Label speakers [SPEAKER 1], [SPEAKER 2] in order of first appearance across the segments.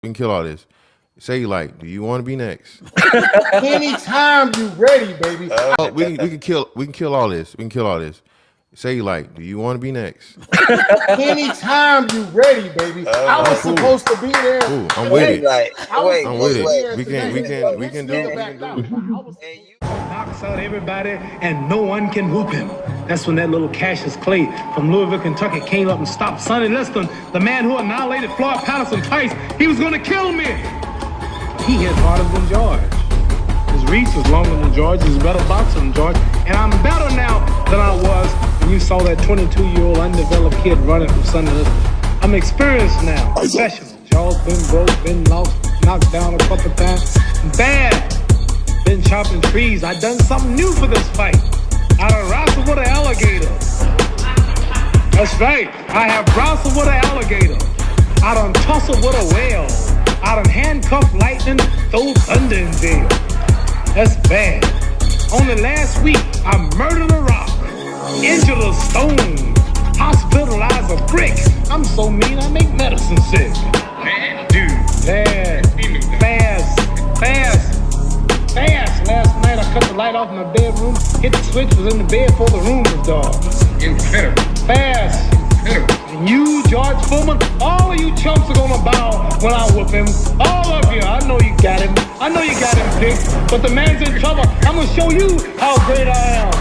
[SPEAKER 1] We can kill all this. Say like, do you want to be next?
[SPEAKER 2] Anytime you ready, baby.
[SPEAKER 1] Oh, we can kill all this. We can kill all this. Say like, do you want to be next?
[SPEAKER 2] Anytime you ready, baby. I was supposed to be there.
[SPEAKER 1] Ooh, I'm with it.
[SPEAKER 2] I'm
[SPEAKER 1] with it. We can do it.
[SPEAKER 3] Knocks out everybody and no one can whoop him. That's when that little Cassius Clay from Louisville, Kentucky came up and stopped Sonny Liston, the man who annihilated Floyd Patterson twice. He was going to kill me. He hit harder than George. His reach was longer than George. He's a better boxer than George. And I'm better now than I was when you saw that 22-year-old undeveloped kid running from Sonny Liston. I'm experienced now, professional. Jaw's been broke, been lost, knocked down a couple times. Bad. Been chopping trees. I done something new for this fight. I done wrestled with an alligator. That's right. I have wrestled with an alligator. I done tussled with a whale. I done handcuffed lightning, throw thunder in jail. That's bad. Only last week, I murdered a rock, injured a stone, hospitalized a brick. I'm so mean, I make medicine sick. Man, dude. Fast. Last night I cut the light off in my bedroom, hit the switch, was in the bed before the room was dark. Incredible. Fast. Incredible. And you, George Foreman, all of you chumps are gonna bow when I whoop him. All of you. I know you got him. I know you got him picked, but the man's in trouble. I'm gonna show you how great I am.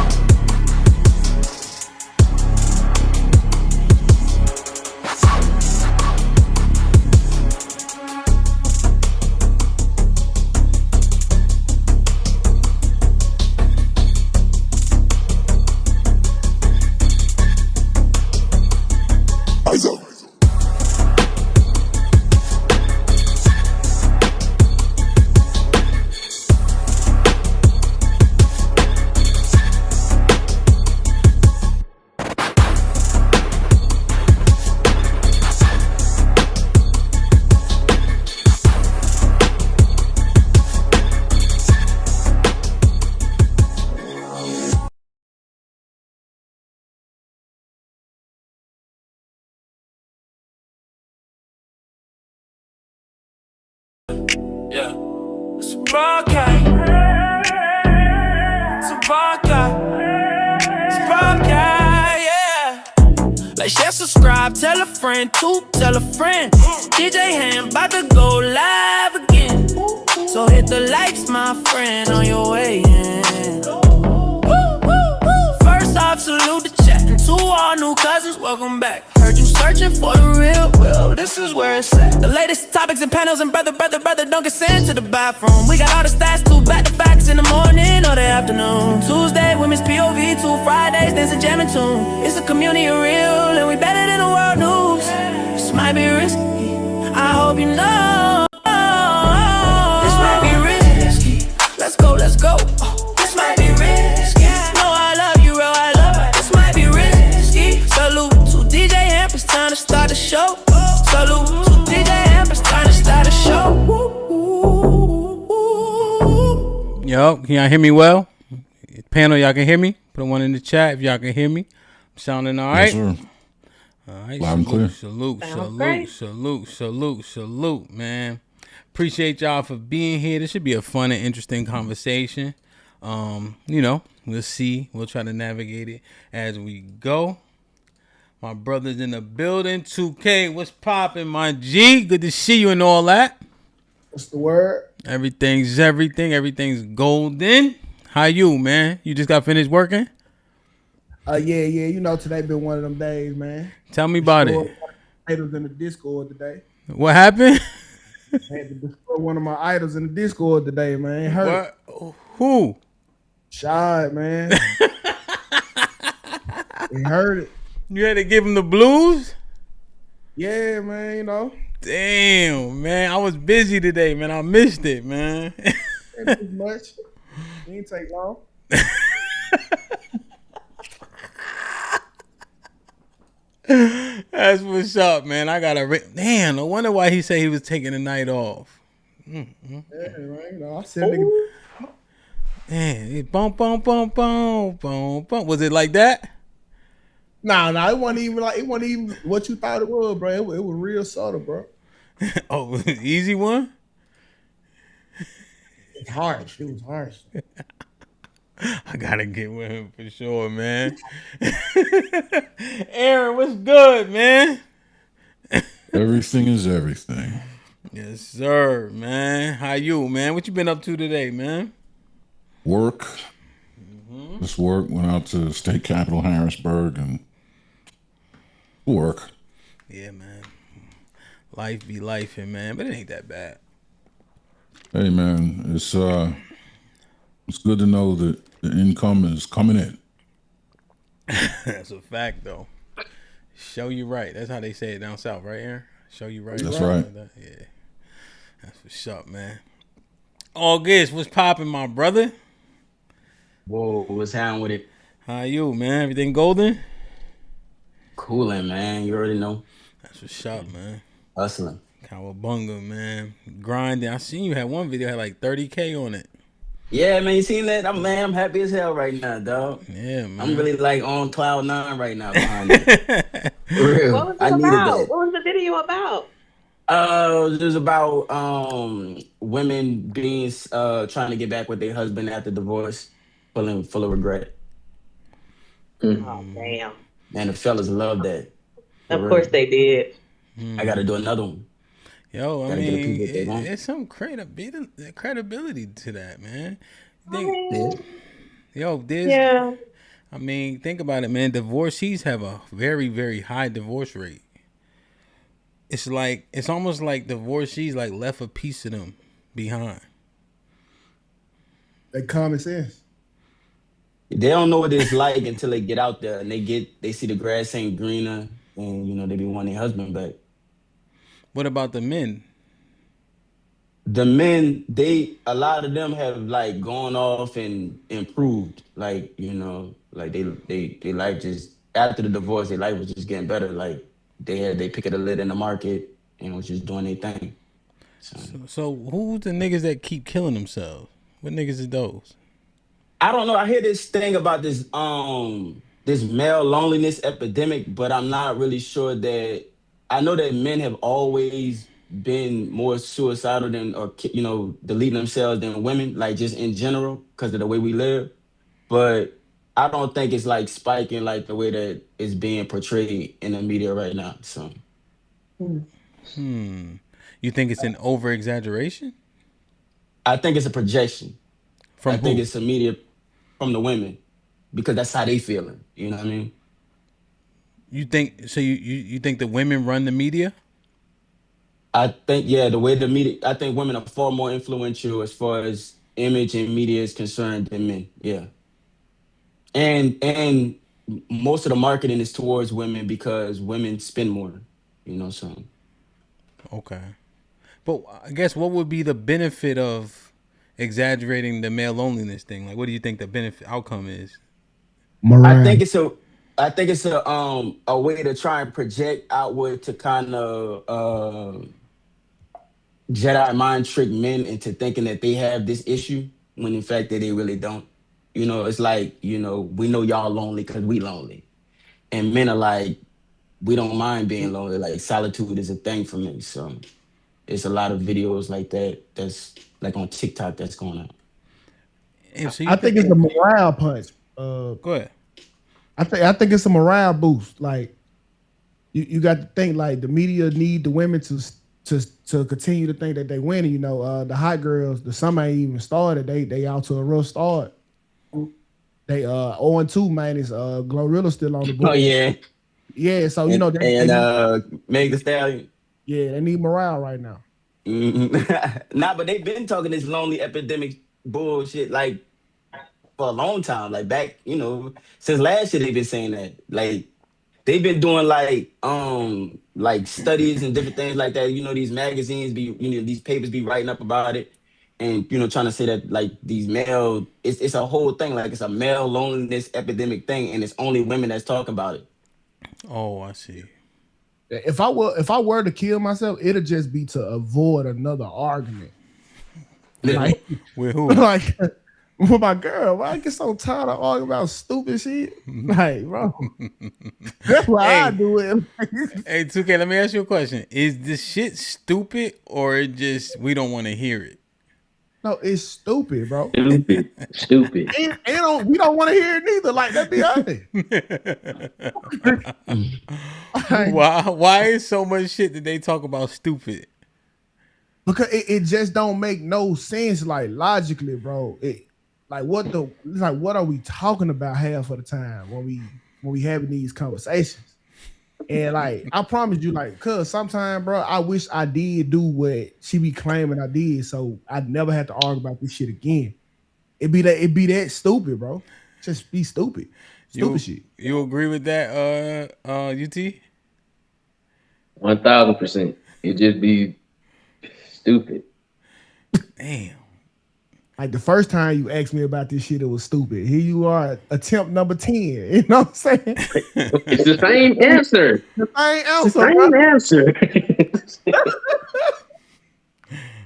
[SPEAKER 4] Share, subscribe, tell a friend, tell a friend. DJ HAMP about to go live again. So hit the likes, my friend, on your way in. First off, salute the chat. And to all new cousins, welcome back. Heard you searching for the real, well, this is where it's at. The latest topics and panels and brother, don't get sent to the bathroom. We got all the stats, too, back to facts in the morning or the afternoon. Tuesday, women's POV, 2 Fridays, dancing jamming tune. It's a community of real, and we better than the world news. This might be risky, I hope you know. This might be risky, let's go. This might be risky, no, I love you, real, I love it. This might be risky. Salute to DJ HAMP, it's time to start the show. Salute to DJ HAMP, it's time to start the show.
[SPEAKER 5] Yo, can y'all hear me well? Panel, y'all can hear me? Put one in the chat if y'all can hear me. I'm sounding all right?
[SPEAKER 6] Yes, sir.
[SPEAKER 5] All right.
[SPEAKER 6] Loud and clear.
[SPEAKER 5] Salute, man. Appreciate y'all for being here. This should be a fun and interesting conversation. We'll see. We'll try to navigate it as we go. My brother's in the building. 2K, what's poppin', my G? Good to see you and all that.
[SPEAKER 2] What's the word?
[SPEAKER 5] Everything's everything. Everything's golden. How you, man? You just got finished working?
[SPEAKER 2] Yeah. You know, today been one of them days, man.
[SPEAKER 5] Tell me about it.
[SPEAKER 2] Idols in the Discord today.
[SPEAKER 5] What happened?
[SPEAKER 2] I had to destroy one of my idols in the Discord today, man. It hurt.
[SPEAKER 5] What? Who?
[SPEAKER 2] Shy, man. It hurt it.
[SPEAKER 5] You had to give him the blues?
[SPEAKER 2] Yeah, man, you know.
[SPEAKER 5] Damn, man. I was busy today, man. I missed it, man.
[SPEAKER 2] Ain't too much. It ain't take long.
[SPEAKER 5] That's what's up, man. I got a damn. No wonder why he said he was taking the night off.
[SPEAKER 2] Yeah, man. You know, I said, nigga.
[SPEAKER 5] Man, boom. Was it like that?
[SPEAKER 2] Nah, it wasn't even what you thought it was, bro. It was real subtle, bro.
[SPEAKER 5] Oh, easy one.
[SPEAKER 2] It's harsh. It was harsh.
[SPEAKER 5] I gotta get with him for sure, man. Aaron, what's good, man?
[SPEAKER 6] Everything is everything.
[SPEAKER 5] Yes, sir, man. How you, man? What you been up to today, man?
[SPEAKER 6] Work. Just work. Went out to state capital Harrisburg and work.
[SPEAKER 5] Yeah, man. Life be lifing, man, but it ain't that bad.
[SPEAKER 6] Hey man, it's good to know that the income is coming in.
[SPEAKER 5] That's a fact, though. Show you right. That's how they say it down south, right, Aaron? Show you right.
[SPEAKER 6] That's right.
[SPEAKER 5] Yeah. That's what's up, man. August, what's popping, my brother?
[SPEAKER 7] Whoa, what's happening with it?
[SPEAKER 5] How you, man? Everything golden?
[SPEAKER 7] Cooling, man. You already know.
[SPEAKER 5] That's what's up, man.
[SPEAKER 7] Hustling.
[SPEAKER 5] Cowabunga, man. Grinding. I seen you had one video had like 30K on it.
[SPEAKER 7] Yeah, man. You seen that? I'm happy as hell right now, dog.
[SPEAKER 5] Yeah, man.
[SPEAKER 7] I'm really like on cloud 9 right now behind it. For real.
[SPEAKER 8] What was it
[SPEAKER 7] I needed
[SPEAKER 8] about?
[SPEAKER 7] that.
[SPEAKER 8] What was the video about?
[SPEAKER 7] It was about women being trying to get back with their husband after divorce, full of regret.
[SPEAKER 8] Oh, damn.
[SPEAKER 7] Man, the fellas love that.
[SPEAKER 8] Of course they did.
[SPEAKER 7] I got to do another one.
[SPEAKER 5] Yo, I
[SPEAKER 7] Gotta get the
[SPEAKER 5] mean,
[SPEAKER 7] people what they want.
[SPEAKER 5] there's some credibility to that, man.
[SPEAKER 7] Yeah.
[SPEAKER 5] Yo, there's,
[SPEAKER 8] Yeah.
[SPEAKER 5] I mean, think about it, man. Divorcees have a very, very high divorce rate. It's almost like divorcees like left a piece of them behind.
[SPEAKER 2] That common sense.
[SPEAKER 7] They don't know what it's like until they get out there and they see the grass ain't greener, and they be wanting their husband back.
[SPEAKER 5] What about the men?
[SPEAKER 7] The men, a lot of them have like gone off and improved. Like, like they life just after the divorce, their life was just getting better. Like they picked a lid in the market and was just doing their thing.
[SPEAKER 5] So who's the niggas that keep killing themselves? What niggas is those?
[SPEAKER 7] I don't know. I hear this thing about this male loneliness epidemic, but I'm not really sure that. I know that men have always been more suicidal deleting themselves than women, like just in general, because of the way we live. But I don't think it's like spiking like the way that it's being portrayed in the media right now. So,
[SPEAKER 5] You think it's an over exaggeration?
[SPEAKER 7] I think it's a projection.
[SPEAKER 5] From
[SPEAKER 7] I
[SPEAKER 5] who?
[SPEAKER 7] think it's a media from the women because that's how they feeling. You know what I mean?
[SPEAKER 5] You think so? You think the women run the media?
[SPEAKER 7] I think, yeah, the way the media, I think women are far more influential as far as image and media is concerned than men. Yeah. And most of the marketing is towards women because women spend more, so.
[SPEAKER 5] Okay, but I guess what would be the benefit of exaggerating the male loneliness thing? Like, what do you think the benefit outcome is?
[SPEAKER 7] I think it's a way to try and project outward to kind of Jedi mind trick men into thinking that they have this issue when in fact that they really don't. It's like, we know y'all lonely because we lonely. And men are like, we don't mind being lonely. Like solitude is a thing for me. So it's a lot of videos like that that's like on TikTok that's going on.
[SPEAKER 5] And so
[SPEAKER 2] I think it's a morale punch.
[SPEAKER 5] Go ahead.
[SPEAKER 2] I think it's a morale boost. Like you got to think like the media need the women to continue to think that they winning. The hot girls, the summer ain't even started. They out to a real start. They 0-2 minus Glorilla still on the board.
[SPEAKER 7] Oh yeah.
[SPEAKER 2] Yeah, so
[SPEAKER 7] And
[SPEAKER 2] they
[SPEAKER 7] Meg Thee Stallion.
[SPEAKER 2] Yeah, they need morale right now.
[SPEAKER 7] Nah, but they've been talking this lonely epidemic bullshit like for a long time. Like back, since last year they've been saying that. Like they've been doing like studies and different things like that. These magazines these papers be writing up about it. And trying to say that like these male, it's a whole thing, like it's a male loneliness epidemic thing, and it's only women that's talking about it.
[SPEAKER 5] Oh, I see.
[SPEAKER 2] If I were to kill myself, it'd just be to avoid another argument. Like,
[SPEAKER 5] With who?
[SPEAKER 2] like with my girl. Why I get so tired of arguing about stupid shit? Like, bro, that's why I do it.
[SPEAKER 5] Hey, 2K, let me ask you a question. Is this shit stupid or it just we don't want to hear it?
[SPEAKER 2] No, it's stupid, bro.
[SPEAKER 9] Stupid.
[SPEAKER 2] And we don't want to hear it neither. Like, let's be honest.
[SPEAKER 5] Why is so much shit that they talk about stupid?
[SPEAKER 2] Because it just don't make no sense, like logically, bro. What are we talking about half of the time when we having these conversations? And like, I promise you, like, cause sometimes, bro, I wish I did do what she be claiming I did, so I'd never have to argue about this shit again. It be that stupid, bro. Just be stupid. Stupid shit.
[SPEAKER 5] You agree with that, UT?
[SPEAKER 9] 1000%. It just be stupid.
[SPEAKER 5] Damn.
[SPEAKER 2] Like the first time you asked me about this shit, it was stupid. Here you are, attempt number 10. You know what I'm saying?
[SPEAKER 9] It's the same answer.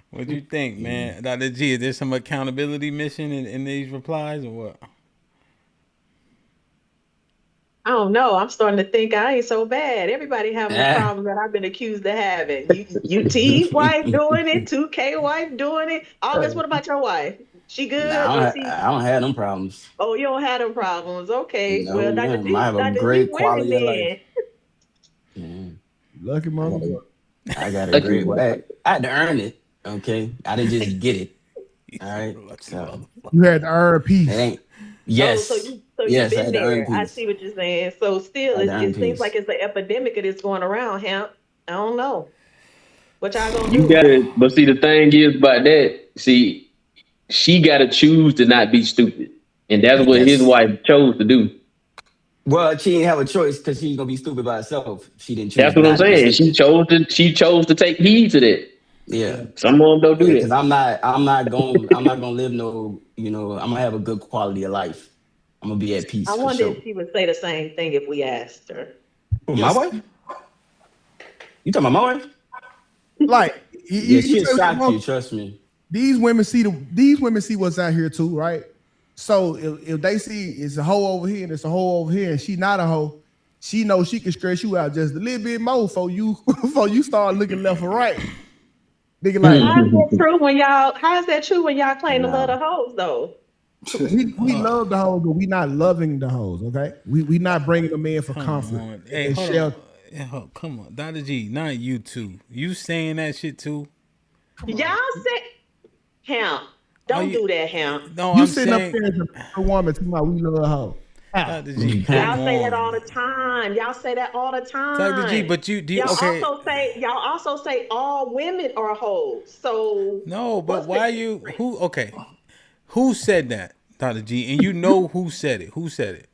[SPEAKER 5] What do you think, man? Dr. G, is there some accountability mission in these replies or what?
[SPEAKER 8] I don't know. I'm starting to think I ain't so bad. Everybody having the problem that I've been accused of having. UT wife doing it, 2K wife doing it. August, what about your wife? She good?
[SPEAKER 7] Nah, I don't have them problems.
[SPEAKER 8] Oh, you don't have them problems. Okay.
[SPEAKER 7] No,
[SPEAKER 8] well, Dr. G,
[SPEAKER 7] I have a
[SPEAKER 8] Dr.
[SPEAKER 7] great
[SPEAKER 8] G
[SPEAKER 7] quality of
[SPEAKER 8] women,
[SPEAKER 7] life.
[SPEAKER 2] Lucky motherfucker.
[SPEAKER 7] I got a great way. I had to earn it. Okay, I didn't just get it. All right. So
[SPEAKER 2] you had to earn peace.
[SPEAKER 7] It ain't. Yes.
[SPEAKER 8] Oh, so
[SPEAKER 7] yes,
[SPEAKER 8] you've
[SPEAKER 7] I
[SPEAKER 8] been
[SPEAKER 7] had to earn
[SPEAKER 8] there.
[SPEAKER 7] peace.
[SPEAKER 8] I see what you're saying. So still, it seems like it's an epidemic that is going around, Hamp. I don't know. What y'all gonna do?
[SPEAKER 9] You gotta, but see, the thing is about that, see, she gotta choose to not be stupid. And that's what his wife chose to do.
[SPEAKER 7] Well, she didn't have a choice because she's gonna be stupid by herself. She didn't choose.
[SPEAKER 9] That's what I'm saying. She chose to take heed to that.
[SPEAKER 7] Yeah.
[SPEAKER 9] Some of them don't do that.
[SPEAKER 7] Because I'm not gonna live no, I'm gonna have a good quality of life. I'm gonna be at peace.
[SPEAKER 8] I wonder if she would say the same thing if we asked her.
[SPEAKER 7] My wife? You talking about my wife?
[SPEAKER 2] Like,
[SPEAKER 7] she'll shock you. Trust me.
[SPEAKER 2] These women see what's out here too, right? So if they see it's a hoe over here and it's a hoe over here and she not a hoe, she knows she can stress you out just a little bit more before you start looking left or right. Nigga, like,
[SPEAKER 8] how is that true when y'all claim to love the hoes though?
[SPEAKER 2] we love the hoes, but we not loving the hoes, okay? We not bringing them in for comfort.
[SPEAKER 5] Hey, come on, Dr. G, not you too. You saying that shit too?
[SPEAKER 8] Y'all say, Hamp, don't do that, Hamp.
[SPEAKER 5] No,
[SPEAKER 2] you
[SPEAKER 5] I'm
[SPEAKER 2] sitting
[SPEAKER 5] saying,
[SPEAKER 2] up there as a woman talking about we love hoes.
[SPEAKER 5] Dr. G,
[SPEAKER 8] y'all say that all the time. Y'all say that all the time.
[SPEAKER 5] Dr. G, but
[SPEAKER 8] y'all also say all women are hoes. So
[SPEAKER 5] no, but why who said that, Dr. G? And you know who said it. Who said it?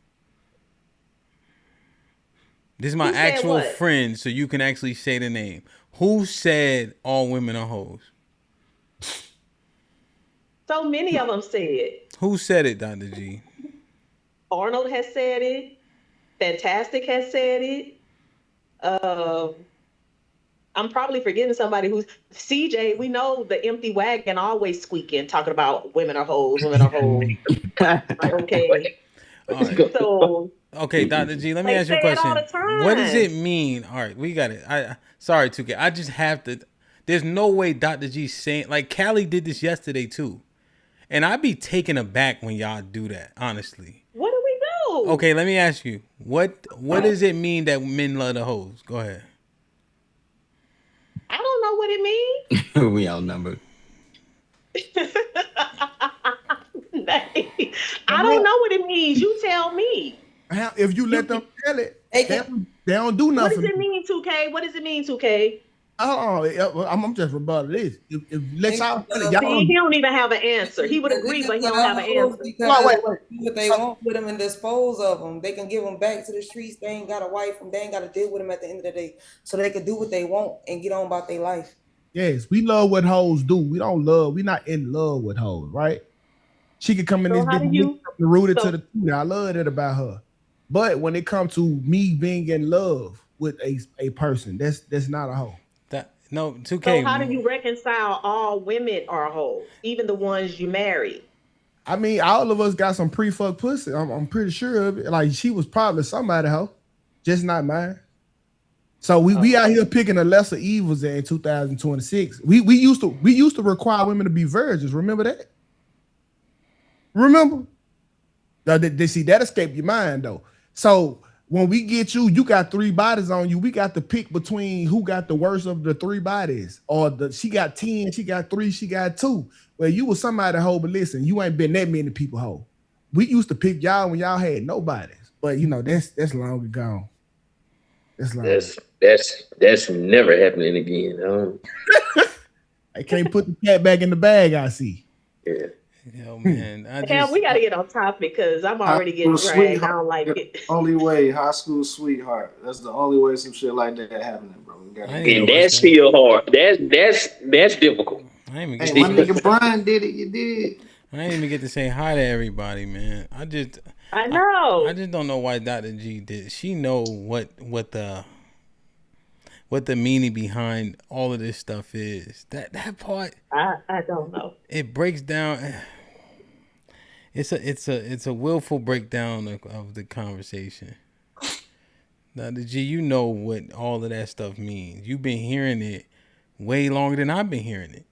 [SPEAKER 5] This is my actual friend, so you can actually say the name. Who said all women are hoes?
[SPEAKER 8] So many of them said it.
[SPEAKER 5] Who said it, Dr. G?
[SPEAKER 8] Arnold has said it. Fantastic has said it. I'm probably forgetting somebody who's CJ. We know the empty wagon always squeaking, talking about women are hoes, women are hoes. Okay.
[SPEAKER 5] Right.
[SPEAKER 8] So
[SPEAKER 5] okay, Dr. G, let me ask you a question. What does it mean? All right, we got it. Sorry, 2K. I just have to. There's no way Dr. G saying, like, Callie did this yesterday too. And I be taken aback when y'all do that, honestly.
[SPEAKER 8] What do we do?
[SPEAKER 5] Okay, let me ask you. What does it mean that men love the hoes? Go ahead.
[SPEAKER 8] I don't know what it means.
[SPEAKER 7] We outnumbered.
[SPEAKER 8] I don't know what it means. You tell me.
[SPEAKER 2] If you let them tell it, they don't do nothing.
[SPEAKER 8] What does it mean, 2K? What does it mean, 2K?
[SPEAKER 2] Oh, I'm just rebutting this. If let y'all tell it,
[SPEAKER 8] See, he don't even have an answer. He would agree, but he don't have an answer.
[SPEAKER 2] Wait.
[SPEAKER 10] Do what they want with them and dispose of them. They can give them back to the streets. They ain't got a wife and they ain't got to deal with them at the end of the day. So they can do what they want and get on about their life.
[SPEAKER 2] Yes, we love what hoes do. We not in love with hoes, right? She could come in this bitch rooted to the truth. I love that about her. But when it comes to me being in love with a person, that's not a hoe.
[SPEAKER 5] No, 2K.
[SPEAKER 8] So how do you reconcile all women are hoes, even the ones you marry?
[SPEAKER 2] I mean, all of us got some pre-fuck pussy. I'm pretty sure of it. Like she was probably somebody hoe, just not mine. So we out here picking the lesser evils in 2026. We used to require women to be virgins. Remember that? Remember? They see that escaped your mind though. So when we get you, you got 3 bodies on you. We got to pick between who got the worst of the 3 bodies, or she got 10, she got 3, she got 2. Well, you was somebody hoe, but listen, you ain't been that many people hoe. We used to pick y'all when y'all had nobodies, but you know that's long ago.
[SPEAKER 9] That's never happening again.
[SPEAKER 2] I can't put the cat back in the bag. I see.
[SPEAKER 9] Yeah.
[SPEAKER 5] Yo, man.
[SPEAKER 8] We got to get on topic because I'm already getting dragged. I don't like it.
[SPEAKER 11] Only way, high school sweetheart. That's the only way some shit like that happening, bro.
[SPEAKER 9] And that's still hard. That's difficult.
[SPEAKER 11] Hey, my nigga Brian did it. You did.
[SPEAKER 5] I ain't even get to say hi to everybody, man. I
[SPEAKER 8] know.
[SPEAKER 5] I just don't know why Dr. G did. She know what the meaning behind all of this stuff is. That part.
[SPEAKER 8] I don't know.
[SPEAKER 5] It breaks down. It's a willful breakdown of the conversation. Dr. G, you know what all of that stuff means. You've been hearing it way longer than I've been hearing it.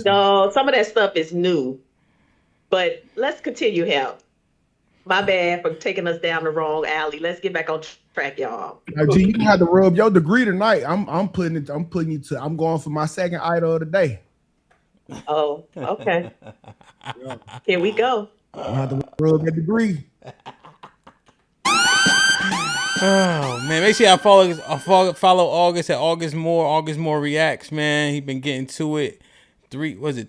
[SPEAKER 8] No, some of that stuff is new. But let's continue, Hal. My bad for taking us down the wrong alley. Let's get back on track, y'all.
[SPEAKER 2] G, you had to rub your degree tonight. I'm going for my second idol of the day.
[SPEAKER 8] Oh, okay. Here we go.
[SPEAKER 2] I have to rub that degree.
[SPEAKER 5] Oh man, make sure I follow August at August More Reacts, man. He been getting to it. 3 or 2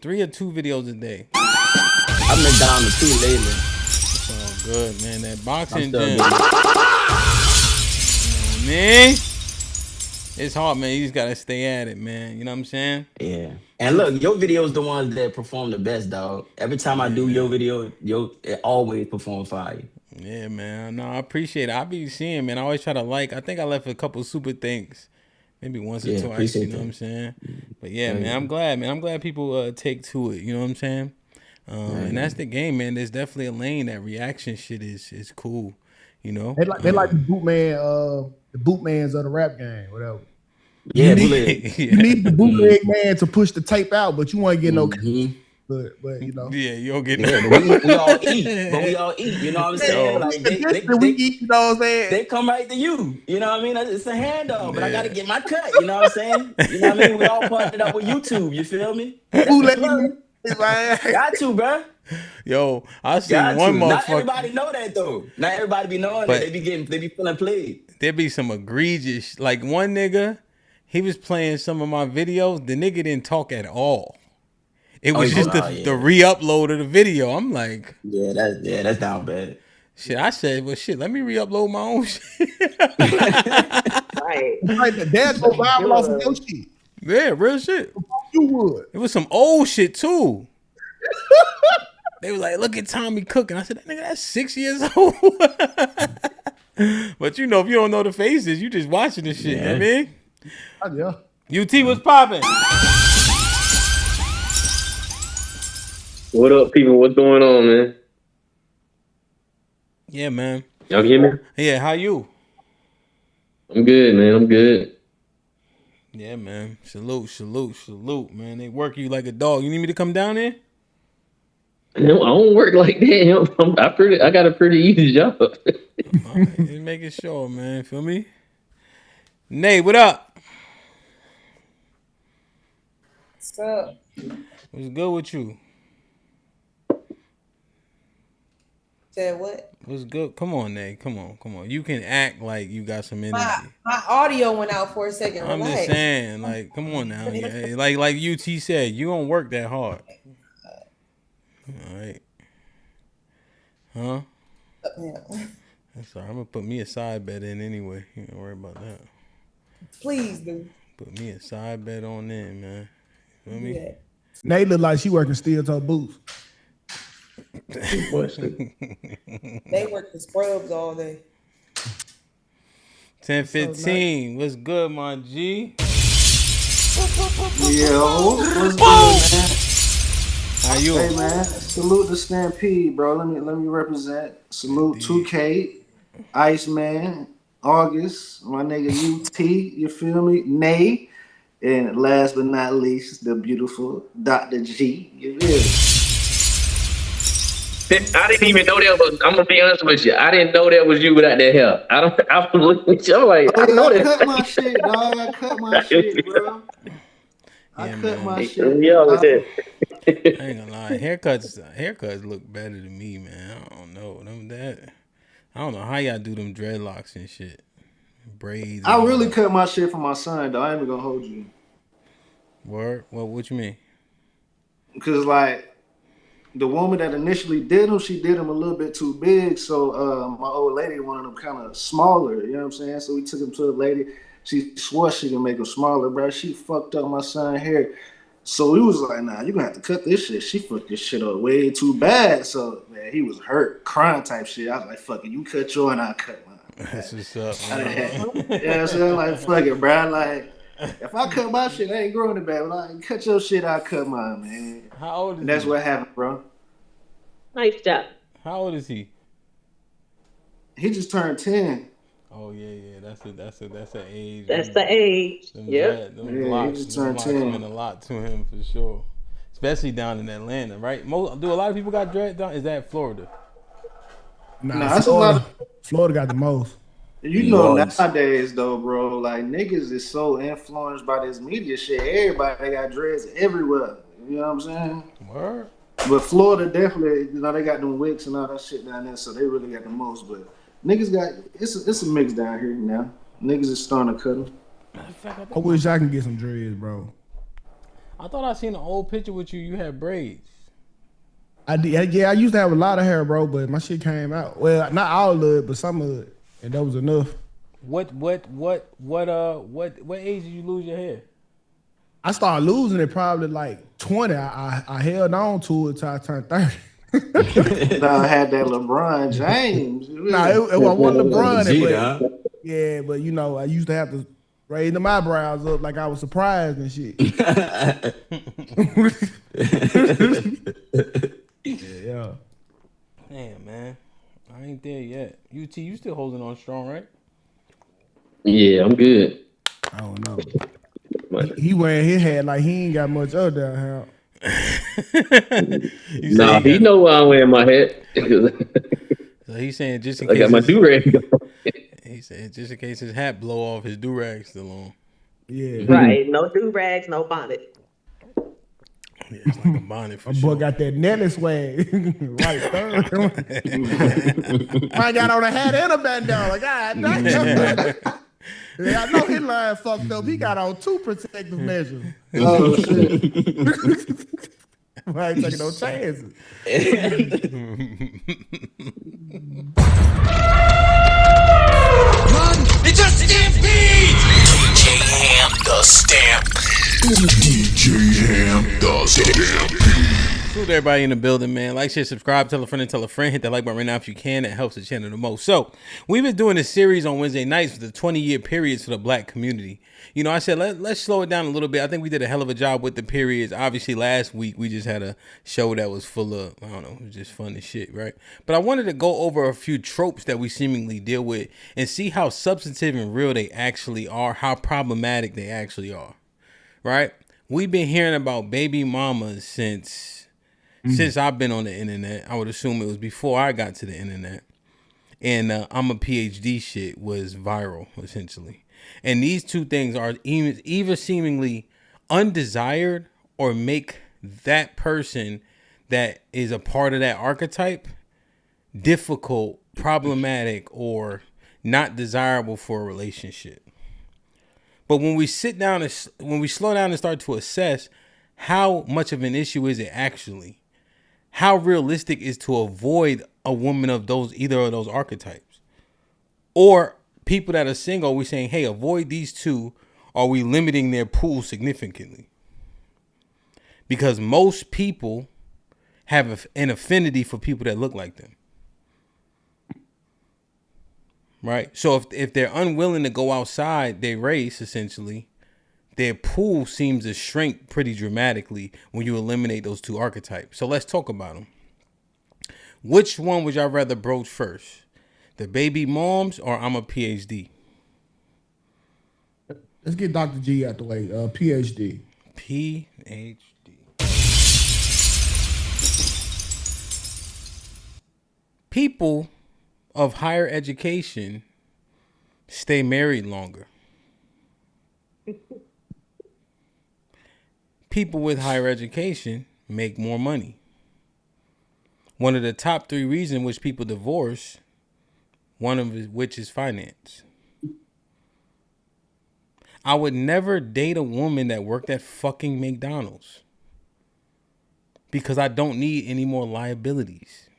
[SPEAKER 5] videos a day?
[SPEAKER 7] I've been down to 2 lately.
[SPEAKER 5] It's all good, man. That boxing gym. Man, it's hard, man. You just gotta stay at it, man. You know what I'm saying?
[SPEAKER 7] Yeah. And look, your video's the ones that perform the best, dog. Every time I do your video, it always perform fire.
[SPEAKER 5] Yeah, man. No, I appreciate it. I be seeing, man. I always try to I think I left a couple super thanks. Maybe once or twice, you know what I'm saying? But yeah, man, I'm glad, man. I'm glad people take to it, you know what I'm saying? And that's the game, man. There's definitely a lane. That reaction shit is cool, you know?
[SPEAKER 2] They like the bootmans of the rap game, whatever.
[SPEAKER 7] Yeah,
[SPEAKER 2] you need the bootleg man to push the tape out, but you want to get no but you know.
[SPEAKER 5] Yeah, you don't get
[SPEAKER 7] but we all eat. But we all eat, you know what I'm saying? Like
[SPEAKER 2] we eat, you know what I'm saying?
[SPEAKER 7] They come right to you. You know what I mean? It's a handoff, but I gotta get my cut, you know what I'm saying? You know what I mean? We all partnered up with YouTube, you feel me? Got to, bro.
[SPEAKER 5] Yo, I seen one motherfucker.
[SPEAKER 7] Not everybody know that though. Not everybody be knowing that. They be feeling played.
[SPEAKER 5] There be some egregious, like one nigga, he was playing some of my videos. The nigga didn't talk at all. It was just the re-upload of the video. I'm like,
[SPEAKER 7] that's down bad.
[SPEAKER 5] Shit, I said, well, shit, let me re-upload my own shit.
[SPEAKER 8] Right.
[SPEAKER 2] Like dad go viral off of your shit.
[SPEAKER 5] Yeah, real shit.
[SPEAKER 2] You would.
[SPEAKER 5] It was some old shit too. They was like, look at Tommy cooking. I said, that nigga, that's 6 years old. But you know, if you don't know the faces, you just watching this shit. Yeah. You know what I mean?
[SPEAKER 2] Yeah.
[SPEAKER 5] UT, what's popping?
[SPEAKER 9] What up, people? What's going on, man?
[SPEAKER 5] Yeah, man.
[SPEAKER 9] Y'all can hear me?
[SPEAKER 5] Yeah, how you?
[SPEAKER 9] I'm good, man. I'm good.
[SPEAKER 5] Yeah, man. Salute, man. They work you like a dog. You need me to come down there?
[SPEAKER 9] No, I don't work like that. I got a pretty easy job.
[SPEAKER 5] Right, just making sure, man. Feel me? Nate, what up?
[SPEAKER 10] What's up?
[SPEAKER 5] What's good with you?
[SPEAKER 10] Said what?
[SPEAKER 5] What's good? Come on, Nate. Come on. You can act like you got some energy.
[SPEAKER 10] My audio went out for a second.
[SPEAKER 5] I'm just saying, like, come on now. Yeah, like UT said, you don't work that hard. All right. Huh?
[SPEAKER 10] Yeah.
[SPEAKER 5] That's all right. I'm gonna put me a side bet in anyway. You don't worry about that.
[SPEAKER 10] Please do.
[SPEAKER 5] Put me a side bet on in, man. You feel me?
[SPEAKER 10] Yeah.
[SPEAKER 2] Nate look like she working steel toe boots.
[SPEAKER 10] They work the scrubs all day.
[SPEAKER 5] 10:15. What's good, my G?
[SPEAKER 11] Yo, what's good, man?
[SPEAKER 5] How you?
[SPEAKER 11] Hey man, salute the Stampede, bro. Let me represent. Salute 2K, Iceman, August, my nigga UT. You feel me? Nay, and last but not least, the beautiful Dr. G. You feel me?
[SPEAKER 9] I didn't even know that was. I'm gonna be honest with you. I didn't know that was you without that hair. I don't. I was looking at you. I'm like,
[SPEAKER 11] Oh
[SPEAKER 9] I know
[SPEAKER 11] yeah, I
[SPEAKER 9] that.
[SPEAKER 11] cut my shit, dog. I cut my shit, bro. I cut my shit.
[SPEAKER 9] Yeah, with
[SPEAKER 11] dog.
[SPEAKER 9] that.
[SPEAKER 5] I ain't gonna lie. Haircuts look better to me, man. I don't know that. I don't know how y'all do them dreadlocks and shit, braids.
[SPEAKER 11] I really cut my shit for my son, though. I ain't even gonna hold you.
[SPEAKER 5] Word? What you mean?
[SPEAKER 11] Because like the woman that initially did him, she did him a little bit too big. So my old lady wanted him kind of smaller. You know what I'm saying? So we took him to a lady. She swore she could make him smaller, bro. She fucked up my son's hair. So we was like, nah, you're gonna have to cut this shit. She fucked this shit up way too bad. So man, he was hurt, crying type shit. I was like, fuck it, you cut your and I cut mine.
[SPEAKER 5] That's what's up.
[SPEAKER 11] You know what I'm saying? Like, fuck it, bro. Like, if I cut my shit, I ain't growing it back. Like, cut your shit, I cut mine, man.
[SPEAKER 5] How old is
[SPEAKER 11] and that's
[SPEAKER 5] he?
[SPEAKER 11] what happened, bro.
[SPEAKER 8] Nice job.
[SPEAKER 5] How old is he?
[SPEAKER 11] He just turned 10.
[SPEAKER 5] Oh yeah. That's an age.
[SPEAKER 8] That's the age.
[SPEAKER 5] Them
[SPEAKER 8] Yep.
[SPEAKER 5] locks,
[SPEAKER 11] he just
[SPEAKER 5] them
[SPEAKER 11] turned
[SPEAKER 5] locks
[SPEAKER 11] 10.
[SPEAKER 5] meant a lot to him for sure. Especially down in Atlanta, right? Do a lot of people got dread down? Is that Florida?
[SPEAKER 2] Nah,
[SPEAKER 11] that's a lot
[SPEAKER 2] Florida got the most.
[SPEAKER 11] You know, nowadays though, bro, like niggas is so influenced by this media shit. Everybody got dreads everywhere. You know what I'm saying?
[SPEAKER 5] Word.
[SPEAKER 11] But Florida definitely, you know, they got them wicks and all that shit down there, so they really got the most. But niggas got it's a mix down here now. Niggas is starting to cut them.
[SPEAKER 2] I wish I can get some dreads, bro.
[SPEAKER 5] I thought I seen an old picture with you. You had braids.
[SPEAKER 2] I did. Yeah, I used to have a lot of hair, bro, but my shit came out. Well, not all of it, but some of it, and that was enough.
[SPEAKER 5] What age did you lose your hair?
[SPEAKER 2] I started losing it probably like 20. I held on to it till I turned 30.
[SPEAKER 11] Nah, I had that LeBron James.
[SPEAKER 2] Nah, it wasn't LeBron. But, yeah, but you know, I used to have to raise them eyebrows up like I was surprised and shit. Yeah.
[SPEAKER 5] Damn, man. I ain't there yet. UT, you still holding on strong, right?
[SPEAKER 9] Yeah, I'm good.
[SPEAKER 2] I don't know. He wearing his hat like he ain't got much of that hair.
[SPEAKER 9] Nah, he know why I'm wearing my hat.
[SPEAKER 5] So he's saying just in
[SPEAKER 9] I
[SPEAKER 5] case
[SPEAKER 9] got my do-rag.
[SPEAKER 5] He said just in case his hat blow off, his do-rag still on.
[SPEAKER 2] Yeah.
[SPEAKER 8] Right. No do-rags, no bonnet.
[SPEAKER 5] Yeah, it's like a bonnet for
[SPEAKER 2] My
[SPEAKER 5] sure.
[SPEAKER 2] boy got that Nelly swag. Right there. I got on a hat and a bandana. Like, God damn. Yeah, I know his line fucked up. He got on 2 protective measures.
[SPEAKER 11] Oh shit.
[SPEAKER 2] I ain't taking no chances.
[SPEAKER 4] It's a stampede! DJ Ham the Stampede.
[SPEAKER 12] DJ Ham the Stampede.
[SPEAKER 5] Salute everybody in the building, man. Like, share, subscribe, tell a friend and tell a friend. Hit that like button right now if you can. It helps the channel the most. So, we've been doing this series on Wednesday nights for the 20-year periods for the black community. You know, I said, let's slow it down a little bit. I think we did a hell of a job with the periods. Obviously, last week, we just had a show that was full of, I don't know, it was just fun as shit, right? But I wanted to go over a few tropes that we seemingly deal with and see how substantive and real they actually are, how problematic they actually are, right? We've been hearing about baby mamas since I've been on the internet. I would assume it was before I got to the internet. And I'm a PhD shit was viral, essentially. And these two things are either seemingly undesired or make that person that is a part of that archetype difficult, problematic, or not desirable for a relationship. But when we sit down and when we slow down and start to assess how much of an issue is it actually, how realistic is to avoid a woman of either of those archetypes, or people that are single, we're saying, hey, avoid these two. Are we limiting their pool significantly? Because most people have an affinity for people that look like them. Right? So if they're unwilling to go outside their race, essentially, their pool seems to shrink pretty dramatically when you eliminate those two archetypes. So let's talk about them. Which one would y'all rather broach first? The baby moms or I'm a PhD?
[SPEAKER 2] Let's get Dr. G out the way. PhD.
[SPEAKER 5] PhD. People of higher education stay married longer. People with higher education make more money. One of the top 3 reasons which people divorce, one of which is finance. I would never date a woman that worked at fucking McDonald's because I don't need any more liabilities.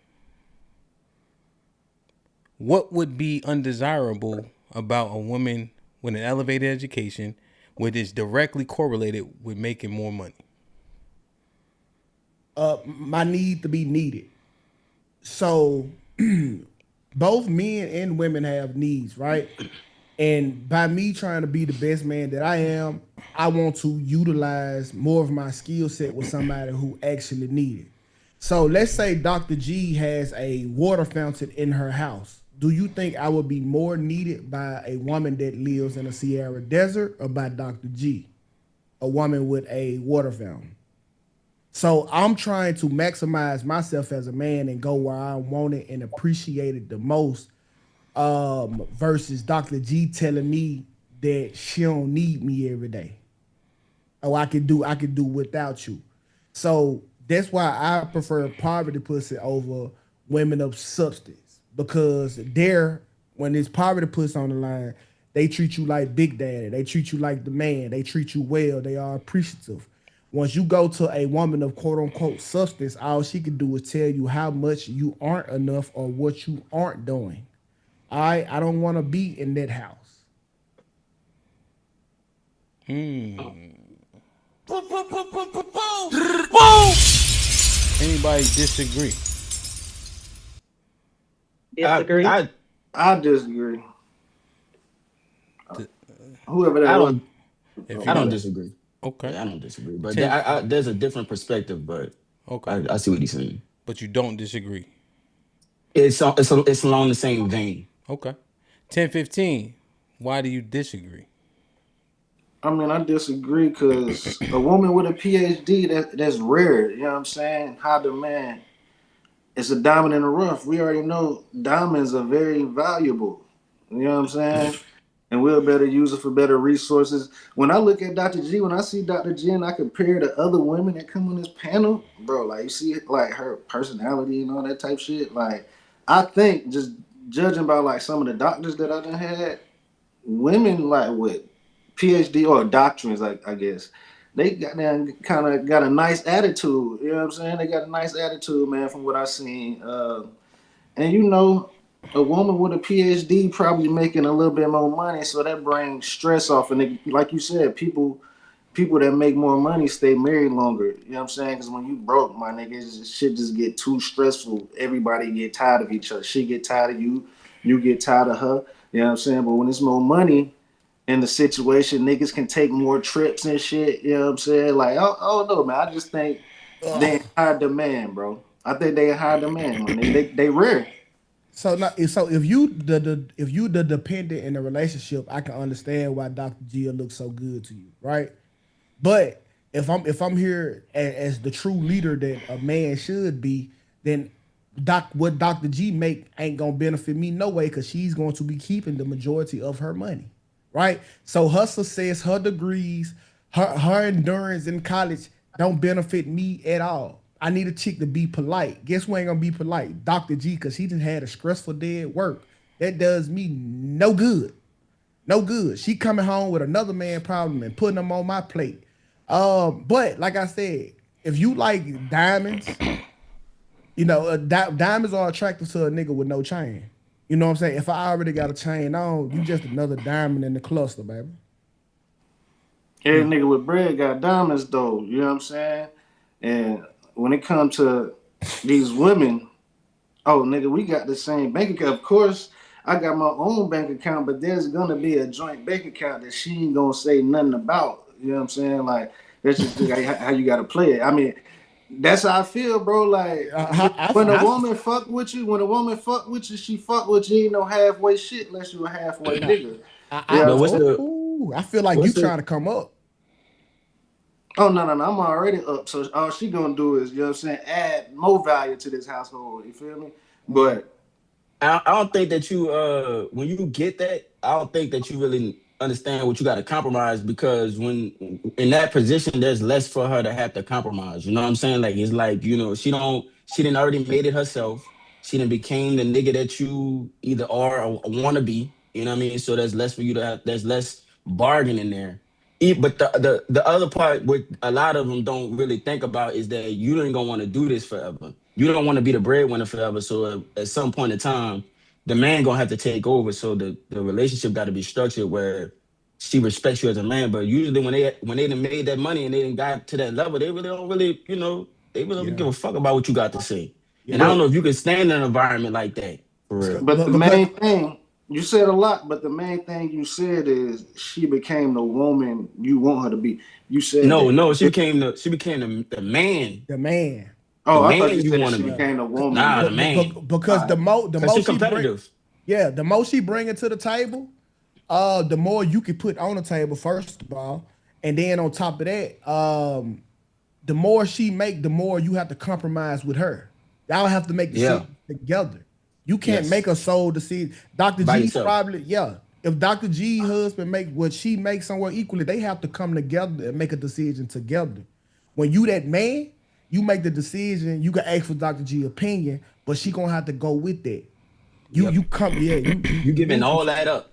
[SPEAKER 5] What would be undesirable about a woman with an elevated education, which is directly correlated with making more money?
[SPEAKER 2] My need to be needed. So both men and women have needs, right? And by me trying to be the best man that I am, I want to utilize more of my skill set with somebody who actually need it. So let's say Dr. G has a water fountain in her house. Do you think I would be more needed by a woman that lives in a Sierra desert or by Dr. G, a woman with a water fountain? So I'm trying to maximize myself as a man and go where I want it and appreciate it the most, versus Dr. G telling me that she don't need me every day. Oh, I could do without you. So that's why I prefer poverty pussy over women of substance, because when it's poverty pussy on the line, they treat you like Big Daddy. They treat you like the man. They treat you well. They are appreciative. Once you go to a woman of quote unquote substance, all she can do is tell you how much you aren't enough or what you aren't doing. I don't want to be in that house.
[SPEAKER 5] Anybody disagree?
[SPEAKER 8] Disagree?
[SPEAKER 11] I disagree. Whoever that was.
[SPEAKER 7] I don't disagree.
[SPEAKER 5] Okay.
[SPEAKER 7] Yeah, I don't disagree. But there's a different perspective, but
[SPEAKER 5] okay.
[SPEAKER 7] I see what he's saying.
[SPEAKER 5] But you don't disagree.
[SPEAKER 7] It's along the same vein.
[SPEAKER 5] Okay. 10-15. Why do you disagree?
[SPEAKER 11] I mean, I disagree because a woman with a PhD, that's rare. You know what I'm saying? High demand. It's a diamond in the rough. We already know diamonds are very valuable. You know what I'm saying? And we'll better use it for better resources. When I look at Dr. G, when I see Dr. G and I compare to other women that come on this panel, bro, like you see like her personality and all that type shit. Like, I think just judging by like some of the doctors that I done had, women like with PhD or doctrines, like I guess, they kind of got a nice attitude. You know what I'm saying? They got a nice attitude, man, from what I seen. And you know, a woman with a PhD probably making a little bit more money, so that brings stress off. And they, like you said, people that make more money stay married longer. You know what I'm saying? Because when you broke, my nigga, shit just get too stressful. Everybody get tired of each other. She get tired of you. You get tired of her. You know what I'm saying? But when it's more money in the situation, niggas can take more trips and shit. You know what I'm saying? Like, I don't know, man. I just think they in high demand, bro. I think they in high demand, man. They rare.
[SPEAKER 2] So if you the dependent in a relationship, I can understand why Dr. G looks so good to you, right? But if I'm here as the true leader that a man should be, then what Dr. G make ain't gonna benefit me no way, because she's going to be keeping the majority of her money, right? So her success, her degrees, her endurance in college don't benefit me at all. I need a chick to be polite. Guess who ain't gonna be polite? Dr. G, because he just had a stressful day at work. That does me no good. No good. She coming home with another man problem and putting them on my plate. But like I said, if you like diamonds, you know, diamonds are attractive to a nigga with no chain. You know what I'm saying? If I already got a chain on, you just another diamond in the cluster, baby.
[SPEAKER 11] Every nigga with bread got diamonds, though. You know what I'm saying? And when it comes to these women, oh, nigga, we got the same bank account. Of course, I got my own bank account, but there's going to be a joint bank account that she ain't going to say nothing about. You know what I'm saying? Like that's just how you got to play it. I mean, that's how I feel, bro. Like when a woman fuck with you, she fuck with you. Ain't no halfway shit unless you a halfway nigga.
[SPEAKER 2] I feel like you trying to come up.
[SPEAKER 11] Oh no, I'm already up. So all she gonna do is, you know what I'm saying, add more value to this household. You feel me? But
[SPEAKER 7] I don't think that you when you get that, I don't think that you really understand what you got to compromise, because when in that position, there's less for her to have to compromise. You know what I'm saying? Like it's like, you know, she didn't already made it herself. She done became the nigga that you either are or want to be. You know what I mean? So there's less for you to have. There's less bargaining there. But the other part, what a lot of them don't really think about, is that you ain't gonna want to do this forever. You don't want to be the breadwinner forever. So at some point in time, the man gonna have to take over. So the relationship got to be structured where she respects you as a man. But usually when they done made that money and they done got to that level, they really don't really, you know, they really don't give a fuck about what you got to say. And I don't know if you can stand in an environment like that for real.
[SPEAKER 11] But the main thing, you said a lot, but the main thing you said is she became the woman you want her to be. You said
[SPEAKER 7] no, she became the man.
[SPEAKER 2] The man.
[SPEAKER 11] Oh,
[SPEAKER 7] the
[SPEAKER 11] I thought
[SPEAKER 7] man
[SPEAKER 11] you said
[SPEAKER 7] want
[SPEAKER 11] she
[SPEAKER 7] to be.
[SPEAKER 11] became the woman.
[SPEAKER 7] Nah, the man.
[SPEAKER 2] Because the most
[SPEAKER 7] she competitive.
[SPEAKER 2] The most she bring it to the table, the more you can put on the table, first of all, and then on top of that, the more she make, the more you have to compromise with her. Y'all have to make decisions together. You can't make a soul decision. Dr.
[SPEAKER 7] By
[SPEAKER 2] G
[SPEAKER 7] yourself.
[SPEAKER 2] probably, if Dr. G husband make what she makes somewhere equally, they have to come together and make a decision together. When you that man, you make the decision. You can ask for Dr. G opinion, but she gonna have to go with that. You
[SPEAKER 7] giving all that up.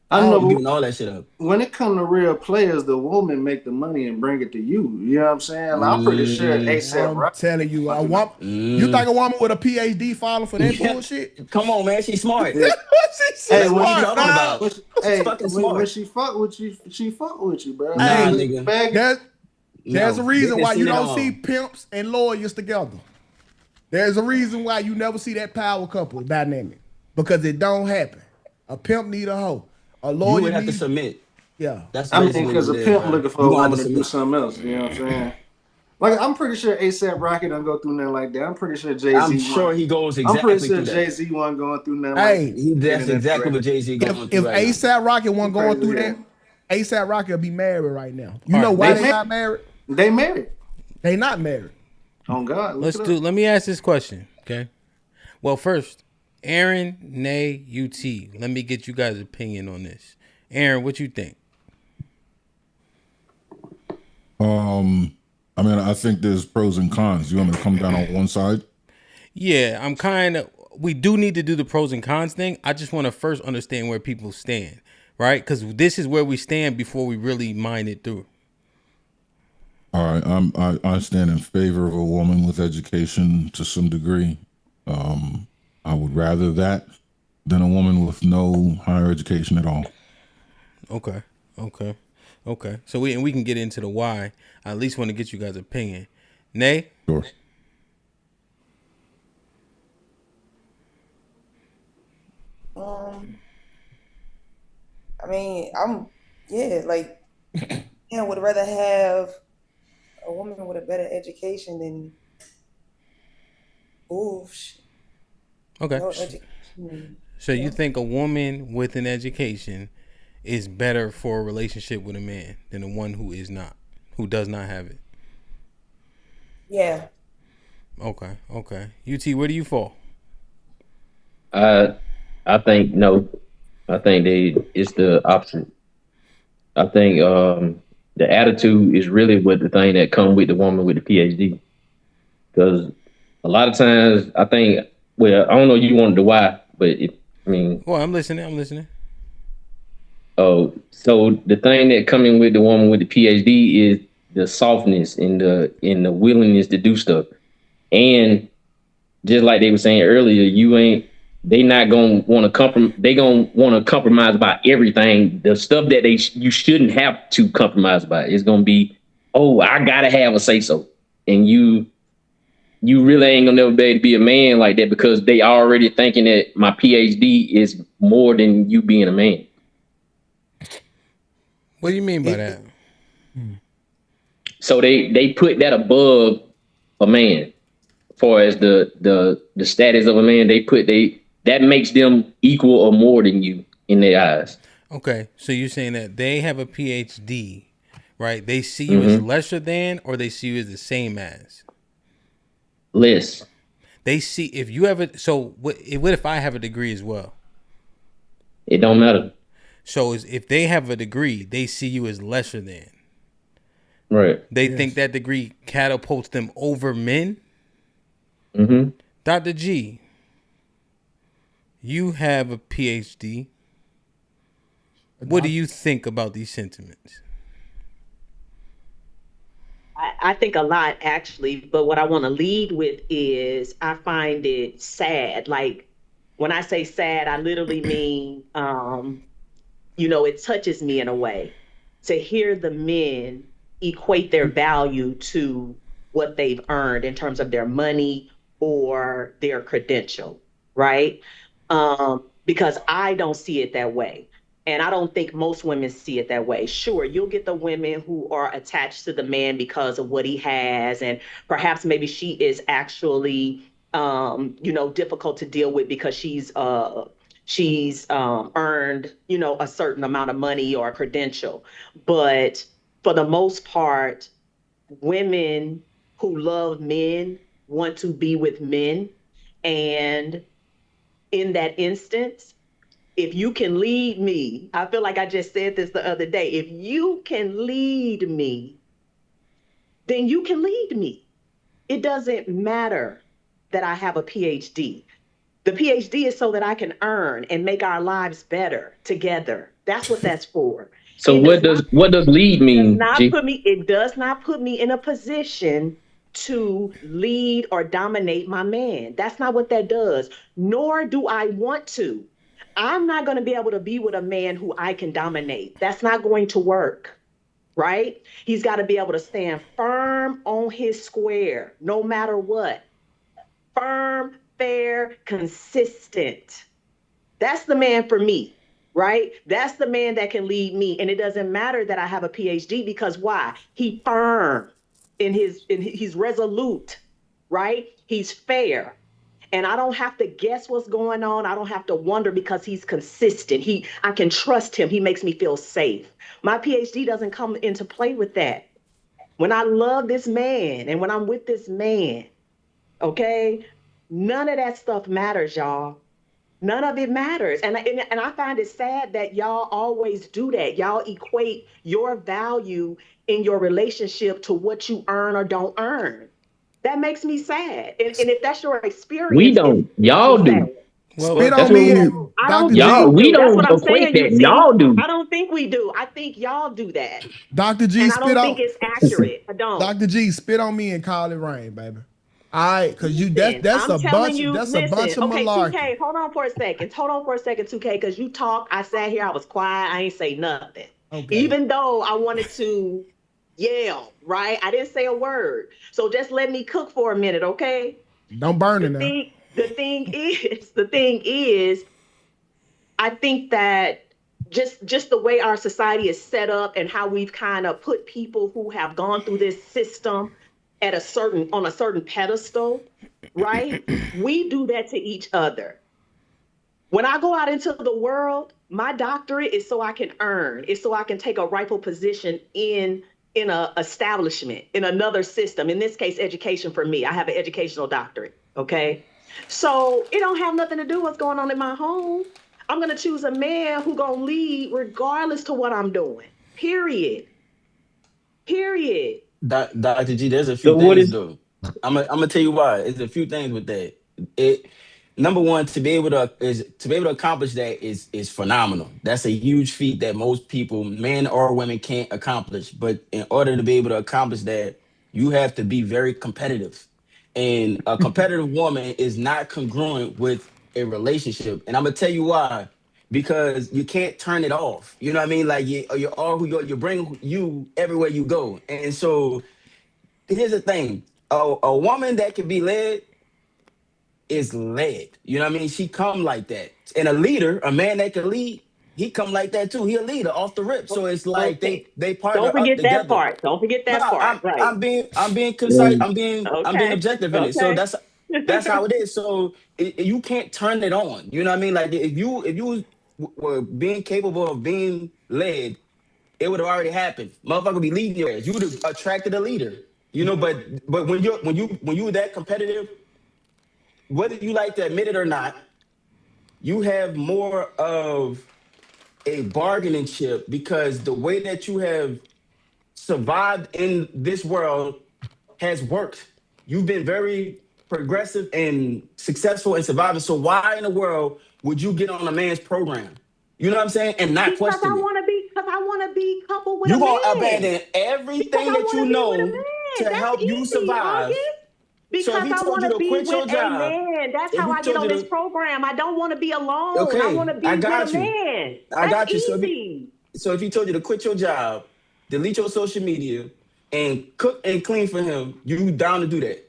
[SPEAKER 11] I know,
[SPEAKER 7] you giving all that shit up.
[SPEAKER 11] When it come to real players, the woman make the money and bring it to you. You know what I'm saying? Like, I'm pretty sure ASAP.
[SPEAKER 2] I'm telling you, you think a woman with a PhD filing for that bullshit?
[SPEAKER 7] Come on, man, she's smart.
[SPEAKER 2] She's
[SPEAKER 11] Hey,
[SPEAKER 2] smart.
[SPEAKER 11] what you talking
[SPEAKER 7] about?
[SPEAKER 11] When she fuck with you, she fuck with you, bro.
[SPEAKER 7] Nah, nigga.
[SPEAKER 2] There's a reason why you don't see pimps and lawyers together. There's a reason why you never see that power couple dynamic, because it don't happen. A pimp need a hoe. A lawyer
[SPEAKER 7] you would have to submit.
[SPEAKER 2] Yeah,
[SPEAKER 7] that's.
[SPEAKER 11] I mean, because a pimp looking for a woman to do something else. You know what I'm saying? Like, I'm pretty sure ASAP Rocky don't go through nothing like that. I'm pretty sure Jay-Z.
[SPEAKER 7] I'm sure he goes exactly.
[SPEAKER 11] I'm pretty sure
[SPEAKER 7] through
[SPEAKER 11] Jay-Z wasn't going through nothing.
[SPEAKER 2] Hey,
[SPEAKER 7] that's exactly what Jay-Z going through.
[SPEAKER 2] If
[SPEAKER 7] right
[SPEAKER 2] ASAP Rocky wasn't going through that, ASAP Rocky will be married right now. You know why they not married?
[SPEAKER 11] They married.
[SPEAKER 2] They not married.
[SPEAKER 11] Oh God.
[SPEAKER 5] Let me ask this question, okay? Well, first, Aaron, Nay, UT. Let me get you guys' opinion on this. Aaron, what you think?
[SPEAKER 6] I mean, I think there's pros and cons. You want me to come down on one side?
[SPEAKER 5] Yeah, we do need to do the pros and cons thing. I just want to first understand where people stand, right? Because this is where we stand before we really mind it through.
[SPEAKER 6] All right, I stand in favor of a woman with education to some degree. I would rather that than a woman with no higher education at all.
[SPEAKER 5] Okay. So we can get into the why. I at least want to get you guys' opinion. Nay?
[SPEAKER 6] Sure.
[SPEAKER 10] I mean, would rather have a woman with a better education than bullshit.
[SPEAKER 5] Okay.
[SPEAKER 10] No education.
[SPEAKER 5] So you think a woman with an education is better for a relationship with a man than the one who does not have it?
[SPEAKER 10] Yeah.
[SPEAKER 5] Okay. UT, where do you fall?
[SPEAKER 9] I think no. I think it's the opposite. I think the attitude is really what the thing that come with the woman with the PhD. Because a lot of times I think, well, I don't know you wanted the why, but
[SPEAKER 5] well, I'm listening.
[SPEAKER 9] Oh, so the thing that coming with the woman with the PhD is the softness and the willingness to do stuff. And just like they were saying earlier, they not gonna want to compromise. They gonna want to compromise about everything. The stuff that you shouldn't have to compromise about. It's gonna be, oh, I gotta have a say so, and you really ain't gonna never be able to be a man like that, because they already thinking that my PhD is more than you being a man.
[SPEAKER 5] What do you mean by that?
[SPEAKER 9] So they put that above a man, as far as the status of a man. That makes them equal or more than you in their eyes.
[SPEAKER 5] Okay, so you're saying that they have a PhD, right? They see you as lesser than, or they see you as the same as?
[SPEAKER 9] Less.
[SPEAKER 5] They see if you have a. So what if I have a degree as well?
[SPEAKER 9] It don't matter.
[SPEAKER 5] So if they have a degree, they see you as lesser than.
[SPEAKER 9] Right.
[SPEAKER 5] They think that degree catapults them over men. Dr. G, you have a PhD. What do you think about these sentiments?
[SPEAKER 8] I think a lot, actually, but what I want to lead with is I find it sad. Like, when I say sad, I literally mean, it touches me in a way to hear the men equate their value to what they've earned in terms of their money or their credential, right? Because I don't see it that way. And I don't think most women see it that way. Sure, you'll get the women who are attached to the man because of what he has. And perhaps maybe she is actually, difficult to deal with because she's earned, a certain amount of money or a credential. But for the most part, women who love men want to be with men. And in that instance, if you can lead me, I feel like I just said this the other day, if you can lead me, then you can lead me. It doesn't matter that I have a PhD. The PhD is so that I can earn and make our lives better together. That's what that's for.
[SPEAKER 9] So what does lead mean?
[SPEAKER 8] It does not put me in a position to lead or dominate my man. That's not what that does. Nor do I want to. I'm not going to be able to be with a man who I can dominate. That's not going to work, right? He's got to be able to stand firm on his square, no matter what. Firm, fair, consistent. That's the man for me, right? That's the man that can lead me. And it doesn't matter that I have a PhD, because why? He's firm he's resolute, right? He's fair. And I don't have to guess what's going on. I don't have to wonder, because he's consistent. I can trust him. He makes me feel safe. My PhD doesn't come into play with that. When I love this man and when I'm with this man, okay, none of that stuff matters, y'all. None of it matters. And I find it sad that y'all always do that. Y'all equate your value in your relationship to what you earn or don't earn. That makes me sad. And if that's your experience,
[SPEAKER 9] we don't. Y'all do.
[SPEAKER 2] Well, spit on me, Dr. G.
[SPEAKER 9] Y'all, we don't equate that. Y'all do.
[SPEAKER 8] I don't think we do. I think y'all do that.
[SPEAKER 2] Dr. G,
[SPEAKER 8] and I don't think it's accurate. I don't.
[SPEAKER 2] Dr. G, spit on me and call it rain, baby. All right, because that's a bunch of malarkey.
[SPEAKER 8] 2K, hold on for a second, 2K, because you talk. I sat here, I was quiet, I ain't say nothing. Okay. Even though I wanted to yell, right? I didn't say a word. So just let me cook for a minute, okay?
[SPEAKER 2] Don't burn it now.
[SPEAKER 8] The thing is, I think that just the way our society is set up and how we've kind of put people who have gone through this system on a certain pedestal, right? We do that to each other. When I go out into the world, my doctorate is so I can earn. It's so I can take a rightful position in an establishment, in another system. In this case, education for me. I have an educational doctorate, okay? So it don't have nothing to do with what's going on in my home. I'm going to choose a man who going to lead regardless to what I'm doing, period.
[SPEAKER 7] Dr. G, there's a few things though. I'm gonna tell you why. There's a few things with that. Number one, to be able to accomplish that is phenomenal. That's a huge feat that most people, men or women, can't accomplish. But in order to be able to accomplish that, you have to be very competitive. And a competitive woman is not congruent with a relationship. And I'm gonna tell you why. Because you can't turn it off. You know what I mean? Like you're all who you bring you everywhere you go. And so here's the thing. A woman that can be led is led. You know what I mean? She come like that. And a leader, a man that can lead, he come like that too. He a leader off the rip. So it's like they partner
[SPEAKER 8] Don't forget
[SPEAKER 7] up together.
[SPEAKER 8] that part. Don't forget that part. Right.
[SPEAKER 7] I'm being concise. I'm being objective in it. So that's how it is. So you can't turn it on. You know what I mean? Like if you were being capable of being led, it would have already happened. Motherfucker would be leading your ass. You would have attracted a leader. You know, but when you that competitive, whether you like to admit it or not, you have more of a bargaining chip because the way that you have survived in this world has worked. You've been very progressive and successful in surviving. So why in the world would you get on a man's program? You know what I'm saying? And not question it.
[SPEAKER 8] Because I want to be coupled with
[SPEAKER 7] You
[SPEAKER 8] a man.
[SPEAKER 7] gonna abandon everything that you know to help you survive.
[SPEAKER 8] Because I want to be with a man. That's how I get on this program. I don't want to be alone.
[SPEAKER 7] Okay,
[SPEAKER 8] I want to be with a man.
[SPEAKER 7] I got you.
[SPEAKER 8] Easy.
[SPEAKER 7] So if he told you to quit your job, delete your social media, and cook and clean for him, you down to do that?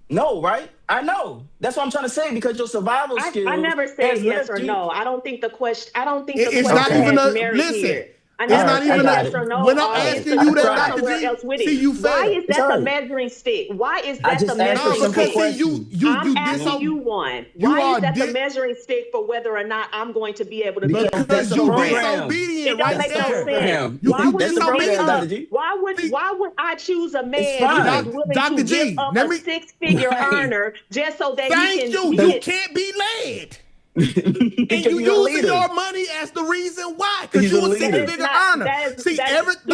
[SPEAKER 7] No, right? I know. That's what I'm trying to say because your survival skills.
[SPEAKER 8] I never said yes or no. I don't think the question.
[SPEAKER 2] It's not even a listen. It's not even a yes or no. When I'm asking you that, Dr. G, see you fail.
[SPEAKER 8] Why is that the measuring stick? Why is that the measuring stick?
[SPEAKER 2] Because see,
[SPEAKER 8] I'm asking you one. Why is that the measuring stick for whether or not I'm going to be able to be
[SPEAKER 2] because you disobedient.
[SPEAKER 8] It don't make no sense. Why would I choose a man who's willing to give up a six-figure earner just so that he can?
[SPEAKER 2] You can't be led. And you using your money as the reason why, because you a six-figure earner. See, Dr. G,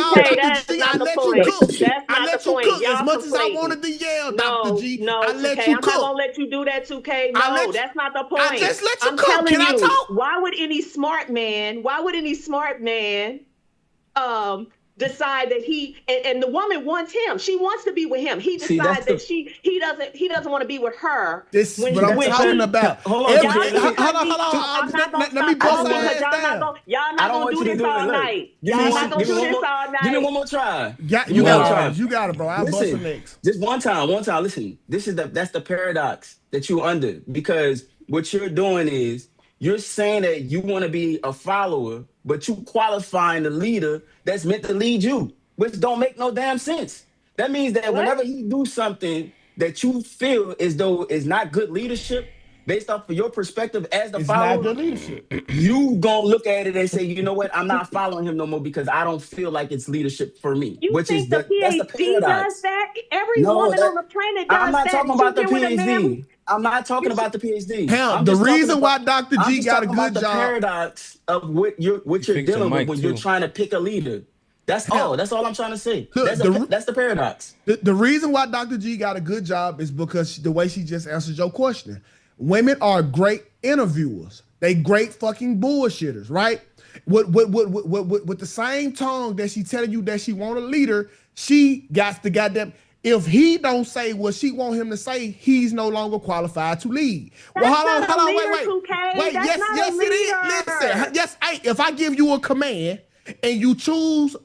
[SPEAKER 2] I let you cook. I let you cook as much as I wanted to yell, Dr. G. I let you cook.
[SPEAKER 8] I'm not gonna let you do that, 2K. No, that's not the point.
[SPEAKER 2] I just let you cook. Can I talk?
[SPEAKER 8] Why would any smart man decide that he and the woman wants him? She wants to be with him. He decides that he doesn't want to be with her.
[SPEAKER 2] This is what I'm talking about. Hold on. Let me bust that down.
[SPEAKER 8] Y'all not gonna do this all night. Y'all not gonna do this all night.
[SPEAKER 7] Give me one more try.
[SPEAKER 2] You got it, bro. I'll bust the next.
[SPEAKER 7] Just one time. Listen, that's the paradox that you're under, because what you're doing is you're saying that you want to be a follower, but you qualifying the leader that's meant to lead you, which don't make no damn sense. That means that whenever he do something that you feel as though is not good leadership, based off of your perspective as the follower,
[SPEAKER 2] not good leadership.
[SPEAKER 7] You gonna look at it and say, you know what, I'm not following him no more because I don't feel like it's leadership for me.
[SPEAKER 8] That's the PhD does that? Every woman on the planet does that.
[SPEAKER 7] I'm not talking about the PhD. I'm not talking about the PhD.
[SPEAKER 2] Hell, the reason why Dr. G got a good job.
[SPEAKER 7] The paradox of what you're dealing with when you're trying to pick a leader. That's all. That's all I'm trying to say. Look, that's the paradox.
[SPEAKER 2] The reason why Dr. G got a good job is because the way she just answered your question. Women are great interviewers. They great fucking bullshitters, right? With the same tongue that she telling you that she want a leader, she got the goddamn. If he don't say what she want him to say, he's no longer qualified to lead.
[SPEAKER 8] That's hold on, wait. Yes,
[SPEAKER 2] it is. Listen, yes, if I give you a command and you choose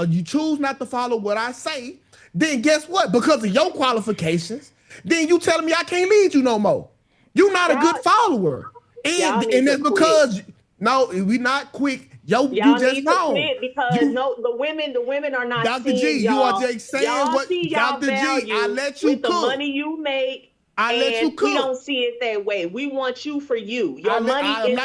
[SPEAKER 2] you choose not to follow what I say, then guess what? Because of your qualifications, then you telling me I can't lead you no more. You're not a good follower, and it's because we not quick. You just wrong.
[SPEAKER 8] Because the women are not.
[SPEAKER 2] Dr. G, you are just saying what Dr. G. I let you
[SPEAKER 8] with
[SPEAKER 2] cook.
[SPEAKER 8] The money you make.
[SPEAKER 2] I let you cook.
[SPEAKER 8] We don't see it that way. We want you for you. Your money is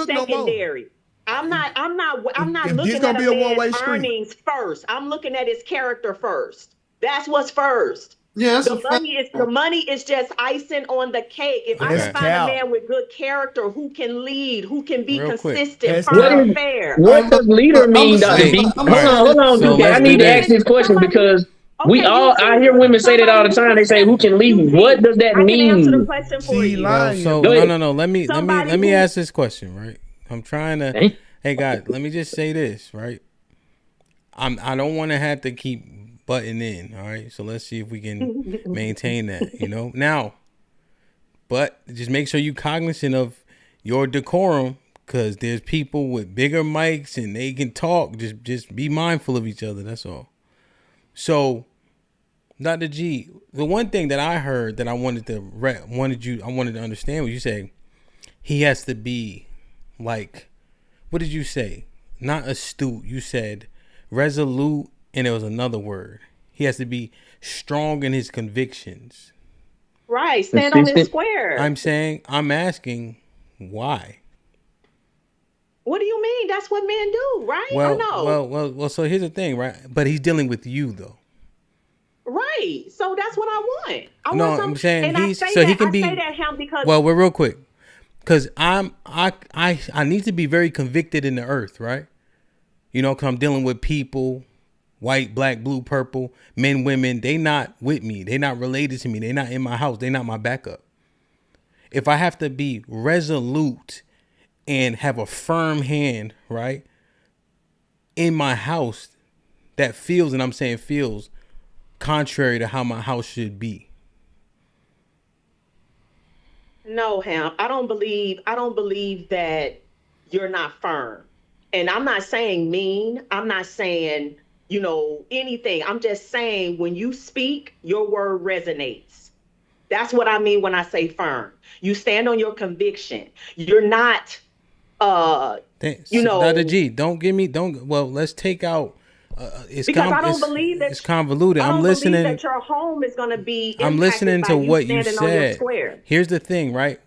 [SPEAKER 8] secondary. I'm not looking at a man's earnings first. I'm looking at his character first. That's what's first.
[SPEAKER 11] Yes.
[SPEAKER 8] The money is just icing on the cake. If I can find a man with good character who can lead, who can be consistent, fair.
[SPEAKER 9] What does leader mean, Dr. B? Hold on, so I need to ask this question because I hear women say that all the time. They say, "Who can lead?" What does that mean?
[SPEAKER 8] I can answer the question for you.
[SPEAKER 5] No. Let me ask this question, right? I'm trying to. Hey guys, let me just say this, right? I don't want to have to keep butting in, all right? So let's see if we can maintain that, Now, but just make sure you cognizant of your decorum, because there's people with bigger mics and they can talk. Just be mindful of each other. That's all. So, Dr. G, the one thing that I heard that I wanted to understand what you say. he has to be like, what did you say? Not astute. You said resolute, and there was another word. He has to be strong in his convictions.
[SPEAKER 8] Right. Stand on his square.
[SPEAKER 5] I'm asking why.
[SPEAKER 8] What do you mean? That's what men do, right?
[SPEAKER 5] Well,
[SPEAKER 8] or no?
[SPEAKER 5] Well. So here's the thing, right? But he's dealing with you, though.
[SPEAKER 8] Right. So that's what I want.
[SPEAKER 5] I'm saying
[SPEAKER 8] and
[SPEAKER 5] he's
[SPEAKER 8] I say
[SPEAKER 5] so
[SPEAKER 8] that,
[SPEAKER 5] he can
[SPEAKER 8] I
[SPEAKER 5] be.
[SPEAKER 8] say that him because
[SPEAKER 5] Well, we're real quick, because I need to be very convicted in the earth, right? You know, because I'm dealing with people, white, black, blue, purple, men, women. They not with me. They not related to me. They not in my house. They not my backup. If I have to be resolute and have a firm hand, right, in my house that feels, and I'm saying feels, contrary to how my house should be.
[SPEAKER 8] No, Ham. I don't believe that you're not firm. And I'm not saying mean. I'm not saying, anything. I'm just saying when you speak, your word resonates. That's what I mean when I say firm. You stand on your conviction. You're not
[SPEAKER 5] Thanks. Dr. G, let's take out
[SPEAKER 8] because I don't believe that
[SPEAKER 5] it's convoluted.
[SPEAKER 8] I don't
[SPEAKER 5] I'm listening.
[SPEAKER 8] believe that your home is going to be
[SPEAKER 5] I'm listening to what you said.
[SPEAKER 8] Square.
[SPEAKER 5] Here's the thing, right?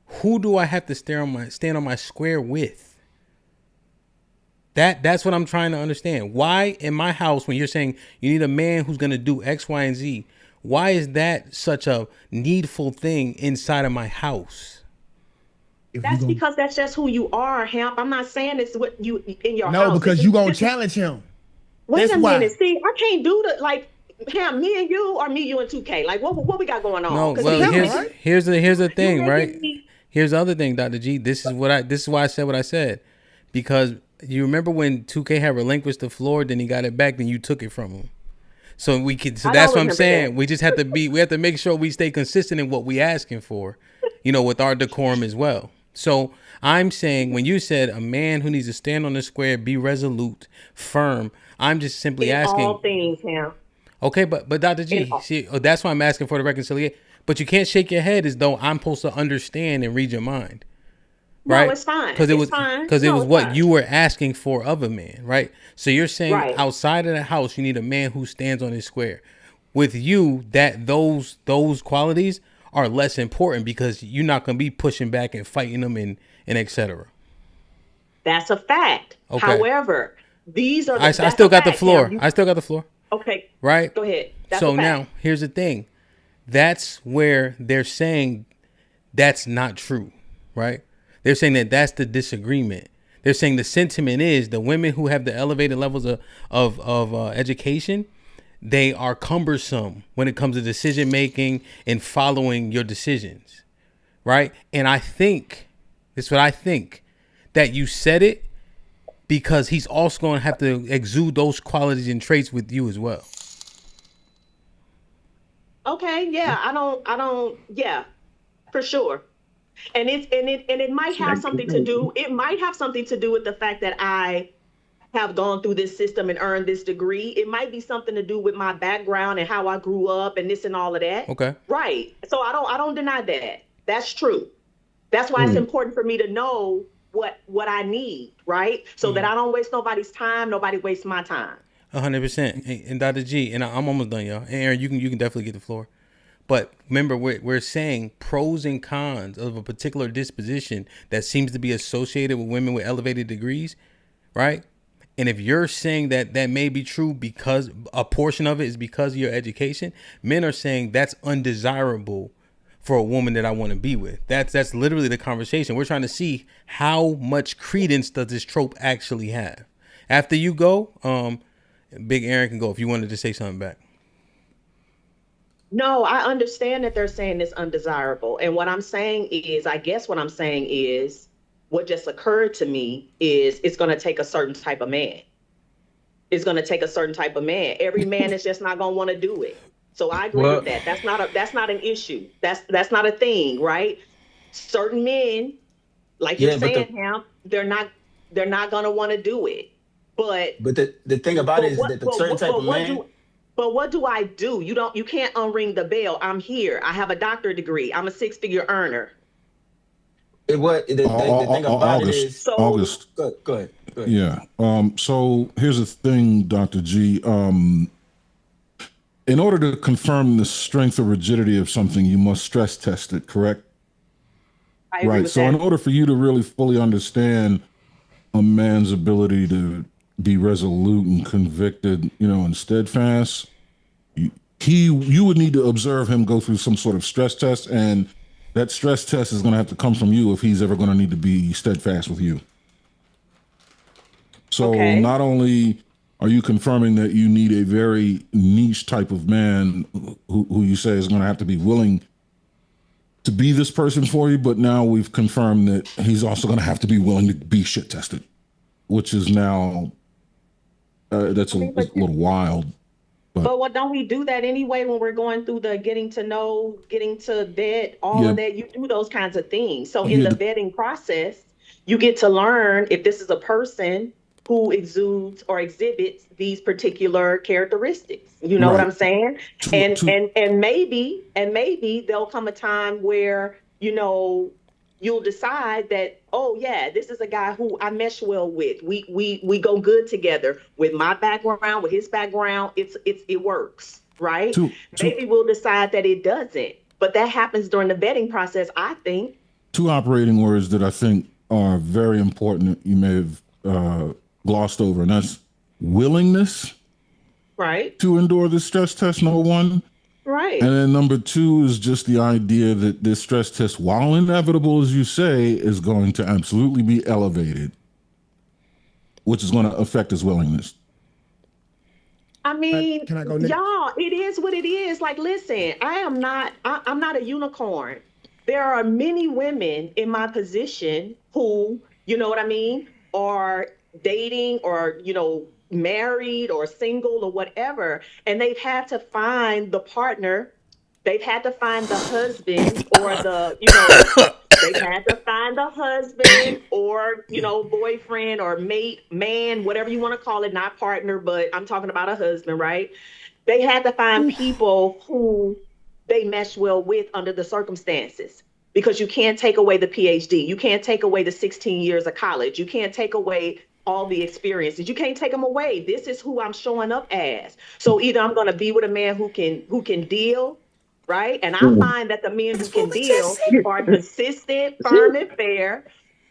[SPEAKER 5] Who do I have to stand on my square with? That's what I'm trying to understand. Why in my house, when you're saying you need a man who's going to do X, Y, and Z, why is that such a needful thing inside of my house?
[SPEAKER 8] That's because that's just who you are, Hamp. I'm not saying it's what you in your house.
[SPEAKER 2] No, because you gonna challenge him.
[SPEAKER 8] Wait a minute. See, I can't do Hamp, me and you, or me, you and 2K. Like, what we got going on?
[SPEAKER 5] No, well, here's the thing, right? Here's the other thing, Dr. G. This is why I said what I said. Because you remember when 2K had relinquished the floor, then he got it back, then you took it from him. So that's what I'm saying. We just have to make sure we stay consistent in what we asking for, with our decorum as well. So I'm saying when you said a man who needs to stand on the square, be resolute, firm, I'm just simply asking.
[SPEAKER 8] All things, Ham.
[SPEAKER 5] Okay, but Dr. G, that's why I'm asking for the reconciliation. But you can't shake your head as though I'm supposed to understand and read your mind. Right?
[SPEAKER 8] No, it's fine.
[SPEAKER 5] Because it was what you were asking for of a man, right? So you're saying outside of the house, you need a man who stands on his square. With you, those qualities are less important because you're not going to be pushing back and fighting them and et cetera.
[SPEAKER 8] That's a fact. Okay. However, these are
[SPEAKER 5] I still got the floor. I still got the floor.
[SPEAKER 8] Okay.
[SPEAKER 5] Right?
[SPEAKER 8] Go ahead.
[SPEAKER 5] So now, here's the thing. That's where they're saying that's not true, right? They're saying that's the disagreement. They're saying the sentiment is the women who have the elevated levels of education, they are cumbersome when it comes to decision making and following your decisions, right? And I think, this is what I think, that you said it because he's also going to have to exude those qualities and traits with you as well.
[SPEAKER 8] Okay, yeah, I don't, yeah, for sure. And it might have something to do. It might have something to do with the fact that I have gone through this system and earned this degree. It might be something to do with my background and how I grew up and this and all of that.
[SPEAKER 5] Okay.
[SPEAKER 8] Right. So I don't deny that. That's true. That's why it's important for me to know what I need, right? So that I don't waste nobody's time. Nobody wastes my time.
[SPEAKER 5] 100%. And Dr. G, and I'm almost done, y'all. And Aaron, you can definitely get the floor. But remember, we're saying pros and cons of a particular disposition that seems to be associated with women with elevated degrees, right? And if you're saying that may be true because a portion of it is because of your education, men are saying that's undesirable for a woman that I want to be with. That's literally the conversation. We're trying to see how much credence does this trope actually have. After you go, Big Aaron can go if you wanted to say something back.
[SPEAKER 8] No, I understand that they're saying it's undesirable. And what I'm saying is, what just occurred to me is it's going to take a certain type of man. It's going to take a certain type of man. Every man is just not going to want to do it. So I agree with that. That's not an issue. That's not a thing, right? Certain men, like you're saying, Ham, they're not going to want to do it. But
[SPEAKER 7] the thing about it is that the certain type of man.
[SPEAKER 8] But what do I do? You can't unring the bell. I'm here. I have a doctorate degree. I'm a 6-figure earner.
[SPEAKER 7] The thing about it is.
[SPEAKER 6] August. August.
[SPEAKER 7] Go ahead.
[SPEAKER 6] Yeah. So here's the thing, Dr. G. In order to confirm the strength or rigidity of something, you must stress test it, correct?
[SPEAKER 8] I agree with
[SPEAKER 6] So
[SPEAKER 8] that.
[SPEAKER 6] in order for you to really fully understand a man's ability to be resolute and convicted, and steadfast, you would need to observe him go through some sort of stress test, and that stress test is going to have to come from you if he's ever going to need to be steadfast with you. So not only are you confirming that you need a very niche type of man who you say is going to have to be willing to be this person for you, but now we've confirmed that he's also going to have to be willing to be shit tested, which is now that's a little wild.
[SPEAKER 8] But what don't we do that anyway when we're going through the getting to know, getting to vet, all of that? You do those kinds of things. So in the vetting process, you get to learn if this is a person who exudes or exhibits these particular characteristics. You know what I'm saying? And maybe there'll come a time where, you'll decide that, oh yeah, this is a guy who I mesh well with. We go good together. With my background, with his background, it works, right? Maybe we'll decide that it doesn't. But that happens during the vetting process, I think.
[SPEAKER 6] Two operating words that I think are very important you may have glossed over, and that's willingness,
[SPEAKER 8] right,
[SPEAKER 6] to endure the stress test, number one.
[SPEAKER 8] Right.
[SPEAKER 6] And then number two is just the idea that this stress test, while inevitable, as you say, is going to absolutely be elevated, which is going to affect his willingness.
[SPEAKER 8] I mean,
[SPEAKER 2] Can I go next?
[SPEAKER 8] Y'all, it is what it is. Like, listen, I'm not a unicorn. There are many women in my position who, you know what I mean, are dating or, married or single or whatever, and they've had to find the partner, they've had to find the husband or they've had to find the husband or, boyfriend or mate, man, whatever you want to call it, not partner, but I'm talking about a husband, right? They had to find people who they mesh well with under the circumstances, because you can't take away the PhD. You can't take away the 16 years of college. You can't take away all the experiences. You can't take them away. This is who I'm showing up as. So either I'm going to be with a man who can deal, right? And I find that the men who can deal are consistent, firm, and fair,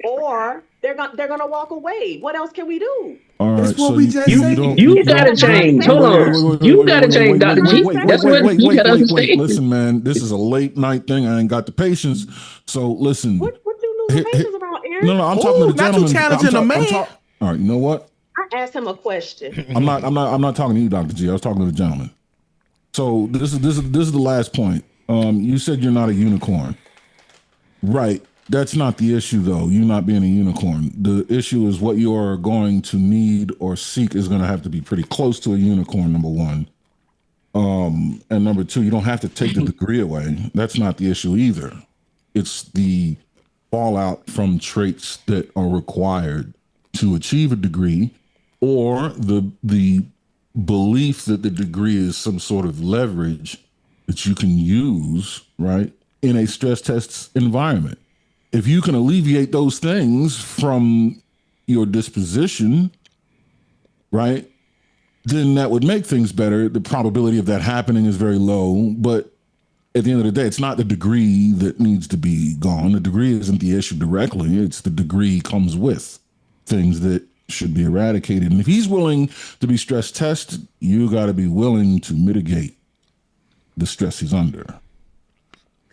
[SPEAKER 8] or they're gonna walk away. What else can we do?
[SPEAKER 6] All right,
[SPEAKER 2] That's what we just said.
[SPEAKER 9] You gotta change. Hold on. You gotta change, Dr. G. That's what you gotta understand.
[SPEAKER 6] Listen, man, this is a late night thing. I ain't got the patience. So listen.
[SPEAKER 8] What you losing patience about, Aaron?
[SPEAKER 6] No, I'm talking to the gentleman.
[SPEAKER 1] Not you challenging a man.
[SPEAKER 6] All right, you know what?
[SPEAKER 8] I asked him a question.
[SPEAKER 6] I'm not talking to you, Dr. G. I was talking to the gentleman. So this is the last point. You said you're not a unicorn. Right. That's not the issue, though. You not being a unicorn. The issue is what you are going to need or seek is going to have to be pretty close to a unicorn, number one. And number two, you don't have to take the degree away. That's not the issue either. It's the fallout from traits that are required to achieve a degree, or the belief that the degree is some sort of leverage that you can use, right, in a stress test environment. If you can alleviate those things from your disposition, right, then that would make things better. The probability of that happening is very low, but at the end of the day, it's not the degree that needs to be gone. The degree isn't the issue directly. It's the degree comes with things that should be eradicated. And if he's willing to be stress tested, you got to be willing to mitigate the stress he's under.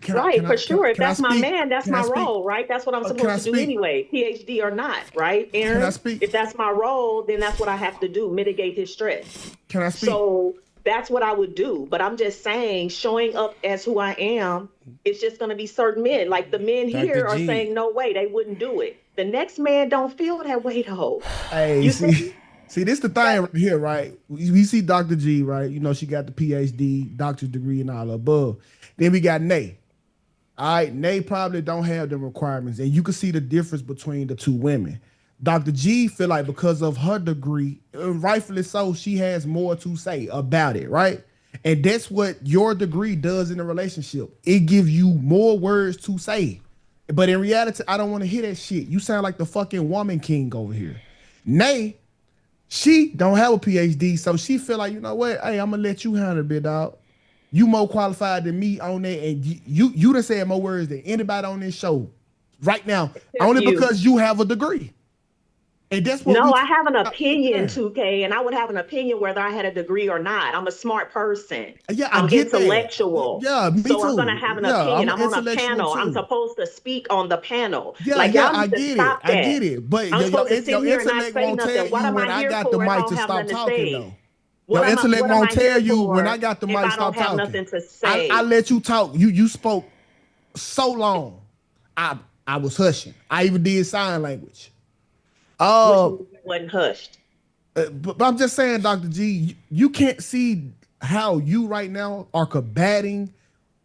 [SPEAKER 8] For sure. If that's my man, that's my role, right? That's what I'm supposed to do anyway, PhD or not, right, Aaron?
[SPEAKER 2] Can I speak?
[SPEAKER 8] If that's my role, then that's what I have to do, mitigate his stress.
[SPEAKER 2] Can I speak?
[SPEAKER 8] So that's what I would do. But I'm just saying, showing up as who I am, it's just going to be certain men. Like the men here are saying, no way, they wouldn't do it. The next man don't feel that way, though.
[SPEAKER 2] Hey, see, this the thing right here, right? We see Dr. G, right? She got the PhD, doctor's degree, and all above. Then we got Nay. All right, Nay probably don't have the requirements, and you can see the difference between the two women. Dr. G feel like because of her degree, rightfully so, she has more to say about it, right? And that's what your degree does in a relationship. It gives you more words to say. But in reality, I don't want to hear that shit. You sound like the fucking woman king over here. Nay, she don't have a PhD, so she feel like, you know what? Hey, I'm gonna let you handle it, big dog. You more qualified than me on that, and you done said more words than anybody on this show right now, only because you have a degree. And that's what
[SPEAKER 8] I have an opinion, 2K, and I would have an opinion whether I had a degree or not. I'm a smart person.
[SPEAKER 2] Yeah,
[SPEAKER 8] I'm intellectual.
[SPEAKER 2] That. Yeah, me
[SPEAKER 8] so
[SPEAKER 2] too.
[SPEAKER 8] I'm gonna have an opinion. I'm on a panel. Too. I'm supposed to speak on the panel.
[SPEAKER 2] Yeah,
[SPEAKER 8] like
[SPEAKER 2] yeah,
[SPEAKER 8] y'all
[SPEAKER 2] I
[SPEAKER 8] need to
[SPEAKER 2] get
[SPEAKER 8] stop
[SPEAKER 2] it.
[SPEAKER 8] that.
[SPEAKER 2] I get it. But
[SPEAKER 8] I'm supposed to sit
[SPEAKER 2] your
[SPEAKER 8] here and not
[SPEAKER 2] intellect
[SPEAKER 8] say
[SPEAKER 2] won't tell
[SPEAKER 8] nothing.
[SPEAKER 2] you
[SPEAKER 8] What am
[SPEAKER 2] when I got the mic to stop talking though. Your intellect won't tell you when I got the mic to stop talking.
[SPEAKER 8] Nothing to say.
[SPEAKER 2] I let you talk. You spoke so long. I was hushing. I even did sign language.
[SPEAKER 8] Wasn't hushed.
[SPEAKER 2] But I'm just saying, Dr. G, you can't see how you right now are combating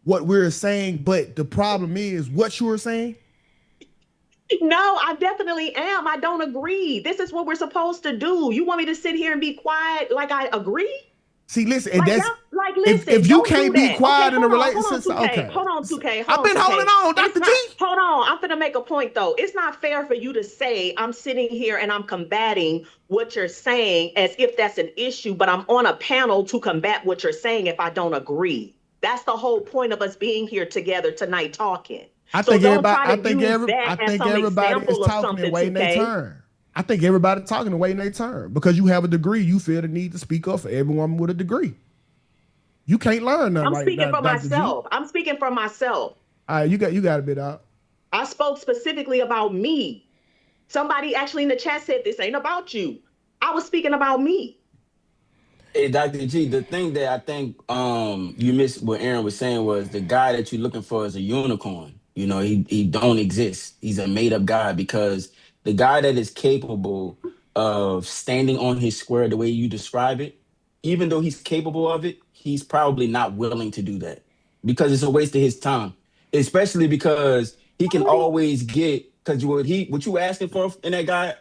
[SPEAKER 2] what we're saying, but the problem is what you were saying.
[SPEAKER 8] No, I definitely am. I don't agree. This is what we're supposed to do. You want me to sit here and be quiet like I agree?
[SPEAKER 2] See, listen, and
[SPEAKER 8] like,
[SPEAKER 2] that's
[SPEAKER 8] listen,
[SPEAKER 2] if you can't be quiet in a relationship,
[SPEAKER 8] okay. Hold on, 2K.
[SPEAKER 2] I've been holding on, Dr. G.
[SPEAKER 8] Hold on, I'm gonna make a point though. It's not fair for you to say I'm sitting here and I'm combating what you're saying as if that's an issue, but I'm on a panel to combat what you're saying if I don't agree. That's the whole point of us being here together tonight talking.
[SPEAKER 2] I think everybody is talking and waiting their turn. I think everybody talking and waiting their turn. Because you have a degree, you feel the need to speak up for everyone with a degree. You can't learn nothing.
[SPEAKER 8] I'm speaking for myself. I'm speaking for myself.
[SPEAKER 2] All right, you got a bit out.
[SPEAKER 8] I spoke specifically about me. Somebody actually in the chat said this ain't about you. I was speaking about me.
[SPEAKER 7] Hey, Dr. G, the thing that I think you missed what Aaron was saying was the guy that you're looking for is a unicorn. You know, he don't exist. He's a made-up guy because the guy that is capable of standing on his square the way you describe it, even though he's capable of it, he's probably not willing to do that because it's a waste of his time, especially because he can always get, because what you asking for in that guy,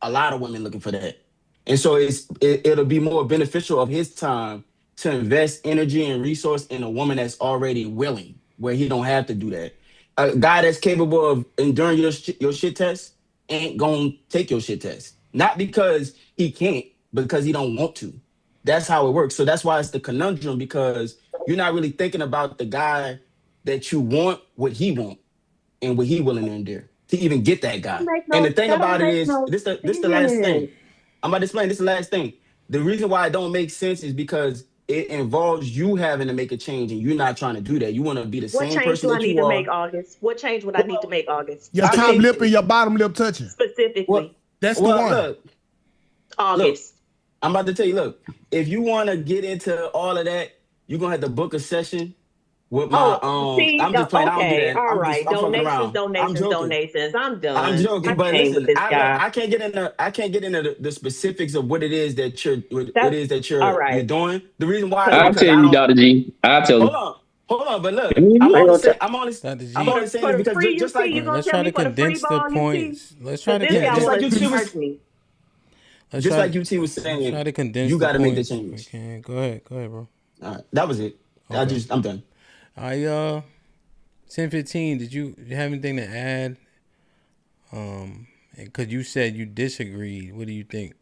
[SPEAKER 7] a lot of women looking for that. And so it'll be more beneficial of his time to invest energy and resource in a woman that's already willing, where he don't have to do that. A guy that's capable of enduring your shit test ain't gonna take your shit test. Not because he can't, but because he don't want to. That's how it works. So that's why it's the conundrum, because you're not really thinking about the guy that you want, what he want, and what he willing to endure to even get that guy. And the thing about it is, this the last thing. I'm about to explain. This is the last thing. The reason why it don't make sense is because it involves you having to make a change, and you're not trying to do that. You want to be the same person that you are.
[SPEAKER 8] What change do I need to make, August? What change would I need to make, August?
[SPEAKER 2] Your top lip and your bottom lip touching.
[SPEAKER 8] Specifically.
[SPEAKER 2] That's the one.
[SPEAKER 7] Look,
[SPEAKER 8] August.
[SPEAKER 7] Look, I'm about to tell you, look, if you want to get into all of that, you're going to have to book a session with my, I'm just playing, I don't do that.
[SPEAKER 8] All right, donations. I'm done.
[SPEAKER 7] I'm joking, but listen, I can't get into the specifics of what it is that you're doing. The reason why
[SPEAKER 9] I'll tell you, Dr. G. I'll tell you.
[SPEAKER 7] Hold on, but look, I'm only saying it because just like
[SPEAKER 5] let's try to condense the points. Let's try to condense.
[SPEAKER 7] Just like UT was saying,
[SPEAKER 5] try to condense.
[SPEAKER 7] You got to make the change.
[SPEAKER 5] Okay, go ahead, bro.
[SPEAKER 7] All right, that was it.
[SPEAKER 5] Okay.
[SPEAKER 7] I'm done.
[SPEAKER 5] All right, 10:15. Did you have anything to add? Because you said you disagreed. What do you think?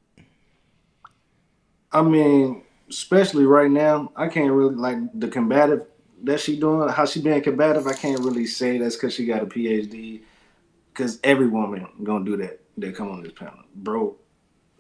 [SPEAKER 11] I mean, especially right now, I can't really like the combative that she doing. How she being combative? I can't really say that's because she got a PhD. Because every woman gonna do that. That come on this panel, bro.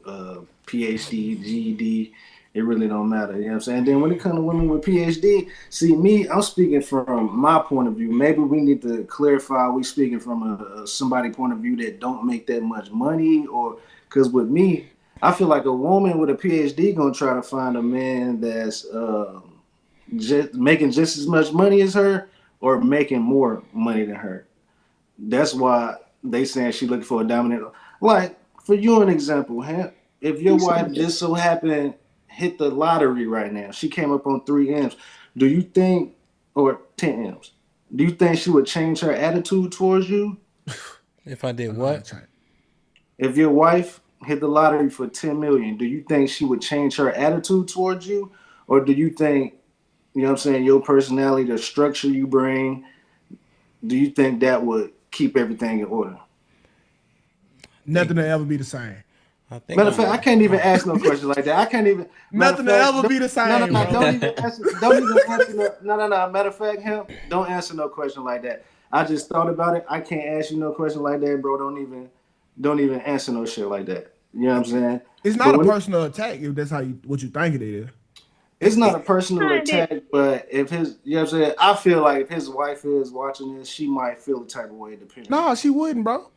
[SPEAKER 11] PhD, GED, it really don't matter. You know what I'm saying? Then when it comes to women with PhD, see me, I'm speaking from my point of view. Maybe we need to clarify we speaking from somebody point of view that don't make that much money, or because with me, I feel like a woman with a PhD gonna try to find a man that's just making just as much money as her or making more money than her. That's why they saying she looking for a dominant. Like, for you, an example, if your wife just so happened hit the lottery right now, she came up on 3 M's, do you think, or 10 M's, do you think she would change her attitude towards you?
[SPEAKER 5] If I did what?
[SPEAKER 11] If your wife hit the lottery for 10 million, do you think she would change her attitude towards you? Or do you think, you know what I'm saying, your personality, the structure you bring, do you think that would keep everything in order.
[SPEAKER 2] Nothing will ever be the same.
[SPEAKER 11] Matter of fact, I can't even ask no question like that. I can't even.
[SPEAKER 2] Nothing will ever be the same.
[SPEAKER 11] No,
[SPEAKER 2] bro.
[SPEAKER 11] don't even answer. Don't even answer. No. Matter of fact, him, don't answer no question like that. I just thought about it. I can't ask you no question like that, bro. Don't even answer no shit like that. You know what I'm saying?
[SPEAKER 2] It's not a personal attack if that's what you think it is.
[SPEAKER 11] It's not a personal attack, but if his, you know what I'm saying? I feel like if his wife is watching this, she might feel the type of way depending.
[SPEAKER 2] No, she wouldn't, bro.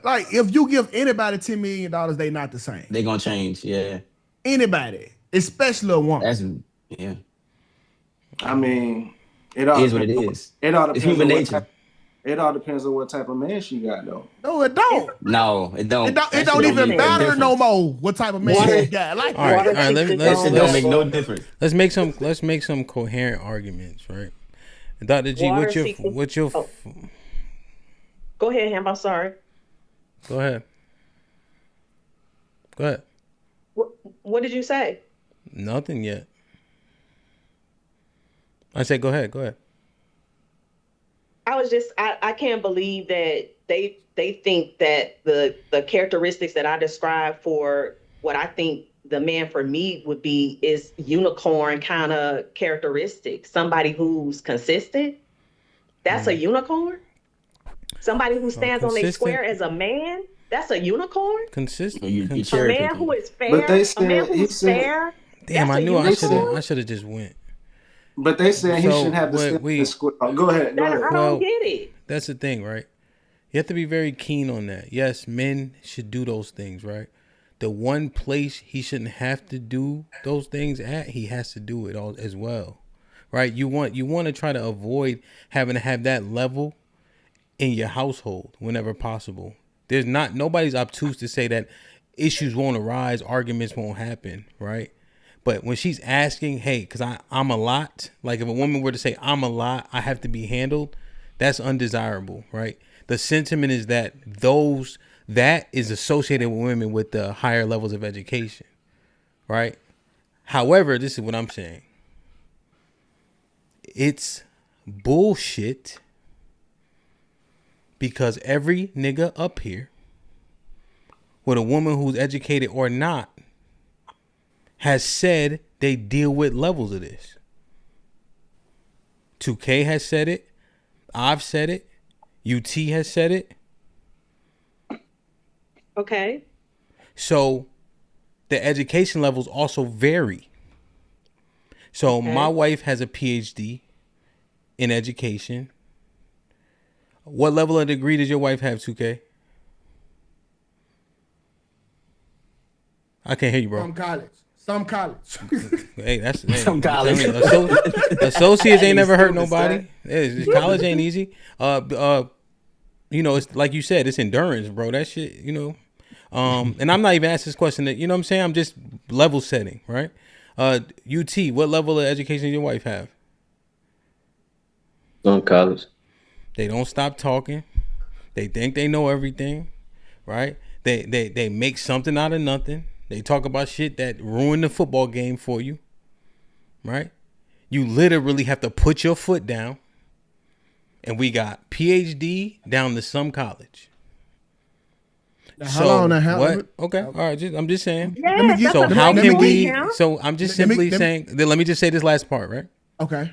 [SPEAKER 2] Like if you give anybody $10 million, they not the same.
[SPEAKER 7] They gonna change, yeah.
[SPEAKER 2] Anybody, especially a woman.
[SPEAKER 7] Yeah.
[SPEAKER 11] I mean, it all
[SPEAKER 7] is what it is.
[SPEAKER 11] It all depends.
[SPEAKER 7] It's human nature.
[SPEAKER 11] It all depends on what type of man she got, though.
[SPEAKER 2] No, it don't.
[SPEAKER 7] No, it don't.
[SPEAKER 2] It don't even matter no more what type of man she got. Like,
[SPEAKER 5] all right. Let's
[SPEAKER 7] don't make no difference.
[SPEAKER 5] Let's make some coherent arguments, right? Dr. G, what's your
[SPEAKER 8] Go ahead, Ham. I'm sorry.
[SPEAKER 5] Go ahead.
[SPEAKER 8] What did you say?
[SPEAKER 5] Nothing yet. I said, go ahead.
[SPEAKER 8] I was just, I can't believe that they think that the characteristics that I described for what I think the man for me would be is unicorn kind of characteristic. Somebody who's consistent. That's a unicorn. Somebody who stands on a square as a man. That's a unicorn.
[SPEAKER 5] Consistent.
[SPEAKER 8] A man who is fair.
[SPEAKER 11] But they said,
[SPEAKER 8] a man who's fair.
[SPEAKER 5] Damn, I knew I should have just went.
[SPEAKER 11] But they said he shouldn't have to stand in the square. Oh, go ahead.
[SPEAKER 8] I don't get it.
[SPEAKER 5] That's the thing, right? You have to be very keen on that. Yes, men should do those things, right? The one place he shouldn't have to do those things at, he has to do it all as well, right? You want to try to avoid having to have that level in your household whenever possible. There's nobody's obtuse to say that issues won't arise, arguments won't happen, right? But when she's asking, hey, because I'm a lot, like if a woman were to say, I'm a lot, I have to be handled, that's undesirable, right? The sentiment is that that is associated with women with the higher levels of education, right? However, this is what I'm saying. It's bullshit because every nigga up here with a woman who's educated or not has said they deal with levels of this. 2K has said it. I've said it. UT has said it.
[SPEAKER 8] Okay.
[SPEAKER 5] So the education levels also vary. So my wife has a PhD in education. What level of degree does your wife have, 2K? I can't hear you, bro.
[SPEAKER 2] Some college.
[SPEAKER 5] Hey, that's
[SPEAKER 7] some college.
[SPEAKER 5] Associates ain't never hurt nobody. College ain't easy. It's like you said, it's endurance, bro. That shit, and I'm not even asking this question. That what I'm saying. I'm just level setting, right? UT, what level of education does your wife have?
[SPEAKER 9] On college.
[SPEAKER 5] They don't stop talking. They think they know everything, right? They make something out of nothing. They talk about shit that ruin the football game for you, right? You literally have to put your foot down. And we got PhD down to some college.
[SPEAKER 2] Hold on.
[SPEAKER 5] What? Okay, all right. I'm just saying.
[SPEAKER 8] Yeah,
[SPEAKER 5] so how can we? So I'm just simply saying. Let me just say this last part, right?
[SPEAKER 2] Okay.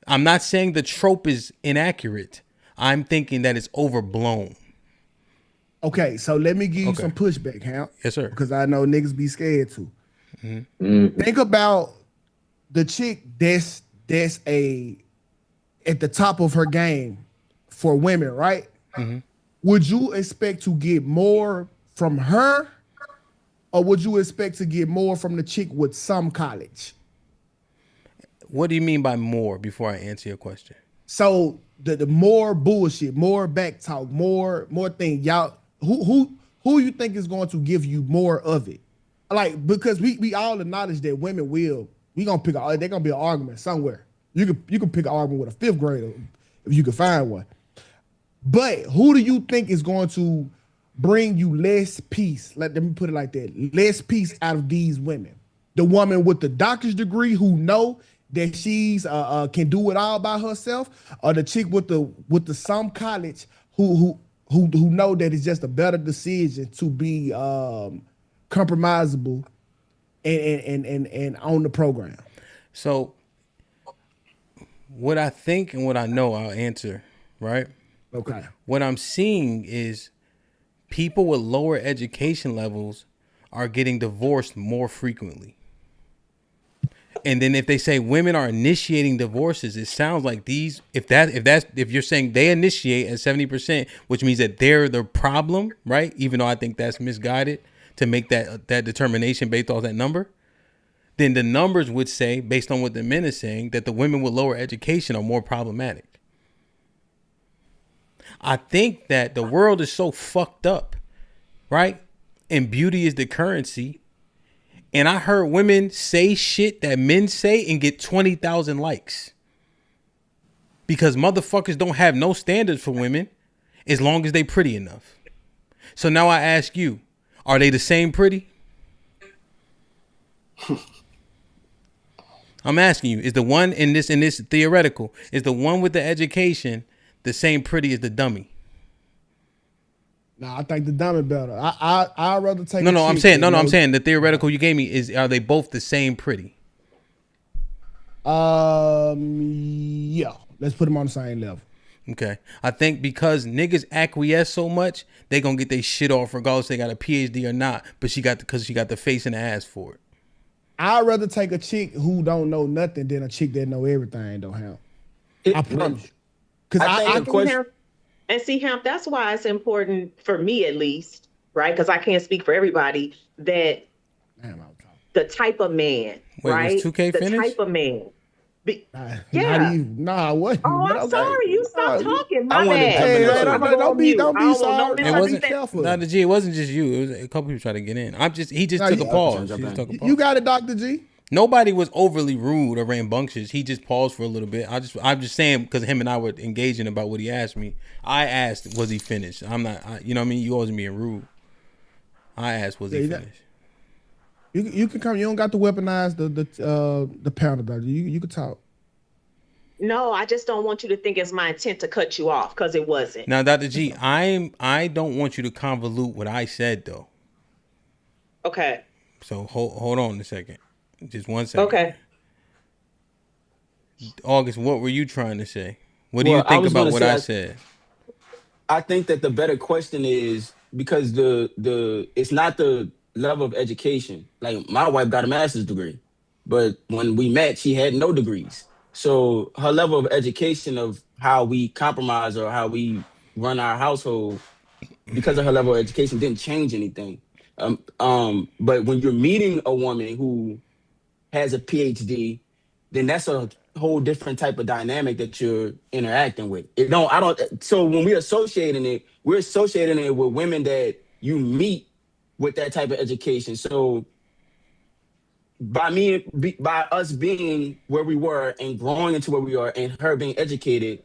[SPEAKER 5] I'm not saying the trope is inaccurate. I'm thinking that it's overblown.
[SPEAKER 2] Okay, so let me give you some pushback, Hamp.
[SPEAKER 5] Yes, sir.
[SPEAKER 2] Because I know niggas be scared too.
[SPEAKER 9] Mm-hmm.
[SPEAKER 2] Think about the chick that's at the top of her game for women, right?
[SPEAKER 5] Mm-hmm.
[SPEAKER 2] Would you expect to get more from her, or would you expect to get more from the chick with some college?
[SPEAKER 5] What do you mean by more? Before I answer your question.
[SPEAKER 2] So the more bullshit, more back talk, more thing, y'all. Who you think is going to give you more of it? Like, because we all acknowledge that women they're gonna be an argument somewhere. You can pick an argument with a fifth grader if you can find one. But who do you think is going to bring you less peace? Let me put it like that: less peace out of these women. The woman with the doctor's degree who know that she's can do it all by herself, or the chick with the some college who know that it's just a better decision to be compromisable and on the program.
[SPEAKER 5] So what I think and what I know, I'll answer, right?
[SPEAKER 2] Okay.
[SPEAKER 5] What I'm seeing is people with lower education levels are getting divorced more frequently. And then if they say women are initiating divorces, it sounds like these, if you're saying they initiate at 70%, which means that they're the problem, right? Even though I think that's misguided to make that determination based off that number, then the numbers would say, based on what the men are saying, that the women with lower education are more problematic. I think that the world is so fucked up, right? And beauty is the currency. And I heard women say shit that men say and get 20,000 likes. Because motherfuckers don't have no standards for women as long as they pretty enough. So now I ask you, are they the same pretty? I'm asking you, is the one in this theoretical, is the one with the education the same pretty as the dummy?
[SPEAKER 2] No, I think the dummy better. I'd rather take.
[SPEAKER 5] I'm saying the theoretical you gave me are they both the same pretty?
[SPEAKER 2] Yeah. Let's put them on the same level.
[SPEAKER 5] Okay. I think because niggas acquiesce so much, they gonna get their shit off regardless if they got a PhD or not. But she got the face and the ass for it.
[SPEAKER 2] I'd rather take a chick who don't know nothing than a chick that know everything. Don't have. I promise you. Because I
[SPEAKER 8] think and see, Hamp, that's why it's important for me, at least, right? Because I can't speak for everybody. That the type of man,
[SPEAKER 5] wait,
[SPEAKER 8] right?
[SPEAKER 5] Was 2K
[SPEAKER 8] the
[SPEAKER 5] finished?
[SPEAKER 8] type of man.
[SPEAKER 2] Yeah.
[SPEAKER 8] What? Oh, I'm sorry. You stopped talking. My
[SPEAKER 2] bad. Don't be sorry.
[SPEAKER 5] Dr. G, it wasn't just you. It was a couple people trying to get in. He just took a pause.
[SPEAKER 2] You got it, Dr. G.
[SPEAKER 5] Nobody was overly rude or rambunctious. He just paused for a little bit. I'm just saying because him and I were engaging about what he asked me. I asked, was he finished? I'm not. You know what I mean? You always being rude. I asked, was he finished?
[SPEAKER 2] You can come. You don't got to weaponize the panel, Dr. You can talk.
[SPEAKER 8] No, I just don't want you to think it's my intent to cut you off because it wasn't.
[SPEAKER 5] Now, Dr. G, I don't want you to convolute what I said though.
[SPEAKER 8] Okay.
[SPEAKER 5] So hold on a second. Just 1 second.
[SPEAKER 8] Okay.
[SPEAKER 5] August, what were you trying to say? What do you think about what I said?
[SPEAKER 7] I think that the better question is because it's not the level of education. Like my wife got a master's degree, but when we met, she had no degrees. So her level of education of how we compromise or how we run our household, because of her level of education, didn't change anything. But when you're meeting a woman who has a PhD, then that's a whole different type of dynamic that you're interacting with. So when we're associating it with women that you meet with that type of education. So by us being where we were and growing into where we are and her being educated,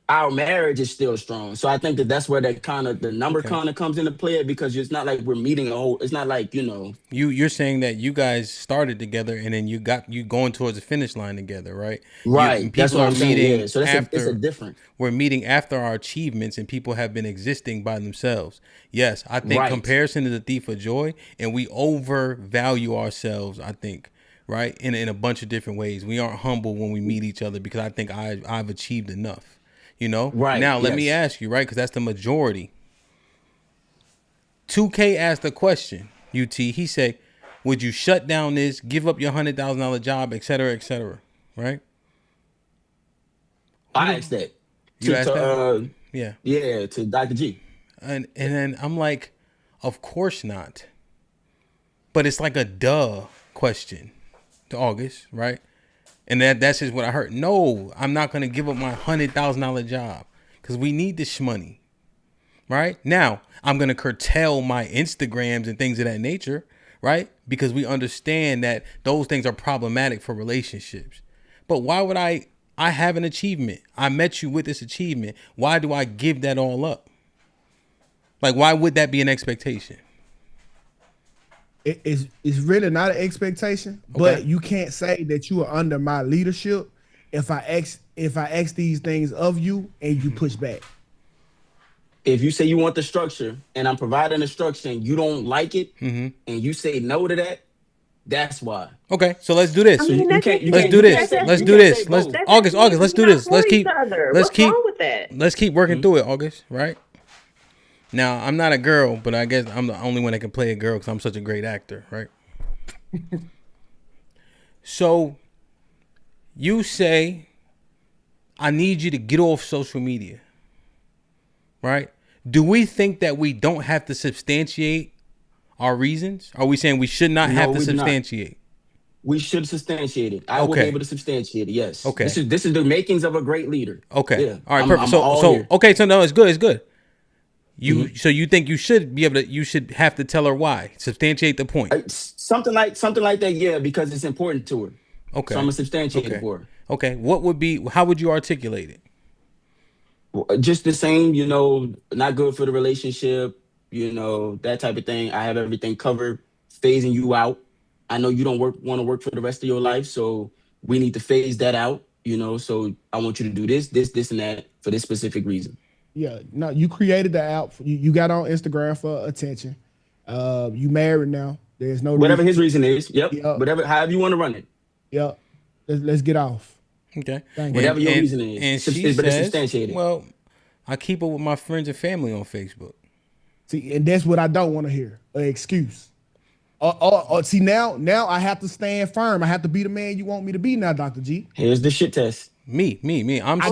[SPEAKER 7] our marriage is still strong. So I think that's where that kind of the number kind of comes into play, because it's not like we're meeting it's not like,
[SPEAKER 5] You're saying that you guys started together and then you going towards the finish line together, right?
[SPEAKER 7] Right. That's what I'm saying. Yeah. So it's a difference.
[SPEAKER 5] We're meeting after our achievements and people have been existing by themselves. Yes, I think comparison is a thief of joy and we overvalue ourselves, I think. Right? In a bunch of different ways. We aren't humble when we meet each other because I think I've achieved enough.
[SPEAKER 7] Right.
[SPEAKER 5] Now, let me ask you, right? Because that's the majority. 2K asked a question, UT. He said, would you shut down this, give up your $100,000 job, et cetera, right?
[SPEAKER 7] I asked that.
[SPEAKER 5] You asked that?
[SPEAKER 7] Yeah. Yeah, to Dr. G.
[SPEAKER 5] And then I'm like, of course not. But it's like a duh question to August, right? And that's just what I heard. No, I'm not going to give up my $100,000 job because we need this money. Right now, I'm going to curtail my Instagrams and things of that nature. Right. Because we understand that those things are problematic for relationships. But why would I have an achievement? I met you with this achievement. Why do I give that all up? Like, why would that be an expectation?
[SPEAKER 2] It's really not an expectation, but you can't say that you are under my leadership if I ask these things of you and you push back.
[SPEAKER 7] if you say you want the structure and I'm providing the structure and you don't like it and you say no to that, that's why.
[SPEAKER 5] Okay, so let's do this.
[SPEAKER 8] I mean,
[SPEAKER 5] let's
[SPEAKER 8] that's
[SPEAKER 5] do this.
[SPEAKER 8] just-
[SPEAKER 5] Let's
[SPEAKER 8] you
[SPEAKER 5] do
[SPEAKER 8] can't
[SPEAKER 5] this.
[SPEAKER 8] say
[SPEAKER 5] Let's
[SPEAKER 8] both.
[SPEAKER 5] August. Let's do this. Let's keep.
[SPEAKER 8] What's wrong with that?
[SPEAKER 5] Let's keep working through it, August. Right? Now, I'm not a girl, but I guess I'm the only one that can play a girl because I'm such a great actor, right? So, you say, I need you to get off social media, right? Do we think that we don't have to substantiate our reasons? Are we saying we should not have to substantiate?
[SPEAKER 7] We should substantiate it. I will be able to substantiate it. Yes.
[SPEAKER 5] Okay.
[SPEAKER 7] This is the makings of a great leader.
[SPEAKER 5] Okay.
[SPEAKER 7] Yeah.
[SPEAKER 5] All right. Perfect. So no, it's good. It's good. So you think you should be able to? You should have to tell her why. Substantiate the point.
[SPEAKER 7] Something like that. Yeah, because it's important to her.
[SPEAKER 5] Okay.
[SPEAKER 7] So I'm gonna substantiate it for her.
[SPEAKER 5] Okay. How would you articulate it?
[SPEAKER 7] Just the same, not good for the relationship, that type of thing. I have everything covered, phasing you out. I know you don't want to work for the rest of your life, so we need to phase that out, so I want you to do this, and that for this specific reason.
[SPEAKER 2] Yeah, no, you created the app. You got on Instagram for attention. You married now. There's no
[SPEAKER 7] whatever his reason is. Yep. However you want to run it.
[SPEAKER 2] Yep. Let's get off.
[SPEAKER 5] Okay.
[SPEAKER 7] Whatever your reason is.
[SPEAKER 5] And she says, well, I keep up with my friends and family on Facebook.
[SPEAKER 2] See, and that's what I don't want to hear. An excuse. See, now I have to stand firm. I have to be the man you want me to be now, Dr. G.
[SPEAKER 7] Here's the shit test.
[SPEAKER 5] Me. I'm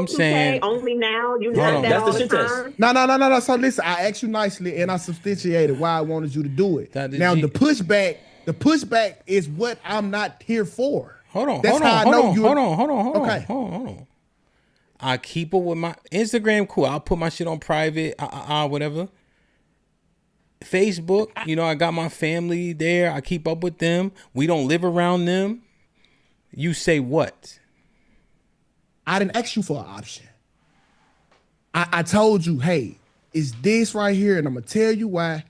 [SPEAKER 5] saying.
[SPEAKER 8] Only now. You not that
[SPEAKER 7] that's
[SPEAKER 8] all
[SPEAKER 7] the shit test.
[SPEAKER 2] No. So listen, I asked you nicely, and I substantiated why I wanted you to do it. Now the pushback is what I'm not here for.
[SPEAKER 5] Hold on.
[SPEAKER 2] Hold
[SPEAKER 5] on. I keep up with my Instagram. Cool. I'll put my shit on private. Whatever. Facebook. I got my family there. I keep up with them. We don't live around them. You say what?
[SPEAKER 2] I didn't ask you for an option. I told you, hey, it's this right here, and I'm gonna tell you why.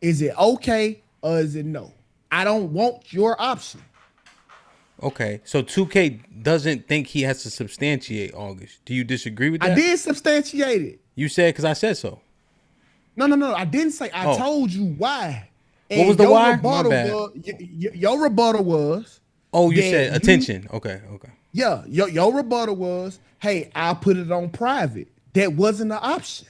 [SPEAKER 2] Is it okay or is it no? I don't want your option.
[SPEAKER 5] Okay, so 2K doesn't think he has to substantiate August. Do you disagree with that?
[SPEAKER 2] I did substantiate it.
[SPEAKER 5] You said because I said so.
[SPEAKER 2] No. I didn't say. I told you why. And
[SPEAKER 5] what was the why?
[SPEAKER 2] My bad. Your rebuttal was.
[SPEAKER 5] Oh, you said attention. Okay.
[SPEAKER 2] Yeah, your rebuttal was, hey, I'll put it on private. That wasn't an option.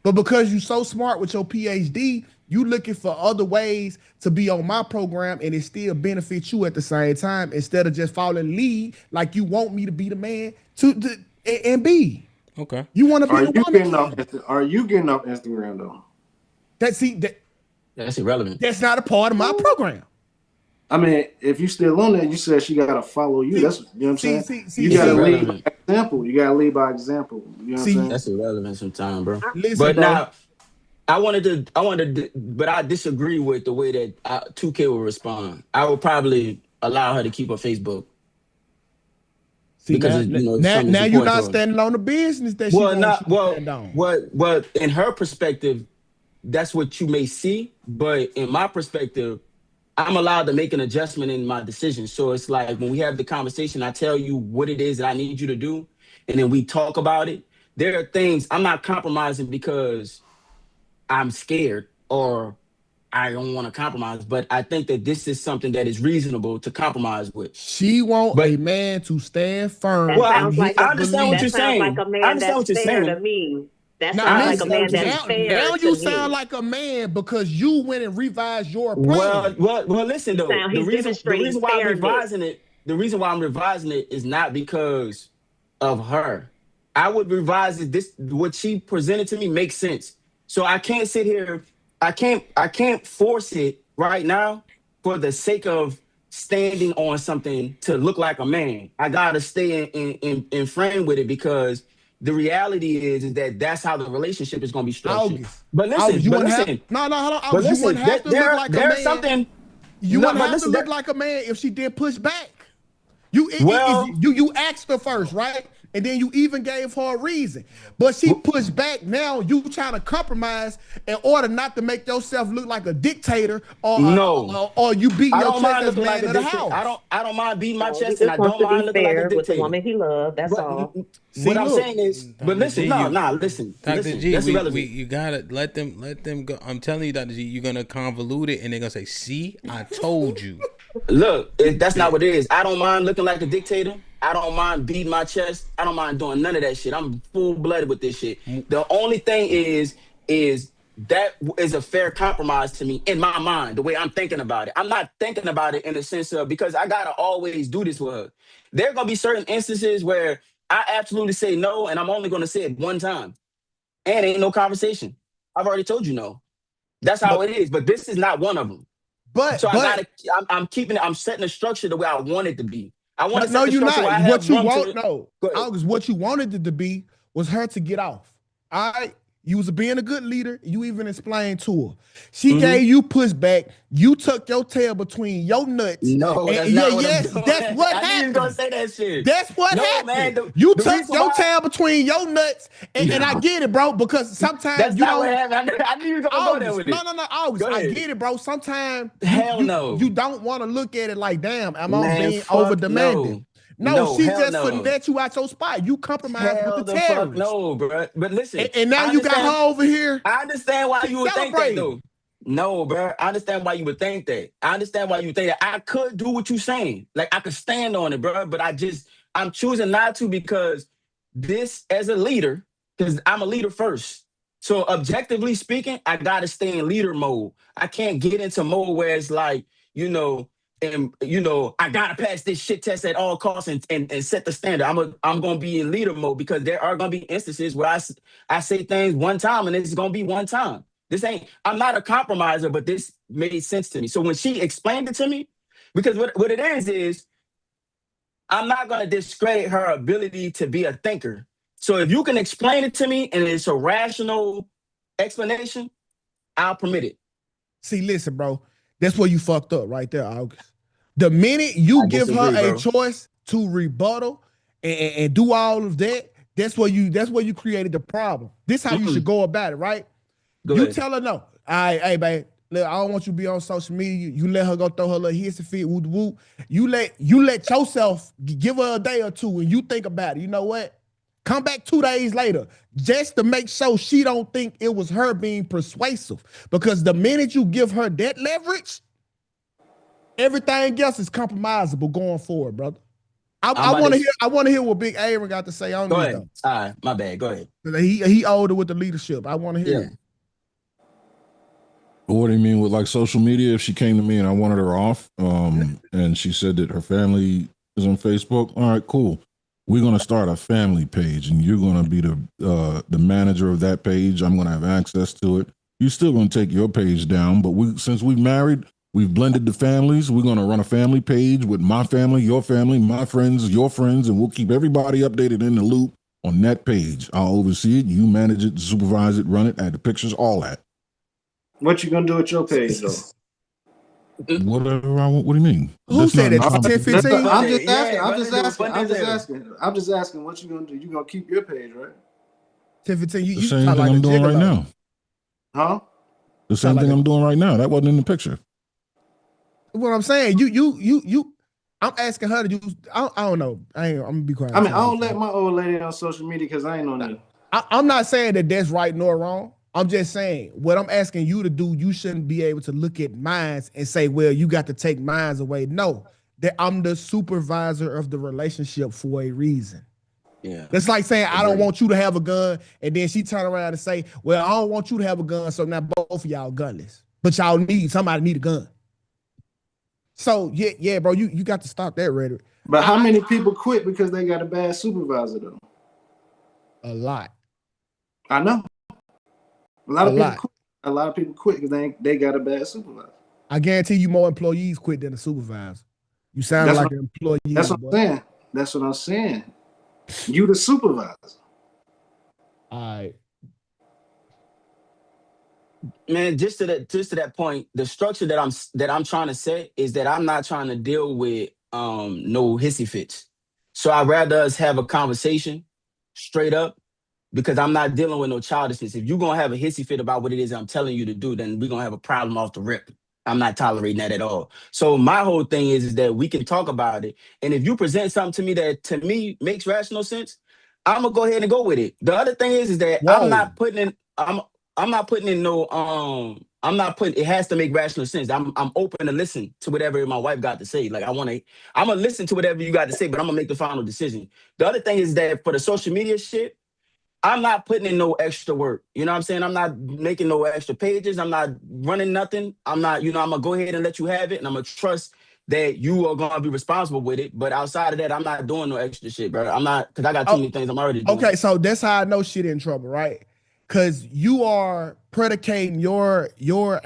[SPEAKER 2] But because you're so smart with your PhD, you looking for other ways to be on my program and it still benefits you at the same time instead of just following lead like you want me to be the man and be.
[SPEAKER 5] Okay.
[SPEAKER 2] You want to be the woman.
[SPEAKER 11] Are you getting off Instagram though?
[SPEAKER 7] That's irrelevant.
[SPEAKER 2] That's not a part of my program.
[SPEAKER 11] I mean, if you still on there, you said she gotta follow you. That's what I'm saying. You gotta lead by example. You know what I'm saying?
[SPEAKER 7] That's irrelevant sometimes, bro.
[SPEAKER 2] Listen,
[SPEAKER 7] but
[SPEAKER 2] bro.
[SPEAKER 7] now I wanted to, but I disagree with the way that 2K will respond. I would probably allow her to keep her Facebook.
[SPEAKER 2] Because now you're not standing on the business that she wants you to stand on.
[SPEAKER 7] Well, in her perspective, that's what you may see. But in my perspective, I'm allowed to make an adjustment in my decision. So it's like when we have the conversation, I tell you what it is that I need you to do, and then we talk about it. There are things I'm not compromising because I'm scared or I don't want to compromise, but I think that this is something that is reasonable to compromise with.
[SPEAKER 2] She want a man to stand firm.
[SPEAKER 7] Well, I understand what you're saying.
[SPEAKER 8] Like a man that's fair to me. That sounds like a man that's fair.
[SPEAKER 2] Now you sound like a man because you went and revised your plan.
[SPEAKER 7] Well, listen though. The reason why I'm revising it is not because of her. I would revise it. What she presented to me makes sense. So I can't sit here. I can't force it right now for the sake of standing on something to look like a man. I gotta stay in frame with it because the reality is that that's how the relationship is going to be structured. But listen,
[SPEAKER 2] you wouldn't have to look like a man if she did push back. You asked her first, right? And then you even gave her a reason. But she pushed back. Now you trying to compromise in order not to make yourself look like a dictator or you beating your chest as man of the house.
[SPEAKER 7] I don't mind beating my chest,
[SPEAKER 8] He
[SPEAKER 7] and I
[SPEAKER 8] just wants
[SPEAKER 7] don't
[SPEAKER 8] to be
[SPEAKER 7] mind looking like a
[SPEAKER 8] fair with the
[SPEAKER 7] dictator.
[SPEAKER 8] woman he loves. That's all.
[SPEAKER 7] What I'm saying is, but listen, listen.
[SPEAKER 5] Dr.
[SPEAKER 7] Listen,
[SPEAKER 5] G,
[SPEAKER 7] that's irrelevant.
[SPEAKER 5] you gotta let them go. I'm telling you, Dr. G, you're gonna convolute it, and they're gonna say, "See, I told you."
[SPEAKER 7] Look, that's not what it is. I don't mind looking like a dictator. I don't mind beating my chest. I don't mind doing none of that shit. I'm full-blooded with this shit. The only thing is that is a fair compromise to me in my mind, the way I'm thinking about it. I'm not thinking about it in the sense of, because I gotta always do this with her. There are gonna be certain instances where I absolutely say no, and I'm only gonna say it one time. And ain't no conversation. I've already told you no. That's how it is. But this is not one of them. I'm setting the structure the way I want it to be. I want to set the structure where I have
[SPEAKER 2] what you
[SPEAKER 7] room
[SPEAKER 2] want,
[SPEAKER 7] to...
[SPEAKER 2] August, what you wanted it to be was her to get off. All right. You was being a good leader. You even explained to her. She gave you pushback. You tucked your tail between your nuts.
[SPEAKER 7] No, that's not what I'm doing.
[SPEAKER 2] That's what
[SPEAKER 7] I knew you
[SPEAKER 2] happened.
[SPEAKER 7] was gonna say that shit.
[SPEAKER 2] That's what happened. Man, you tucked your tail between your nuts, and I get it, bro. Because sometimes
[SPEAKER 7] that's
[SPEAKER 2] you
[SPEAKER 7] not
[SPEAKER 2] don't.
[SPEAKER 7] what happened. I knew you were gonna go there with it.
[SPEAKER 2] No, August. I get it, bro. Sometimes you don't want to look at it like, damn, am I being over demanding? No, she just finesse you out your spot. You compromise with the terrorists.
[SPEAKER 7] No, bro. But listen,
[SPEAKER 2] and now you got her over here.
[SPEAKER 7] I understand why you would think that, though. No, bro. I understand why you would think that. I understand why you think that. I could do what you're saying. Like, I could stand on it, bro. But I'm choosing not to, because this, as a leader, because I'm a leader first. So objectively speaking, I gotta stay in leader mode. I can't get into mode where it's like, I gotta pass this shit test at all costs and set the standard. I'm gonna be in leader mode, because there are gonna be instances where I say things one time and it's gonna be one time. I'm not a compromiser, but this made sense to me. So when she explained it to me, because what it is I'm not gonna discredit her ability to be a thinker. So if you can explain it to me and it's a rational explanation, I'll permit it.
[SPEAKER 2] See, listen, bro. That's where you fucked up right there, August. The minute you give her a choice to rebuttal and do all of that, that's where you created the problem. This is how you should go about it, right? You tell her no. All right, hey, babe, look, I don't want you to be on social media. You let her go throw her little hissy fit, woo woo. You let yourself give her a day or two and you think about it. You know what? Come back 2 days later just to make sure she don't think it was her being persuasive. Because the minute you give her that leverage, everything else is compromisable going forward, brother. I want to hear what Big Aaron got to say on this.
[SPEAKER 7] Go ahead. All right, my bad. Go ahead.
[SPEAKER 2] He older with the leadership. I want to hear it.
[SPEAKER 6] What do you mean with like social media? If she came to me and I wanted her off, and she said that her family is on Facebook, all right, cool. We're gonna start a family page, and you're gonna be the manager of that page. I'm gonna have access to it. You're still gonna take your page down, but since we've married, we've blended the families. We're gonna run a family page with my family, my friends, your friends, and we'll keep everybody updated in the loop on that page. I'll oversee it. You manage it, supervise it, run it, add the pictures, all that.
[SPEAKER 11] What you gonna do with your page though?
[SPEAKER 6] Whatever I want. What do you mean?
[SPEAKER 2] Who said it? 10-15?
[SPEAKER 11] I'm just asking what you gonna do. You gonna keep your page, right?
[SPEAKER 2] 10-15. You
[SPEAKER 6] same thing I'm doing right now.
[SPEAKER 11] Huh?
[SPEAKER 6] The same thing I'm doing right now. That wasn't in the picture.
[SPEAKER 2] What I'm saying, you. I'm asking her to use. I don't know. I'm gonna be quiet.
[SPEAKER 11] I mean, I don't let my old lady on social media because I ain't on there.
[SPEAKER 2] I'm not saying that that's right nor wrong. I'm just saying what I'm asking you to do. You shouldn't be able to look at mines and say, "Well, you got to take mines away." No, that I'm the supervisor of the relationship for a reason.
[SPEAKER 7] Yeah,
[SPEAKER 2] that's like saying I don't want you to have a gun, and then she turn around and say, "Well, I don't want you to have a gun, so now both of y'all gunless, but somebody need a gun." So yeah, bro, you got to stop that rhetoric.
[SPEAKER 11] But how many people quit because they got a bad supervisor though?
[SPEAKER 2] A lot.
[SPEAKER 11] I know. A lot of people quit because they got a bad supervisor.
[SPEAKER 2] I guarantee you more employees quit than a supervisor. You sound like an employee.
[SPEAKER 11] That's what I'm saying. That's what I'm saying. You the supervisor.
[SPEAKER 2] All right.
[SPEAKER 7] Man, just to that point, the structure that I'm trying to set is that I'm not trying to deal with no hissy fits. So I'd rather us have a conversation straight up, because I'm not dealing with no childishness. If you're gonna have a hissy fit about what it is I'm telling you to do, then we're gonna have a problem off the rip. I'm not tolerating that at all. So my whole thing is that we can talk about it. And if you present something to me that to me makes rational sense, I'm gonna go ahead and go with it. The other thing is that I'm not putting in no I'm not putting, it has to make rational sense. I'm open to listen to whatever my wife got to say. Like I'm gonna listen to whatever you got to say, but I'm gonna make the final decision. The other thing is that for the social media shit, I'm not putting in no extra work. You know what I'm saying? I'm not making no extra pages. I'm not running nothing. I'm not, I'm gonna go ahead and let you have it, and I'm gonna trust that you are gonna be responsible with it. But outside of that, I'm not doing no extra shit, bro. I'm not, because I got too many things I'm already doing.
[SPEAKER 2] Okay, so that's how I know shit in trouble, right? Because you are predicating your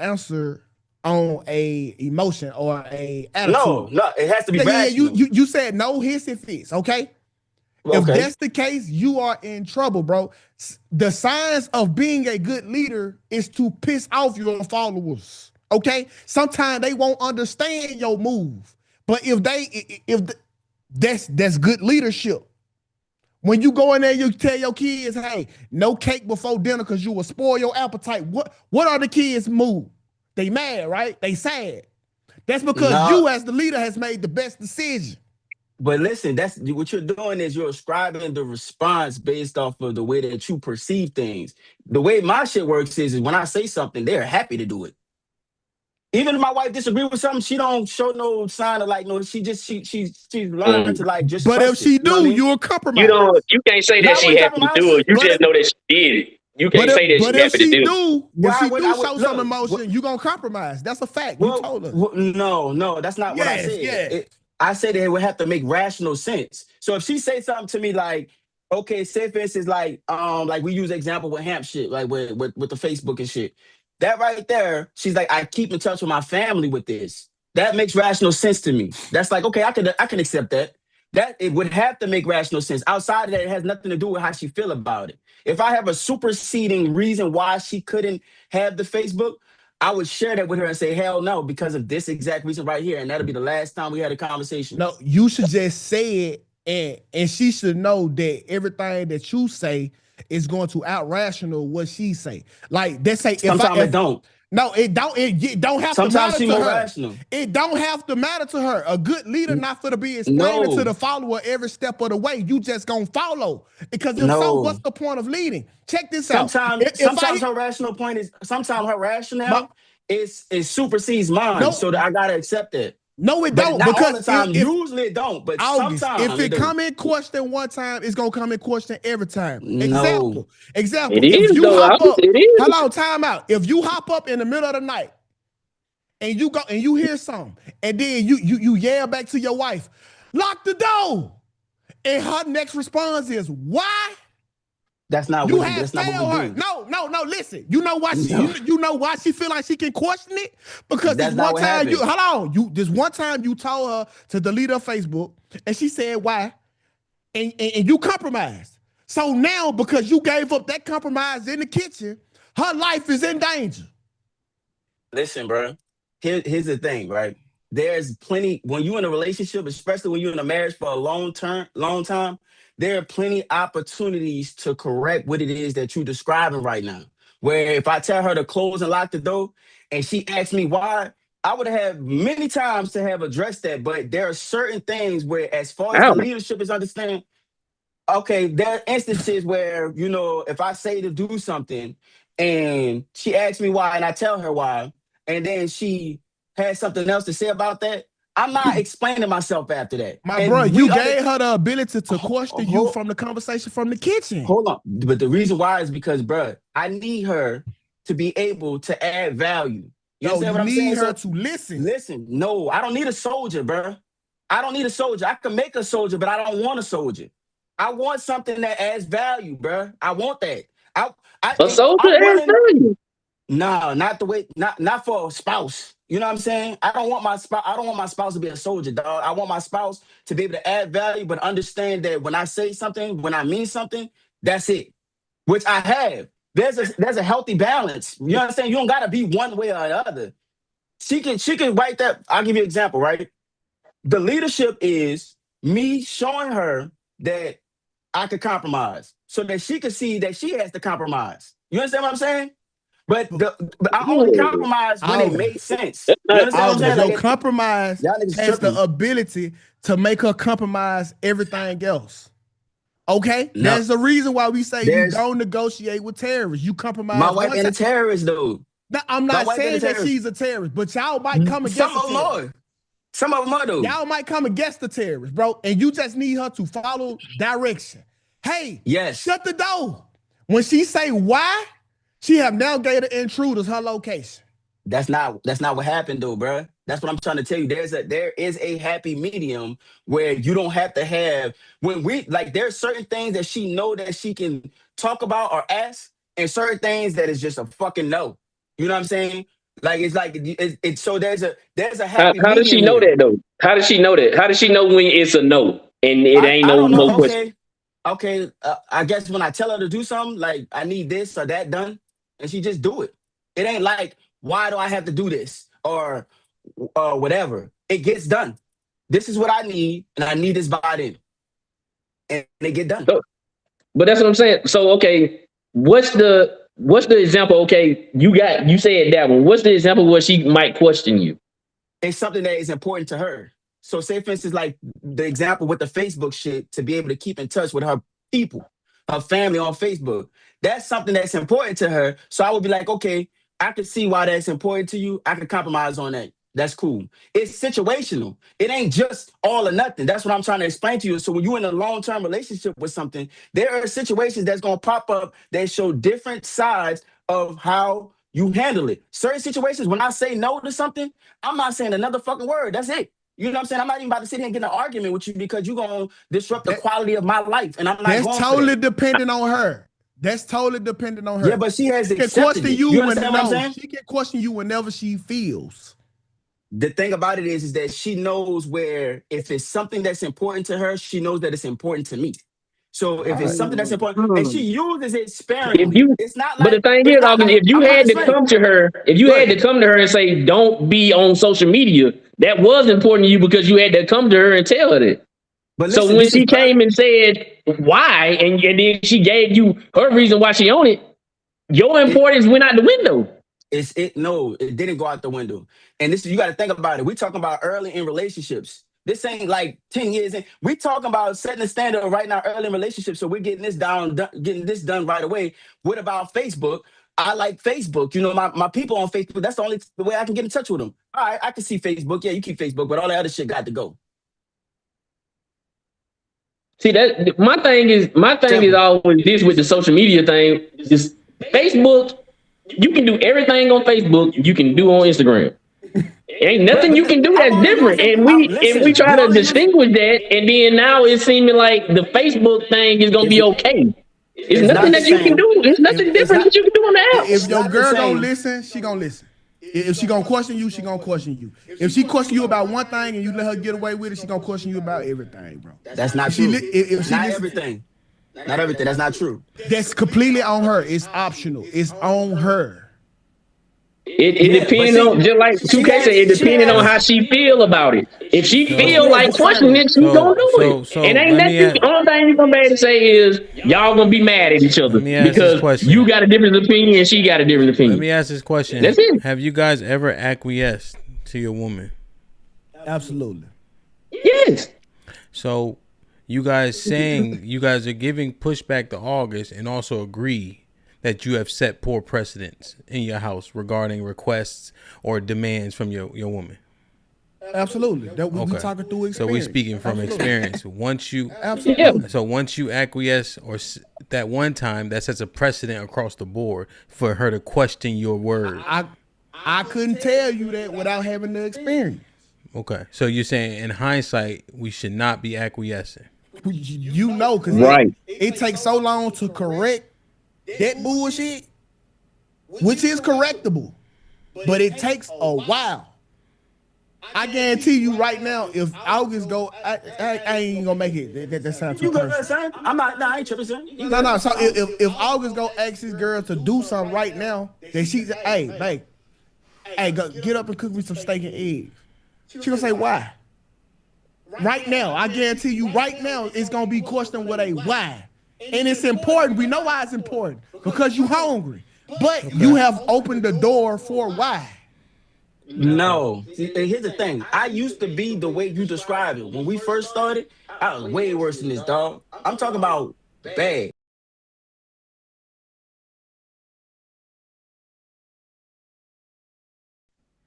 [SPEAKER 2] answer on a emotion or a attitude.
[SPEAKER 7] No, it has to be rational.
[SPEAKER 2] You said no hissy fits, okay? If that's the case, you are in trouble, bro. The signs of being a good leader is to piss off your followers, okay? Sometimes they won't understand your move, but that's good leadership. When you go in there, you tell your kids, hey, no cake before dinner because you will spoil your appetite. What are the kids' move? They mad, right? They sad. That's because you as the leader has made the best decision.
[SPEAKER 7] But listen, that's what you're doing is you're ascribing the response based off of the way that you perceive things. The way my shit works is when I say something, they're happy to do it. Even if my wife disagrees with something, she don't show no sign of like no. She's learned to like just.
[SPEAKER 2] But if she do, you'll compromise.
[SPEAKER 9] You can't say that she happy to do it. You just know that she did it. You can't say that she happy to do it.
[SPEAKER 2] If she do show some emotion, you gonna compromise. That's a fact. You told us.
[SPEAKER 7] No, that's not what I said. I said that it would have to make rational sense. So if she say something to me like, okay, say for instance, like we use example with HAMP shit, like with the Facebook and shit. That right there, she's like, I keep in touch with my family with this. That makes rational sense to me. That's like, okay, I can accept that. That it would have to make rational sense. Outside of that, it has nothing to do with how she feel about it. If I have a superseding reason why she couldn't have the Facebook, I would share that with her and say, hell no, because of this exact reason right here. And that'll be the last time we had a conversation.
[SPEAKER 2] No, you should just say it, and she should know that everything that you say is going to out rational what she say. Like they say,
[SPEAKER 7] sometimes it don't.
[SPEAKER 2] No, it don't. It don't have
[SPEAKER 7] sometimes
[SPEAKER 2] to matter to her.
[SPEAKER 7] Rational.
[SPEAKER 2] It don't have to matter to her. A good leader not for to be explaining to the follower every step of the way. You just gonna follow, because if so, what's the point of leading? Check this out.
[SPEAKER 7] Sometimes her rational point is her rationale is supersedes mine. So that I gotta accept it.
[SPEAKER 2] No, it don't.
[SPEAKER 7] Not
[SPEAKER 2] because
[SPEAKER 7] all the time. Usually it don't. But sometimes
[SPEAKER 2] if it come in question one time, it's gonna come in question every time.
[SPEAKER 7] No.
[SPEAKER 2] Example.
[SPEAKER 9] It is,
[SPEAKER 2] if you
[SPEAKER 9] though.
[SPEAKER 2] hop up,
[SPEAKER 9] it is.
[SPEAKER 2] hold on, time out. If you hop up in the middle of the night and you go and you hear something, and then you yell back to your wife, lock the door, and her next response is, why?
[SPEAKER 7] That's not what we do.
[SPEAKER 2] No, listen. You know why you know why she feel like she can question it? Because this one time this one time you told her to delete her Facebook, and she said why? And you compromised. So now, because you gave up that compromise in the kitchen, her life is in danger.
[SPEAKER 7] Listen, bro. Here's the thing, right? There's plenty, when you're in a relationship, especially when you're in a marriage for a long time, there are plenty opportunities to correct what it is that you're describing right now. Where if I tell her to close and lock the door and she asks me why, I would have many times to have addressed that. But there are certain things where, as far as the leadership is understanding, okay, there are instances where, if I say to do something and she asks me why and I tell her why, and then she has something else to say about that, I'm not explaining myself after that.
[SPEAKER 2] Bro, you gave her the ability to question you from the conversation from the kitchen.
[SPEAKER 7] Hold on. But the reason why is because, bro, I need her to be able to add value. You understand what I'm saying?
[SPEAKER 2] You need her to listen.
[SPEAKER 7] Listen, no, I don't need a soldier, bro. I don't need a soldier. I can make a soldier, but I don't want a soldier. I want something that adds value, bro. I want that.
[SPEAKER 9] A soldier adds value.
[SPEAKER 7] No, not the way, not for a spouse. You know what I'm saying? I don't want my spouse to be a soldier, dog. I want my spouse to be able to add value, but understand that when I say something, when I mean something, that's it. Which I have. There's a healthy balance. You understand? You don't gotta be one way or the other. She can write that. I'll give you an example, right? The leadership is me showing her that I could compromise so that she could see that she has to compromise. You understand what I'm saying? But I only compromised when it made sense. You understand what I'm saying?
[SPEAKER 2] Your compromise
[SPEAKER 7] y'all niggas
[SPEAKER 2] has
[SPEAKER 7] tripping.
[SPEAKER 2] the ability to make her compromise everything else. Okay?
[SPEAKER 7] No.
[SPEAKER 2] There's a reason why we say you don't negotiate with terrorists. You compromise.
[SPEAKER 7] My wife ain't a terrorist, though.
[SPEAKER 2] No, I'm not saying that she's a terrorist, but y'all might come against
[SPEAKER 7] Some of them are. Some of them are, though.
[SPEAKER 2] Y'all might come against the terrorist, bro, and you just need her to follow direction. Hey, shut the door. When she say why, she have now gave the intruders her location.
[SPEAKER 7] That's not what happened, though, bro. That's what I'm trying to tell you. There is a happy medium where you don't have to have there's certain things that she know that she can talk about or ask, and certain things that is just a fucking no. You know what I'm saying? Like it's so there's a happy medium.
[SPEAKER 9] How does she know that though? How does she know that? How does she know when it's a no and it ain't no question?
[SPEAKER 7] Okay. I guess when I tell her to do something, like I need this or that done, and she just do it. It ain't like, why do I have to do this or whatever? It gets done. This is what I need, and I need this by then, and they get done.
[SPEAKER 9] But that's what I'm saying. So okay, what's the example? Okay, you said that one. What's the example where she might question you?
[SPEAKER 7] It's something that is important to her. So say, for instance, like the example with the Facebook shit, to be able to keep in touch with her people, her family on Facebook. That's something that's important to her. So I would be like, okay, I can see why that's important to you. I can compromise on that. That's cool. It's situational. It ain't just all or nothing. That's what I'm trying to explain to you. So when you're in a long-term relationship with something, there are situations that's going to pop up that show different sides of how you handle it. Certain situations, when I say no to something, I'm not saying another fucking word. That's it. You know what I'm saying? I'm not even about to sit here and get in an argument with you because you're going to disrupt the quality of my life. And I'm not going to.
[SPEAKER 2] That's totally dependent on her. That's totally dependent on her.
[SPEAKER 7] Yeah, but she has
[SPEAKER 2] She can
[SPEAKER 7] accepted
[SPEAKER 2] question
[SPEAKER 7] it.
[SPEAKER 2] you,
[SPEAKER 7] You understand what I'm
[SPEAKER 2] no,
[SPEAKER 7] saying?
[SPEAKER 2] she can question you whenever she feels.
[SPEAKER 7] The thing about it is that she knows where, if it's something that's important to her, she knows that it's important to me. So if it's something that's important, and she uses it sparingly, it's not like.
[SPEAKER 9] But the thing is, if you had to come to her, and say, "Don't be on social media," that was important to you because you had to come to her and tell her that.
[SPEAKER 7] But
[SPEAKER 9] listen, so when she came and said why, and then she gave you her reason why she on it, your importance went out the window.
[SPEAKER 7] No, it didn't go out the window. And this, you got to think about it. We're talking about early in relationships. This ain't like 10 years in. We talking about setting the standard right now early in relationships. So we're getting this done right away. What about Facebook? I like Facebook. You know, my people on Facebook, that's the only way I can get in touch with them. All right, I can see Facebook. Yeah, you keep Facebook, but all the other shit got to go.
[SPEAKER 9] See, that my thing is always this with the social media thing. Is Facebook, you can do everything on Facebook, you can do on Instagram. Ain't nothing you can do that's different. And we try to distinguish that, and then now it's seeming like the Facebook thing is gonna be okay. It's nothing that you can do. It's nothing different that you can do on the app.
[SPEAKER 2] If your girl gonna listen, she gonna listen. If she gonna question you, she gonna question you. If she question you about one thing and you let her get away with it, she gonna question you about everything, bro.
[SPEAKER 7] That's not true. Not everything. Not everything. That's not true.
[SPEAKER 2] That's completely on her. It's optional. It's on her.
[SPEAKER 9] It depends on, just like 2K said, it depending on how she feel about it. If she feel like questioning it, she gonna do it. And ain't that the only thing you gonna be able to say is y'all gonna be mad at each other because you got a different opinion and she got a different opinion.
[SPEAKER 5] Let me ask this question.
[SPEAKER 9] That's it.
[SPEAKER 5] Have you guys ever acquiesced to your woman?
[SPEAKER 2] Absolutely.
[SPEAKER 9] Yes.
[SPEAKER 5] So you guys saying you guys are giving pushback to August and also agree that you have set poor precedents in your house regarding requests or demands from your woman.
[SPEAKER 2] Absolutely. That we talking through experience.
[SPEAKER 5] So we speaking from experience. Once you acquiesce or that one time, that sets a precedent across the board for her to question your word.
[SPEAKER 2] I couldn't tell you that without having the experience.
[SPEAKER 5] Okay. So you're saying in hindsight, we should not be acquiescing.
[SPEAKER 2] You know, because it takes so long to correct that bullshit, which is correctable, but it takes a while. I guarantee you right now, if August go, I ain't gonna make it. That sounds too personal.
[SPEAKER 7] I'm not. No, I ain't tripping, son.
[SPEAKER 2] No. So if August go ask this girl to do something right now, then she's hey, babe, go get up and cook me some steak and eggs. She gonna say why? right now, I guarantee you right now, it's going to be questioned with a why. And it's important. We know why it's important. Because you hungry. But you have opened the door for why.
[SPEAKER 7] No. See, and here's the thing. I used to be the way you described it. When we first started, I was way worse than this, dog. I'm talking about bad.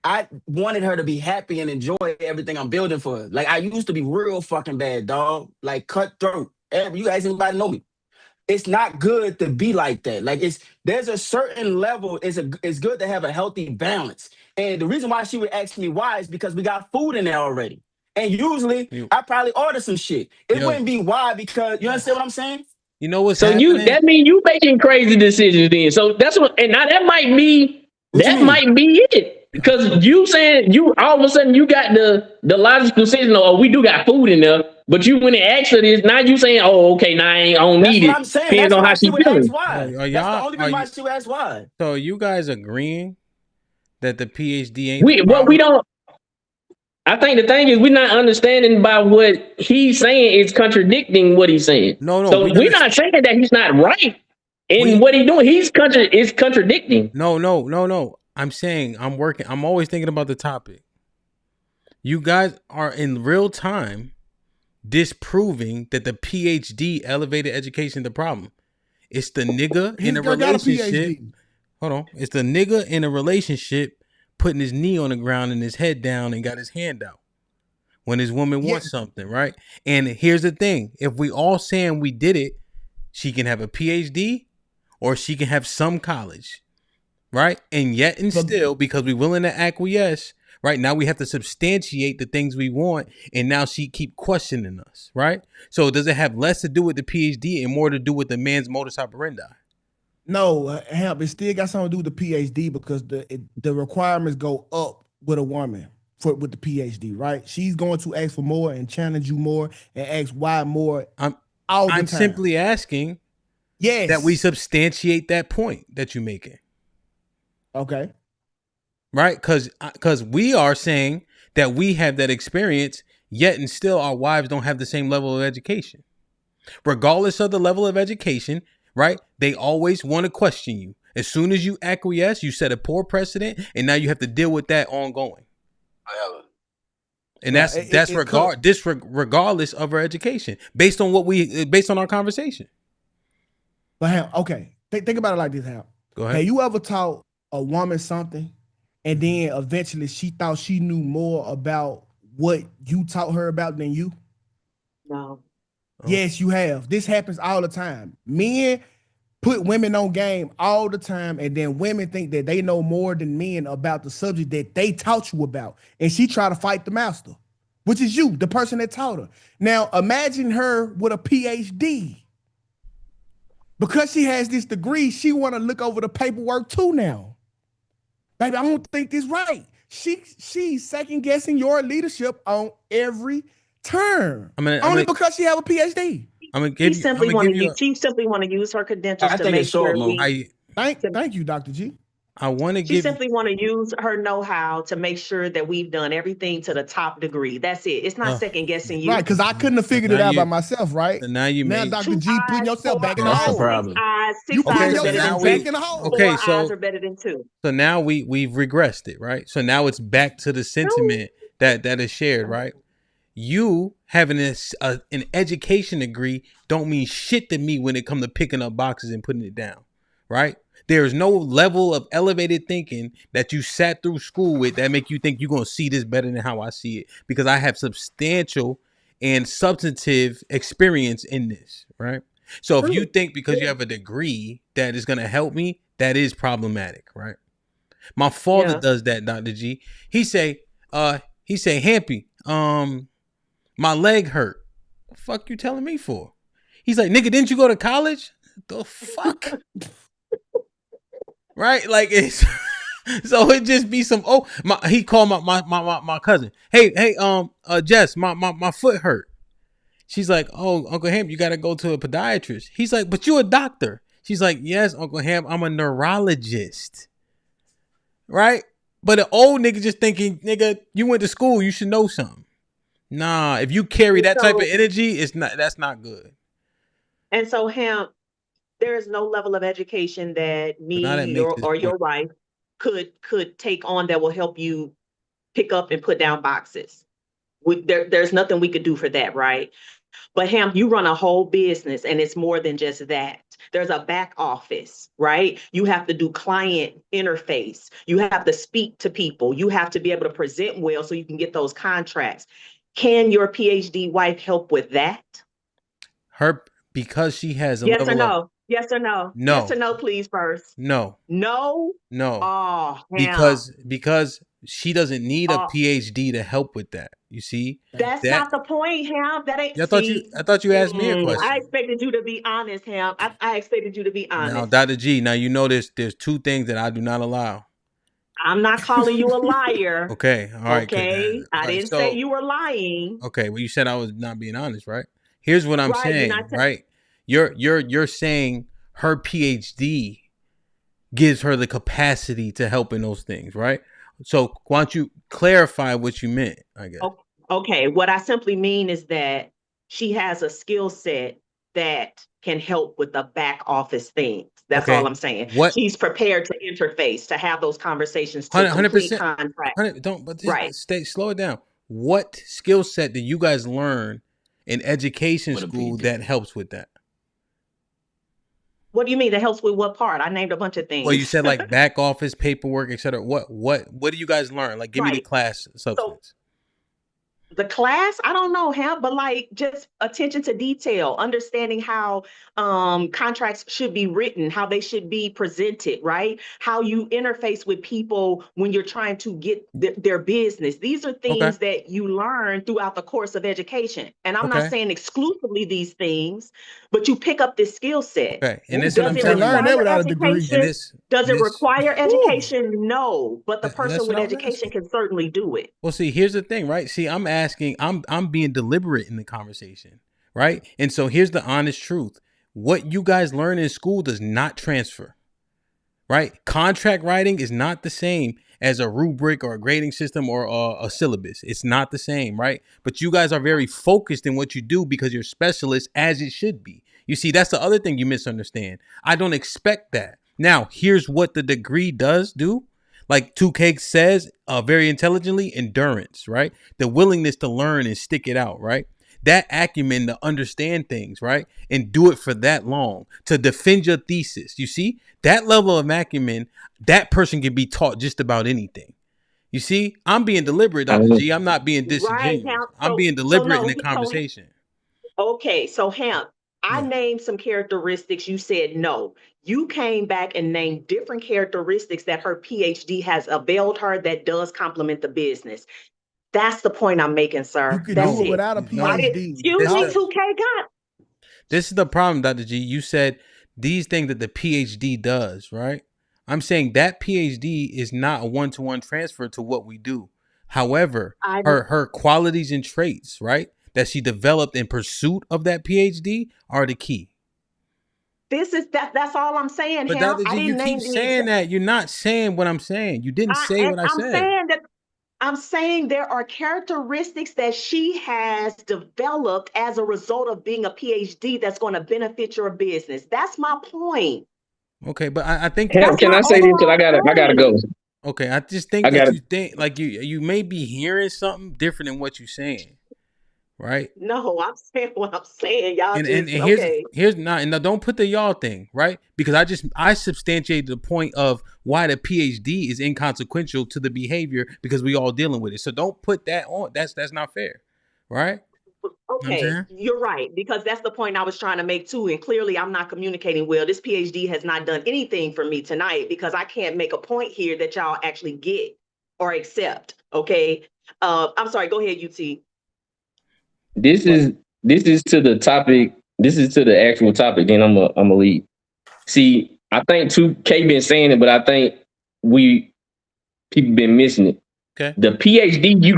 [SPEAKER 7] I wanted her to be happy and enjoy everything I'm building for her. Like, I used to be real fucking bad, dog. Like, cutthroat. You guys, anybody know me? It's not good to be like that. Like, there's a certain level. It's good to have a healthy balance. And the reason why she would ask me why is because we got food in there already. And usually, I probably order some shit. It wouldn't be why because, you understand what I'm saying?
[SPEAKER 5] You know what's
[SPEAKER 9] so
[SPEAKER 5] happening?
[SPEAKER 9] that means you making crazy decisions then. So that's what, and now that might be it. Because you saying you all of a sudden you got the logical decision, oh, we do got food in there, but you when it asked for this, now you saying, oh, okay, now I don't need it.
[SPEAKER 7] That's what I'm saying.
[SPEAKER 9] Depends
[SPEAKER 7] That's
[SPEAKER 9] on
[SPEAKER 7] why
[SPEAKER 9] how
[SPEAKER 7] she would
[SPEAKER 9] feeling.
[SPEAKER 7] ask why. That's the only reason why she would ask why.
[SPEAKER 5] So you guys agreeing that the PhD ain't
[SPEAKER 9] we don't. I think the thing is we're not understanding by what he's saying is contradicting what he's saying.
[SPEAKER 5] No.
[SPEAKER 9] So we're not saying that he's not right in what he's doing. He's contradicting.
[SPEAKER 5] No. I'm saying I'm always thinking about the topic. You guys are in real time disproving that the PhD elevated education the problem. It's the nigga in a relationship. Hold on. It's the nigga in a relationship putting his knee on the ground and his head down and got his hand out when his woman wants something, right? And here's the thing. If we all saying we did it, she can have a PhD or she can have some college, right? And yet and still, because we're willing to acquiesce, right? Now we have to substantiate the things we want, and now she keep questioning us, right? So does it have less to do with the PhD and more to do with the man's modus operandi?
[SPEAKER 2] No, HAMP, it still got something to do with the PhD because the requirements go up with a woman with the PhD, right? She's going to ask for more and challenge you more and ask why more. I'm
[SPEAKER 5] simply asking that we substantiate that point that you're making.
[SPEAKER 2] Okay.
[SPEAKER 5] Right? Because we are saying that we have that experience, yet and still our wives don't have the same level of education. Regardless of the level of education, right? They always want to question you. As soon as you acquiesce, you set a poor precedent, and now you have to deal with that ongoing. And that's regardless of our education, based on our conversation.
[SPEAKER 2] But HAMP, okay, think about it like this, HAMP.
[SPEAKER 5] Go ahead.
[SPEAKER 2] Have you ever taught a woman something, and then eventually she thought she knew more about what you taught her about than you?
[SPEAKER 8] No.
[SPEAKER 2] Yes, you have. This happens all the time. Men put women on game all the time, and then women think that they know more than men about the subject that they taught you about. And she try to fight the master, which is you, the person that taught her. Now, imagine her with a PhD. Because she has this degree, she want to look over the paperwork too now. Baby, I don't think this right. She's second guessing your leadership on every turn. Only because she have a PhD.
[SPEAKER 8] She simply want to use her credentials to make sure
[SPEAKER 2] Thank you, Dr. G.
[SPEAKER 8] She simply want to use her know-how to make sure that we've done everything to the top degree. That's it. It's not second guessing you.
[SPEAKER 2] Right, because I couldn't have figured it out by myself, right?
[SPEAKER 5] So now
[SPEAKER 2] Dr. G putting yourself back in the hole.
[SPEAKER 8] You putting yourself
[SPEAKER 2] back in the hole.
[SPEAKER 5] Okay,
[SPEAKER 8] Four eyes are better than two.
[SPEAKER 5] So now we've regressed it, right? So now it's back to the sentiment that is shared, right? You having an education degree don't mean shit to me when it comes to picking up boxes and putting it down, right? There's no level of elevated thinking that you sat through school with that make you think you're going to see this better than how I see it, because I have substantial and substantive experience in this, right? So if you think because you have a degree that is going to help me, that is problematic, right? My father does that, Dr. G. He say, Hampy, my leg hurt. The fuck you telling me for? He's like, nigga, didn't you go to college? The fuck? Right? Like it's so it just be some he called my cousin. Hey, Jess, my foot hurt. She's like, oh, Uncle Ham, you gotta go to a podiatrist. He's like, but you're a doctor. She's like, yes, Uncle Ham, I'm a neurologist. Right? But an old nigga just thinking, nigga, you went to school, you should know something. Nah, if you carry that type of
[SPEAKER 8] So,
[SPEAKER 5] energy, that's not good.
[SPEAKER 8] and so him, there is no level of education that
[SPEAKER 5] But now
[SPEAKER 8] me,
[SPEAKER 5] that makes his
[SPEAKER 8] or
[SPEAKER 5] point.
[SPEAKER 8] your wife could take on that will help you pick up and put down boxes. There's nothing we could do for that, right? But Ham, you run a whole business and it's more than just that. There's a back office, right? You have to do client interface. You have to speak to people. You have to be able to present well so you can get those contracts. Can your PhD wife help with that?
[SPEAKER 5] Because she has a
[SPEAKER 8] Yes or
[SPEAKER 5] level of
[SPEAKER 8] no? Yes or no? Yes
[SPEAKER 5] no,
[SPEAKER 8] or no, please, first.
[SPEAKER 5] no,
[SPEAKER 8] No?
[SPEAKER 5] no.
[SPEAKER 8] Oh, Ham.
[SPEAKER 5] Because she doesn't need a
[SPEAKER 8] Oh,
[SPEAKER 5] PhD to help with that. You see
[SPEAKER 8] that's
[SPEAKER 5] that?
[SPEAKER 8] not the point, Ham. That ain't, see.
[SPEAKER 5] I thought you asked me a
[SPEAKER 8] I
[SPEAKER 5] question.
[SPEAKER 8] expected you to be honest, Ham. I expected you to be
[SPEAKER 5] Now,
[SPEAKER 8] honest.
[SPEAKER 5] Dr. G. Now you know there's two things that I do not allow.
[SPEAKER 8] I'm not calling you a liar.
[SPEAKER 5] Okay, all right,
[SPEAKER 8] Okay.
[SPEAKER 5] all
[SPEAKER 8] I
[SPEAKER 5] right.
[SPEAKER 8] didn't say
[SPEAKER 5] So
[SPEAKER 8] you were lying.
[SPEAKER 5] okay, well you said I was not being honest, right? Here's what I'm
[SPEAKER 8] Right. You're
[SPEAKER 5] saying,
[SPEAKER 8] not
[SPEAKER 5] right? You're saying her PhD gives her the capacity to help in those things, right? So why don't you clarify what you meant, I guess.
[SPEAKER 8] Okay. What I simply mean is that she has a skill set that can help with the back office things. That's all
[SPEAKER 5] Okay.
[SPEAKER 8] I'm saying.
[SPEAKER 5] What
[SPEAKER 8] She's prepared to interface, to have those conversations, to
[SPEAKER 5] 100%,
[SPEAKER 8] complete contracts. Right.
[SPEAKER 5] slow it down. What skill set did you guys learn in education school that helps with that?
[SPEAKER 8] What do you mean that helps with what part? I named a bunch of things.
[SPEAKER 5] Well, you said like back office paperwork, etc. What do you guys learn? Like, give me the class substance.
[SPEAKER 8] The class, I don't know how, but like just attention to detail, understanding how contracts should be written, how they should be presented, right? How you interface with people when you're trying to get their business. These are things that you learn throughout the course of education. And I'm not saying exclusively these things, but you pick up this skill set.
[SPEAKER 5] Okay, and this is
[SPEAKER 8] Does
[SPEAKER 5] what I'm
[SPEAKER 8] it
[SPEAKER 5] saying.
[SPEAKER 2] learn that without a degree.
[SPEAKER 8] education? Does it require education? No, but the
[SPEAKER 5] That's
[SPEAKER 8] person
[SPEAKER 5] what
[SPEAKER 8] with
[SPEAKER 5] I was
[SPEAKER 8] education
[SPEAKER 5] asking.
[SPEAKER 8] can certainly do it.
[SPEAKER 5] Well, see, here's the thing, right? See, I'm being deliberate in the conversation, right? And so here's the honest truth. What you guys learn in school does not transfer, right? Contract writing is not the same as a rubric or a grading system or a syllabus. It's not the same, right? But you guys are very focused in what you do because you're specialists, as it should be. You see, that's the other thing you misunderstand. I don't expect that. Now, here's what the degree does do. Like 2K says very intelligently, endurance, right? The willingness to learn and stick it out, right? That acumen to understand things, right? And do it for that long, to defend your thesis. You see, that level of acumen, that person can be taught just about anything. You see, I'm being deliberate, Dr. G. I'm not being disingenuous.
[SPEAKER 8] Right,
[SPEAKER 5] I'm being deliberate in the conversation.
[SPEAKER 8] Okay, so Hamp, I named some characteristics. You said no. You came back and named different characteristics that her PhD has availed her that does complement the business. That's the point I'm making, sir.
[SPEAKER 2] You could
[SPEAKER 8] That's
[SPEAKER 2] do it
[SPEAKER 8] it.
[SPEAKER 2] without a PhD.
[SPEAKER 8] Excuse me, 2K God.
[SPEAKER 5] This is the problem, Dr. G. You said these things that the PhD does, right? I'm saying that PhD is not a one-to-one transfer to what we do. However, her qualities and traits, right, that she developed in pursuit of that PhD are the key.
[SPEAKER 8] That's all I'm saying.
[SPEAKER 5] But Dr. G, you keep saying that. You're not saying what I'm saying. You didn't say what I said.
[SPEAKER 8] I'm saying there are characteristics that she has developed as a result of being a PhD that's going to benefit your business. That's my point.
[SPEAKER 5] Okay, but I think
[SPEAKER 9] can I say this? Because I gotta go.
[SPEAKER 5] Okay, I just think you think like you may be hearing something different than what you're saying, right?
[SPEAKER 8] No, I'm saying what I'm saying. Y'all
[SPEAKER 5] and here's not, and now don't put the y'all thing, right? Because I substantiate the point of why the PhD is inconsequential to the behavior because we all dealing with it. So don't put that on. That's not fair, right?
[SPEAKER 8] Okay, you're right, because that's the point I was trying to make too. And clearly I'm not communicating well. This PhD has not done anything for me tonight because I can't make a point here that y'all actually get or accept. Okay. I'm sorry, go ahead, UT.
[SPEAKER 9] This is to the topic. This is to the actual topic. Then I'm a lead. See, I think 2K been saying it, but I think people been missing it.
[SPEAKER 5] Okay.
[SPEAKER 9] The PhD, you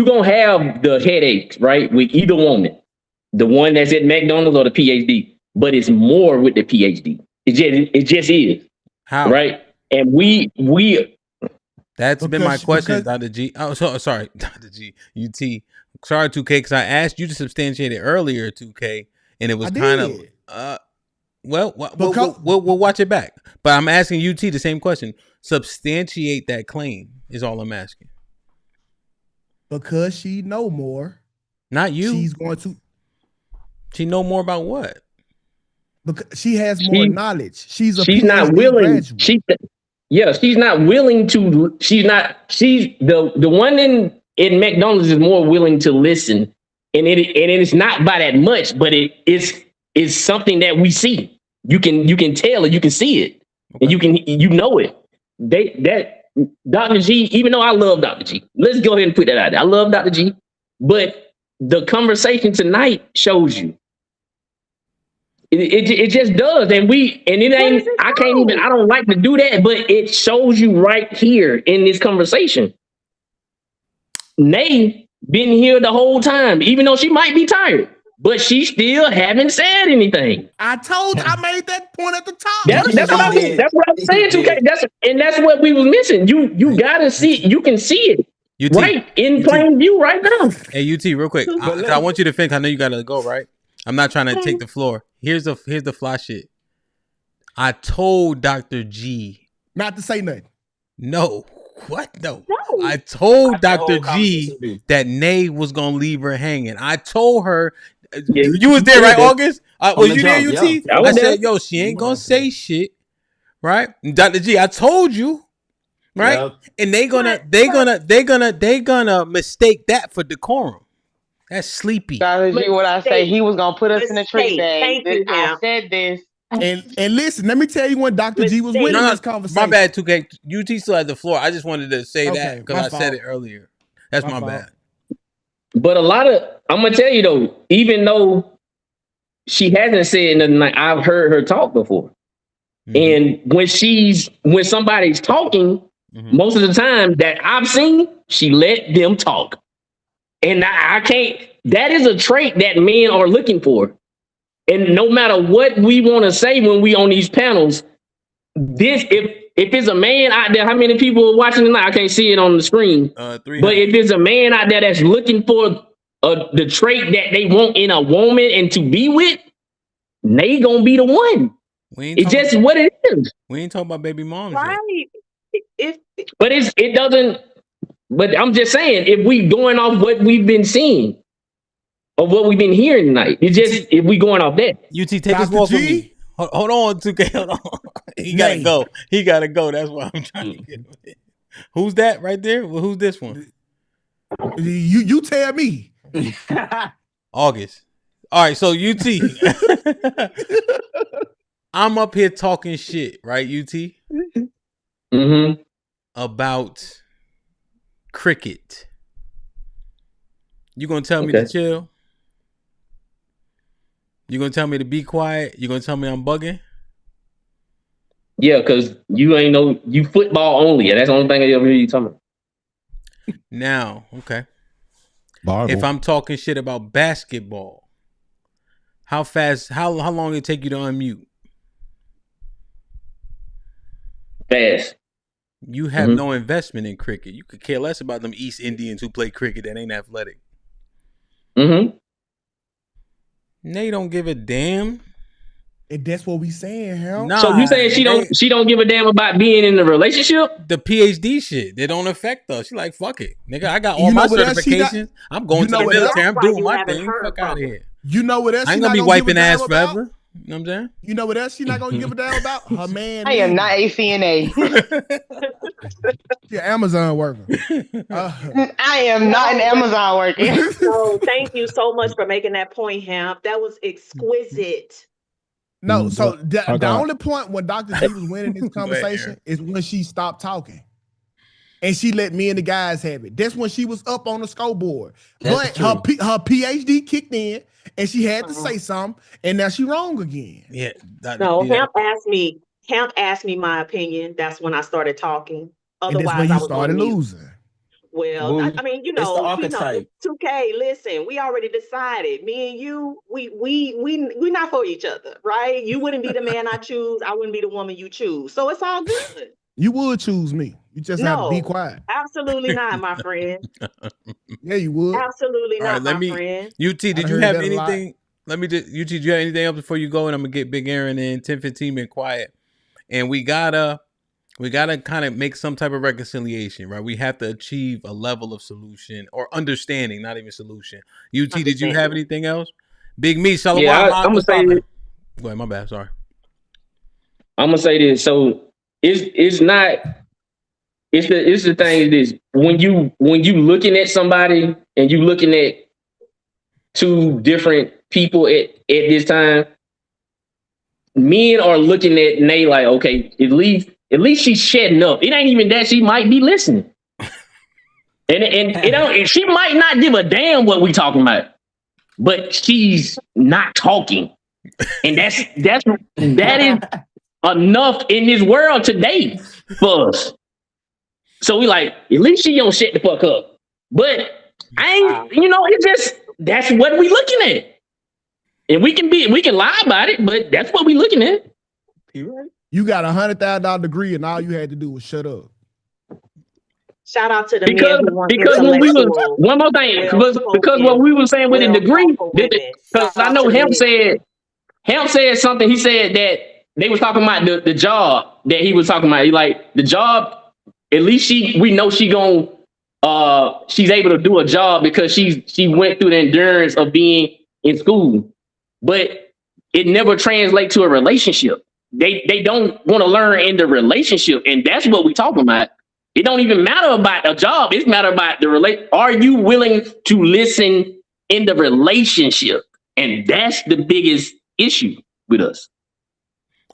[SPEAKER 9] gonna have the headaches, right? With either woman, the one that's at McDonald's or the PhD, but it's more with the PhD. It just is.
[SPEAKER 5] How?
[SPEAKER 9] Right? And we
[SPEAKER 5] that's been my question, Dr. G. Oh, sorry, Dr. G. UT. Sorry, 2K, because I asked you to substantiate it earlier, 2K, and it was kind of we'll watch it back. But I'm asking UT the same question. Substantiate that claim is all I'm asking.
[SPEAKER 2] Because she know more.
[SPEAKER 5] Not you.
[SPEAKER 2] She's going to.
[SPEAKER 5] She know more about what?
[SPEAKER 2] Because she has more knowledge. She's
[SPEAKER 9] PhD not willing.
[SPEAKER 2] Graduate.
[SPEAKER 9] She's not willing to. She's the one in McDonald's is more willing to listen, and it is not by that much, but it's something that we see. You can tell it, you can see it, and you know it. That Dr. G, even though I love Dr. G, let's go ahead and put that out there. I love Dr. G, but the conversation tonight shows you. It just does, and it ain't. I can't even. I don't like to do that, but it shows you right here in this conversation. Nay been here the whole time, even though she might be tired, but she still haven't said anything.
[SPEAKER 2] I made that point at the top.
[SPEAKER 9] That's what I'm saying. 2K. That's what we was missing. You gotta see. You can see it. UT, right in plain view right now.
[SPEAKER 5] Hey, UT, real quick. I want you to think. I know you gotta go, right? I'm not trying to take the floor. Here's the fly shit. I told Dr. G
[SPEAKER 2] not to say nothing.
[SPEAKER 5] No. What? No. I told Dr. G that Nay was gonna leave her hanging. I told her you was there, right, August? Was you there, UT? Yeah. I said, yo, she ain't gonna say shit. Right? And Dr. G, I told you. Right? Yep. And they gonna mistake that for decorum. That's sleepy.
[SPEAKER 13] Dr. G, what I say, he was gonna put us in the trick bag. I said this.
[SPEAKER 2] And listen, let me tell you when Dr. G was winning this conversation.
[SPEAKER 5] My bad, 2K. UT still had the floor. I just wanted to say that because I said it earlier. That's my bad.
[SPEAKER 9] But I'm gonna tell you though, even though she hasn't said nothing, like I've heard her talk before. Mm-hmm. And when somebody's talking, most of the time that I've seen, she let them talk. And I can't, that is a trait that men are looking for. And no matter what we want to say when we on these panels, if it's a man out there, how many people are watching tonight? I can't see it on the screen. But if it's a man out there that's looking for the trait that they want in a woman and to be with, they gonna be the one. It's just what it is.
[SPEAKER 5] We ain't talking about baby moms.
[SPEAKER 8] Right.
[SPEAKER 9] But it doesn't. But I'm just saying, if we going off what we've been seeing or what we've been hearing tonight, it's just if we going off that.
[SPEAKER 5] UT, take this walk with me. Hold on, 2K. Hold on. He gotta go. He gotta go. That's what I'm trying to get with. Who's that right there? Well, who's this one?
[SPEAKER 2] You tell me.
[SPEAKER 5] August. All right, so UT. I'm up here talking shit, right, UT?
[SPEAKER 9] Mm-hmm.
[SPEAKER 5] About cricket. You gonna tell me to chill? You gonna tell me to be quiet? You gonna tell me I'm bugging?
[SPEAKER 9] Yeah, because you ain't you football only. That's the only thing I ever hear you talking about.
[SPEAKER 5] Now, okay.
[SPEAKER 6] Bible.
[SPEAKER 5] If I'm talking shit about basketball, how long it take you to unmute?
[SPEAKER 9] Fast.
[SPEAKER 5] You have no investment in cricket. You could care less about them East Indians who play cricket that ain't athletic.
[SPEAKER 9] Mm-hmm.
[SPEAKER 5] They don't give a damn.
[SPEAKER 2] And that's what we saying, hell.
[SPEAKER 9] Nah, so you saying she don't give a damn about being in a relationship?
[SPEAKER 5] The PhD shit, they don't affect us. She like, fuck it, nigga. I got all my certifications. I'm going to the military. I'm doing my thing. Fuck out of here.
[SPEAKER 2] You know what else?
[SPEAKER 5] I ain't gonna be wiping ass forever. You know what I'm saying?
[SPEAKER 2] You know what else she not gonna give a damn about? Her man.
[SPEAKER 13] I am not a CNA.
[SPEAKER 2] You're Amazon worker.
[SPEAKER 13] I am not an Amazon worker.
[SPEAKER 8] So thank you so much for making that point, Hamp. That was exquisite.
[SPEAKER 2] No, so the only point when Dr. G was winning this conversation is when she stopped talking. And she let me and the guys have it. That's when she was up on the scoreboard. But her PhD kicked in and she had to say something, and now she wrong again.
[SPEAKER 5] Yeah.
[SPEAKER 8] Hamp asked me my opinion. That's when I started talking. Otherwise,
[SPEAKER 2] and that's when you started losing.
[SPEAKER 8] Well, I mean, 2K, listen, we already decided. Me and you, we're not for each other, right? You wouldn't be the man I choose. I wouldn't be the woman you choose. So it's all good.
[SPEAKER 2] You would choose me. You just have to be quiet.
[SPEAKER 8] Absolutely not, my friend.
[SPEAKER 2] Yeah, you would.
[SPEAKER 8] Absolutely
[SPEAKER 5] All right,
[SPEAKER 8] not, my friend.
[SPEAKER 5] UT, did you have anything? Let me just, UT, did you have anything else before you go? And I'm gonna get Big Aaron in 10-15 minutes quiet. And we gotta kind of make some type of reconciliation, right? We have to achieve a level of solution or understanding, not even solution. UT, did you have anything else? Big Me, Shalom.
[SPEAKER 9] Yeah, I'm gonna say this.
[SPEAKER 5] Go ahead, my bad. Sorry.
[SPEAKER 9] I'm gonna say this. So it's not. It's the thing is when you looking at somebody and you looking at two different people at this time, men are looking at Nay like, okay, at least she's shedding up. It ain't even that she might be listening. And she might not give a damn what we talking about, but she's not talking. And that is enough in this world today for us. So we like, at least she don't shut the fuck up. But I ain't, it's just, that's what we looking at. And we can lie about it, but that's what we looking at.
[SPEAKER 2] You got $100,000 degree and all you had to do was shut up.
[SPEAKER 8] Shout out to the
[SPEAKER 9] because when we was one more thing, because what we were saying with the degree, because I know Hemp said something. He said that they was talking about the job that he was talking about. He like the job. At least we know she's able to do a job because she went through the endurance of being in school, but it never translates to a relationship. They don't want to learn in the relationship, and that's what we talking about. It don't even matter about a job. It's matter about the Are you willing to listen in the relationship? And that's the biggest issue with us.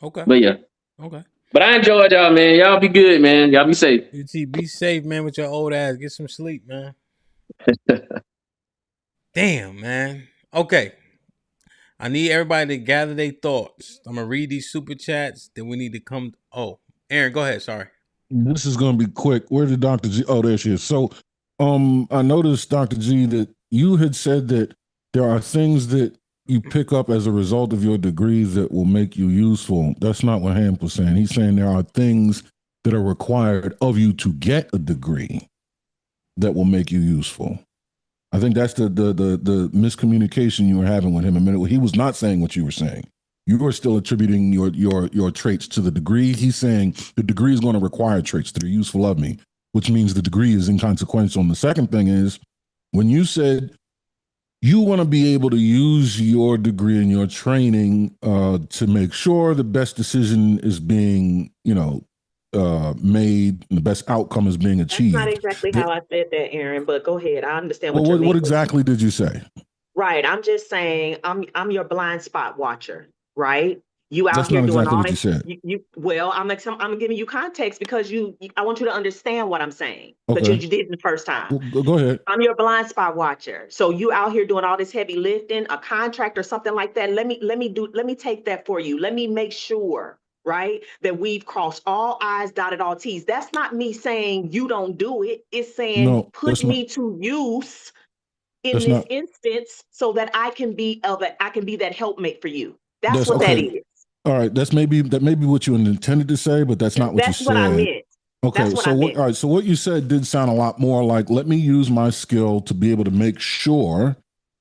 [SPEAKER 5] Okay.
[SPEAKER 9] But yeah.
[SPEAKER 5] Okay.
[SPEAKER 9] But I enjoyed y'all, man. Y'all be good, man. Y'all be safe.
[SPEAKER 5] UT, be safe, man, with your old ass. Get some sleep, man. Damn, man. Okay. I need everybody to gather their thoughts. I'm going to read these super chats. Then we need to come. Oh, Aaron, go ahead. Sorry.
[SPEAKER 6] This is going to be quick. Where did Dr. G? Oh, there she is. So I noticed, Dr. G, that you had said that there are things that you pick up as a result of your degrees that will make you useful. That's not what Hamp was saying. He's saying there are things that are required of you to get a degree that will make you useful. I think that's the miscommunication you were having with him a minute ago. He was not saying what you were saying. You are still attributing your traits to the degree. He's saying the degree is going to require traits that are useful of me, which means the degree is inconsequential. And the second thing is, when you said you want to be able to use your degree and your training to make sure the best decision is being, made and the best outcome is being achieved.
[SPEAKER 8] That's not exactly how I said that, Aaron, but go ahead. I understand what
[SPEAKER 6] well,
[SPEAKER 8] you're meaning.
[SPEAKER 6] What exactly did you say?
[SPEAKER 8] Right. I'm just saying I'm your blind spot watcher, right? You out
[SPEAKER 6] That's
[SPEAKER 8] here
[SPEAKER 6] not
[SPEAKER 8] doing
[SPEAKER 6] exactly
[SPEAKER 8] all
[SPEAKER 6] what
[SPEAKER 8] this.
[SPEAKER 6] you said.
[SPEAKER 8] Well, I'm giving you context because I want you to understand what I'm saying.
[SPEAKER 6] Okay.
[SPEAKER 8] But you didn't the first time.
[SPEAKER 6] Well, go ahead.
[SPEAKER 8] I'm your blind spot watcher. So you out here doing all this heavy lifting, a contract or something like that. Let me take that for you. Let me make sure, right, that we've crossed all I's, dotted all T's. That's not me saying you don't do it. It's saying put me to use in this instance so that I can be that helpmate for you. That's what that is.
[SPEAKER 6] All right, that may be what you intended to say, but that's not what you said.
[SPEAKER 8] That's what I meant.
[SPEAKER 6] Okay, so what? All right, so what you said did sound a lot more like, let me use my skill to be able to make sure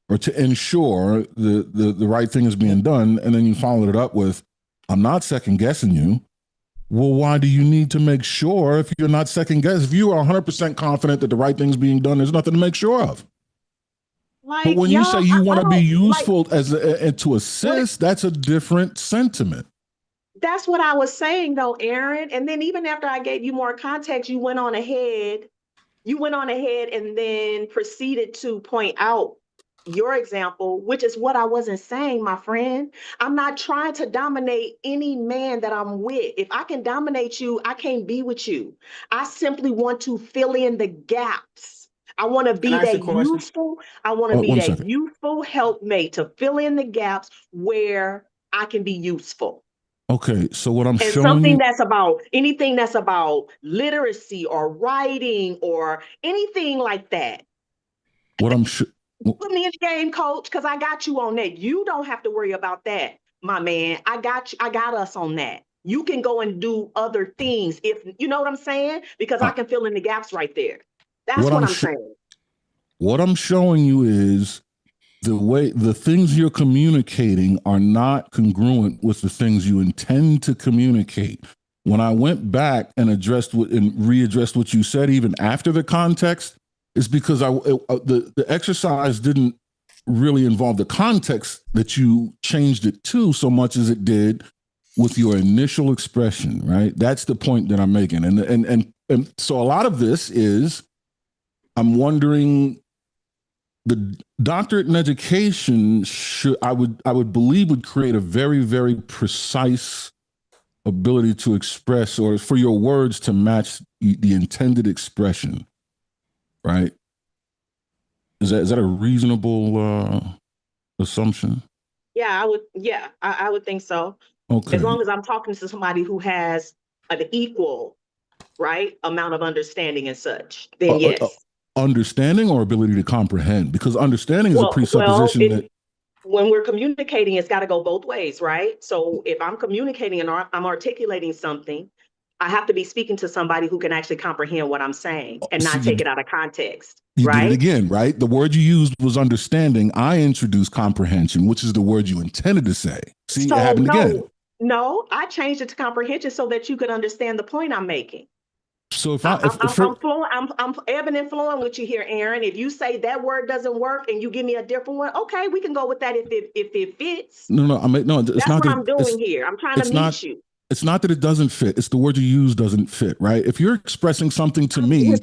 [SPEAKER 6] or to ensure the right thing is being done, and then you followed it up with, I'm not second guessing you. Well, why do you need to make sure if you're not second guessing? If you are 100% confident that the right thing's being done, there's nothing to make sure of. But when you say you want to be useful and to assist, that's a different sentiment.
[SPEAKER 8] That's what I was saying, though, Aaron. And then even after I gave you more context, you went on ahead and then proceeded to point out your example, which is what I wasn't saying, my friend. I'm not trying to dominate any man that I'm with. If I can dominate you, I can't be with you. I simply want to fill in the gaps. I want to be that useful. I want to be that useful helpmate to fill in the gaps where I can be useful.
[SPEAKER 6] Okay, so what I'm
[SPEAKER 8] and
[SPEAKER 6] showing
[SPEAKER 8] something
[SPEAKER 6] you,
[SPEAKER 8] that's about anything that's about literacy or writing or anything like that.
[SPEAKER 6] What I'm
[SPEAKER 8] put me in the game, coach, because I got you on that. You don't have to worry about that, my man. I got you. I got us on that. You can go and do other things if you know what I'm saying, because I can fill in the gaps right there. That's what I'm saying.
[SPEAKER 6] What I'm showing you is the things you're communicating are not congruent with the things you intend to communicate. When I went back and readdressed what you said, even after the context, is because the exercise didn't really involve the context that you changed it to so much as it did with your initial expression, right? That's the point that I'm making. And so a lot of this is, I'm wondering, the doctorate in education I would believe would create a very, very precise ability to express, or for your words to match the intended expression, right? Is that a reasonable assumption?
[SPEAKER 8] Yeah, I would. Yeah, I would think so.
[SPEAKER 6] Okay.
[SPEAKER 8] As long as I'm talking to somebody who has an equal, right, amount of understanding and such, then yes.
[SPEAKER 6] Understanding or ability to comprehend? Because understanding is a presupposition that
[SPEAKER 8] when we're communicating, it's got to go both ways, right? So if I'm communicating and I'm articulating something, I have to be speaking to somebody who can actually comprehend what I'm saying and not take it out of context.
[SPEAKER 6] You
[SPEAKER 8] right?
[SPEAKER 6] did it again, right? The word you used was understanding. I introduced comprehension, which is the word you intended to say. See,
[SPEAKER 8] So,
[SPEAKER 6] it happened again.
[SPEAKER 8] No, I changed it to comprehension so that you could understand the point I'm making.
[SPEAKER 6] So if
[SPEAKER 8] I'm ebbing and flowing with you here, Aaron. If you say that word doesn't work and you give me a different one, okay, we can go with that if it fits.
[SPEAKER 6] It's
[SPEAKER 8] That's what I'm doing here. I'm trying to meet you.
[SPEAKER 6] It's not that it doesn't fit. It's the word you use doesn't fit, right? If you're expressing something to me,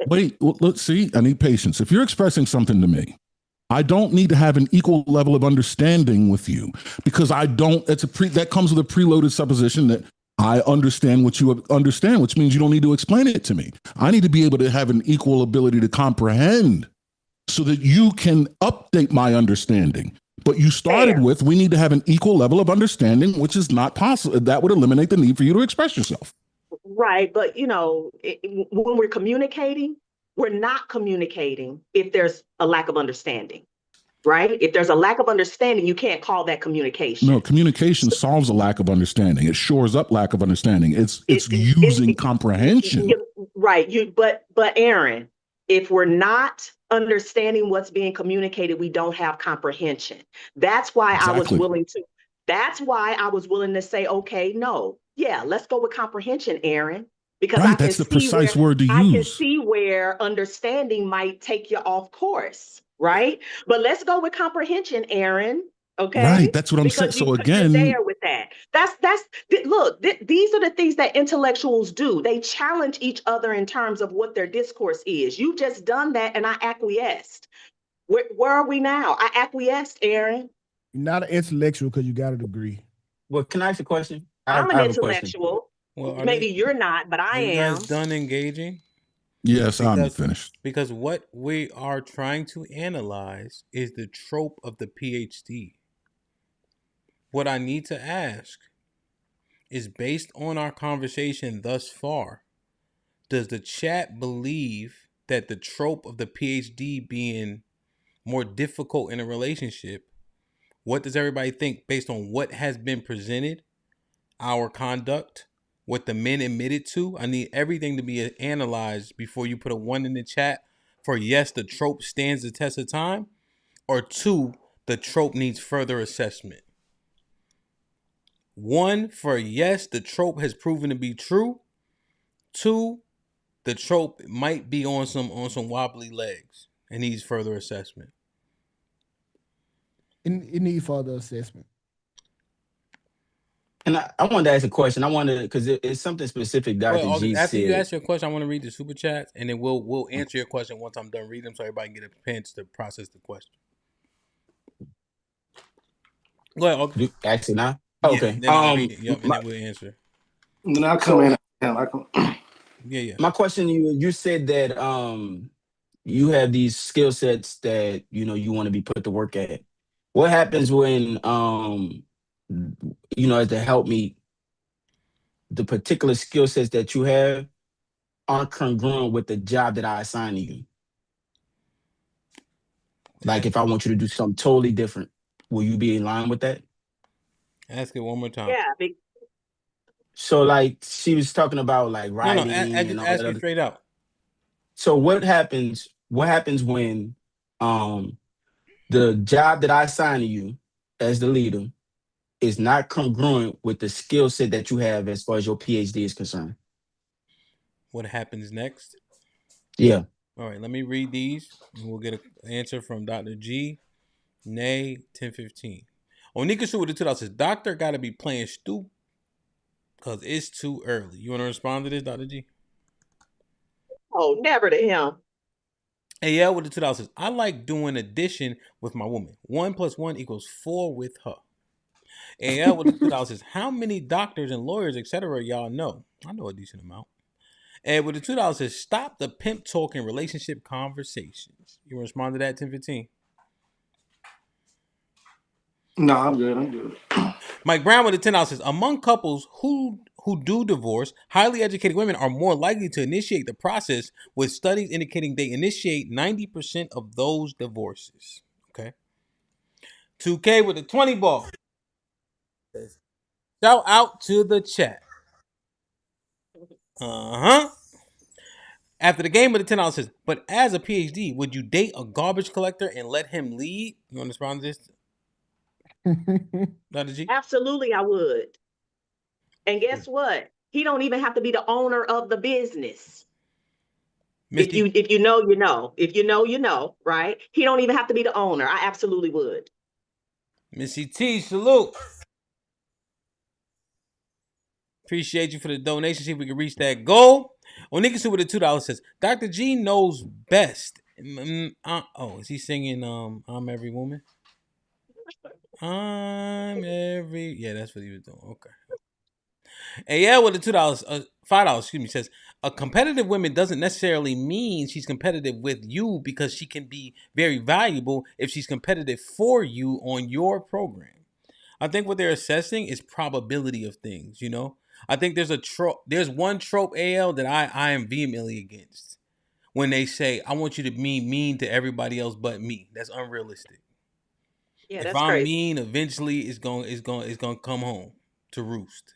[SPEAKER 6] wait, let's see. I need patience. If you're expressing something to me, I don't need to have an equal level of understanding with you, because I don't. That comes with a preloaded supposition that I understand what you understand, which means you don't need to explain it to me. I need to be able to have an equal ability to comprehend so that you can update my understanding. But you started with, we need to have an equal level of understanding, which is not possible. That would eliminate the need for you to express yourself.
[SPEAKER 8] Right. But, when we're communicating, we're not communicating if there's a lack of understanding. Right? If there's a lack of understanding, you can't call that communication.
[SPEAKER 6] No, communication solves a lack of understanding. It shores up lack of understanding. It's using comprehension.
[SPEAKER 8] Right. But Aaron, if we're not understanding what's being communicated, we don't have comprehension. That's why I was willing to say, okay, no, yeah, let's go with comprehension, Aaron. Because
[SPEAKER 6] that's the precise word to use.
[SPEAKER 8] I can see where understanding might take you off course, right? But let's go with comprehension, Aaron. Okay.
[SPEAKER 6] Right. That's what I'm saying. So again,
[SPEAKER 8] there with that. Look, these are the things that intellectuals do. They challenge each other in terms of what their discourse is. You just done that and I acquiesced. Where are we now? I acquiesced, Aaron.
[SPEAKER 2] You're not an intellectual because you got a degree.
[SPEAKER 7] Well, can I ask a question?
[SPEAKER 8] I'm an intellectual. Well, maybe you're not, but I am.
[SPEAKER 5] You guys done engaging?
[SPEAKER 6] Yes, I'm finished.
[SPEAKER 5] Because what we are trying to analyze is the trope of the PhD. What I need to ask is, based on our conversation thus far, does the chat believe that the trope of the PhD being more difficult in a relationship, what does everybody think based on what has been presented, our conduct, what the men admitted to? I need everything to be analyzed before you put a 1 in the chat for yes, the trope stands the test of time, or 2, the trope needs further assessment. 1 for yes, the trope has proven to be true. 2, the trope might be on some wobbly legs and needs further assessment.
[SPEAKER 2] It needs further assessment.
[SPEAKER 7] And I wanted to ask a question. Because it's something specific Dr. G
[SPEAKER 5] after
[SPEAKER 7] said.
[SPEAKER 5] you ask your question, I want to read the super chats, and then we'll answer your question once I'm done reading them, so everybody can get a chance to process the question. Go ahead. Okay.
[SPEAKER 7] Actually, now?
[SPEAKER 5] Yeah,
[SPEAKER 7] okay.
[SPEAKER 5] Then I'll read it. Yep, and then we'll answer.
[SPEAKER 11] Then I'll come in.
[SPEAKER 5] Yeah.
[SPEAKER 7] My question, you said that you have these skill sets that you want to be put to work at. What happens when as to help me, the particular skill sets that you have aren't congruent with the job that I assign to you? Like if I want you to do something totally different, will you be in line with that?
[SPEAKER 5] Ask it one more time.
[SPEAKER 8] Yeah.
[SPEAKER 7] So like she was talking about like writing.
[SPEAKER 5] No, ask it straight out.
[SPEAKER 7] So what happens when The job that I assign to you as the leader is not congruent with the skill set that you have as far as your PhD is concerned.
[SPEAKER 5] What happens next?
[SPEAKER 7] Yeah.
[SPEAKER 5] All right, let me read these, and we'll get an answer from Dr. G. Nay, 1015. Onikasu with the $2 says, Doctor got to be playing stupid because it's too early. You want to respond to this, Dr. G?
[SPEAKER 8] Oh, never to him.
[SPEAKER 5] AL with the $2 says, I like doing addition with my woman. 1 + 1 = 4 with her. AL with the $2 says, how many doctors and lawyers, etc. y'all know? I know a decent amount. And with the $2 says, stop the pimp talk and relationship conversations. You want to respond to that, 1015?
[SPEAKER 11] No, I'm good.
[SPEAKER 5] Mike Brown with the $10 says, among couples who do divorce, highly educated women are more likely to initiate the process, with studies indicating they initiate 90% of those divorces. Okay. 2K with the 20 ball. Shout out to the chat. After the game with the $10 says, but as a PhD, would you date a garbage collector and let him lead? You want to respond to this? Dr. G?
[SPEAKER 8] Absolutely, I would. And guess what? He don't even have to be the owner of the business. Misty, if you know, you know. If you know, you know, right? He don't even have to be the owner. I absolutely would.
[SPEAKER 5] Missy T, salute. Appreciate you for the donation. See if we can reach that goal. Onikasu with the $2 says, Dr. G knows best. Is he singing I'm Every Woman? Yeah, that's what he was doing. Okay. AL with the $5, says, a competitive woman doesn't necessarily mean she's competitive with you, because she can be very valuable if she's competitive for you on your program. I think what they're assessing is probability of things, you know? I think there's one trope, AL, that I am vehemently against. When they say, I want you to be mean to everybody else but me. That's unrealistic.
[SPEAKER 8] Yeah,
[SPEAKER 5] if
[SPEAKER 8] that's
[SPEAKER 5] I'm
[SPEAKER 8] crazy.
[SPEAKER 5] mean, eventually it's going to come home to roost.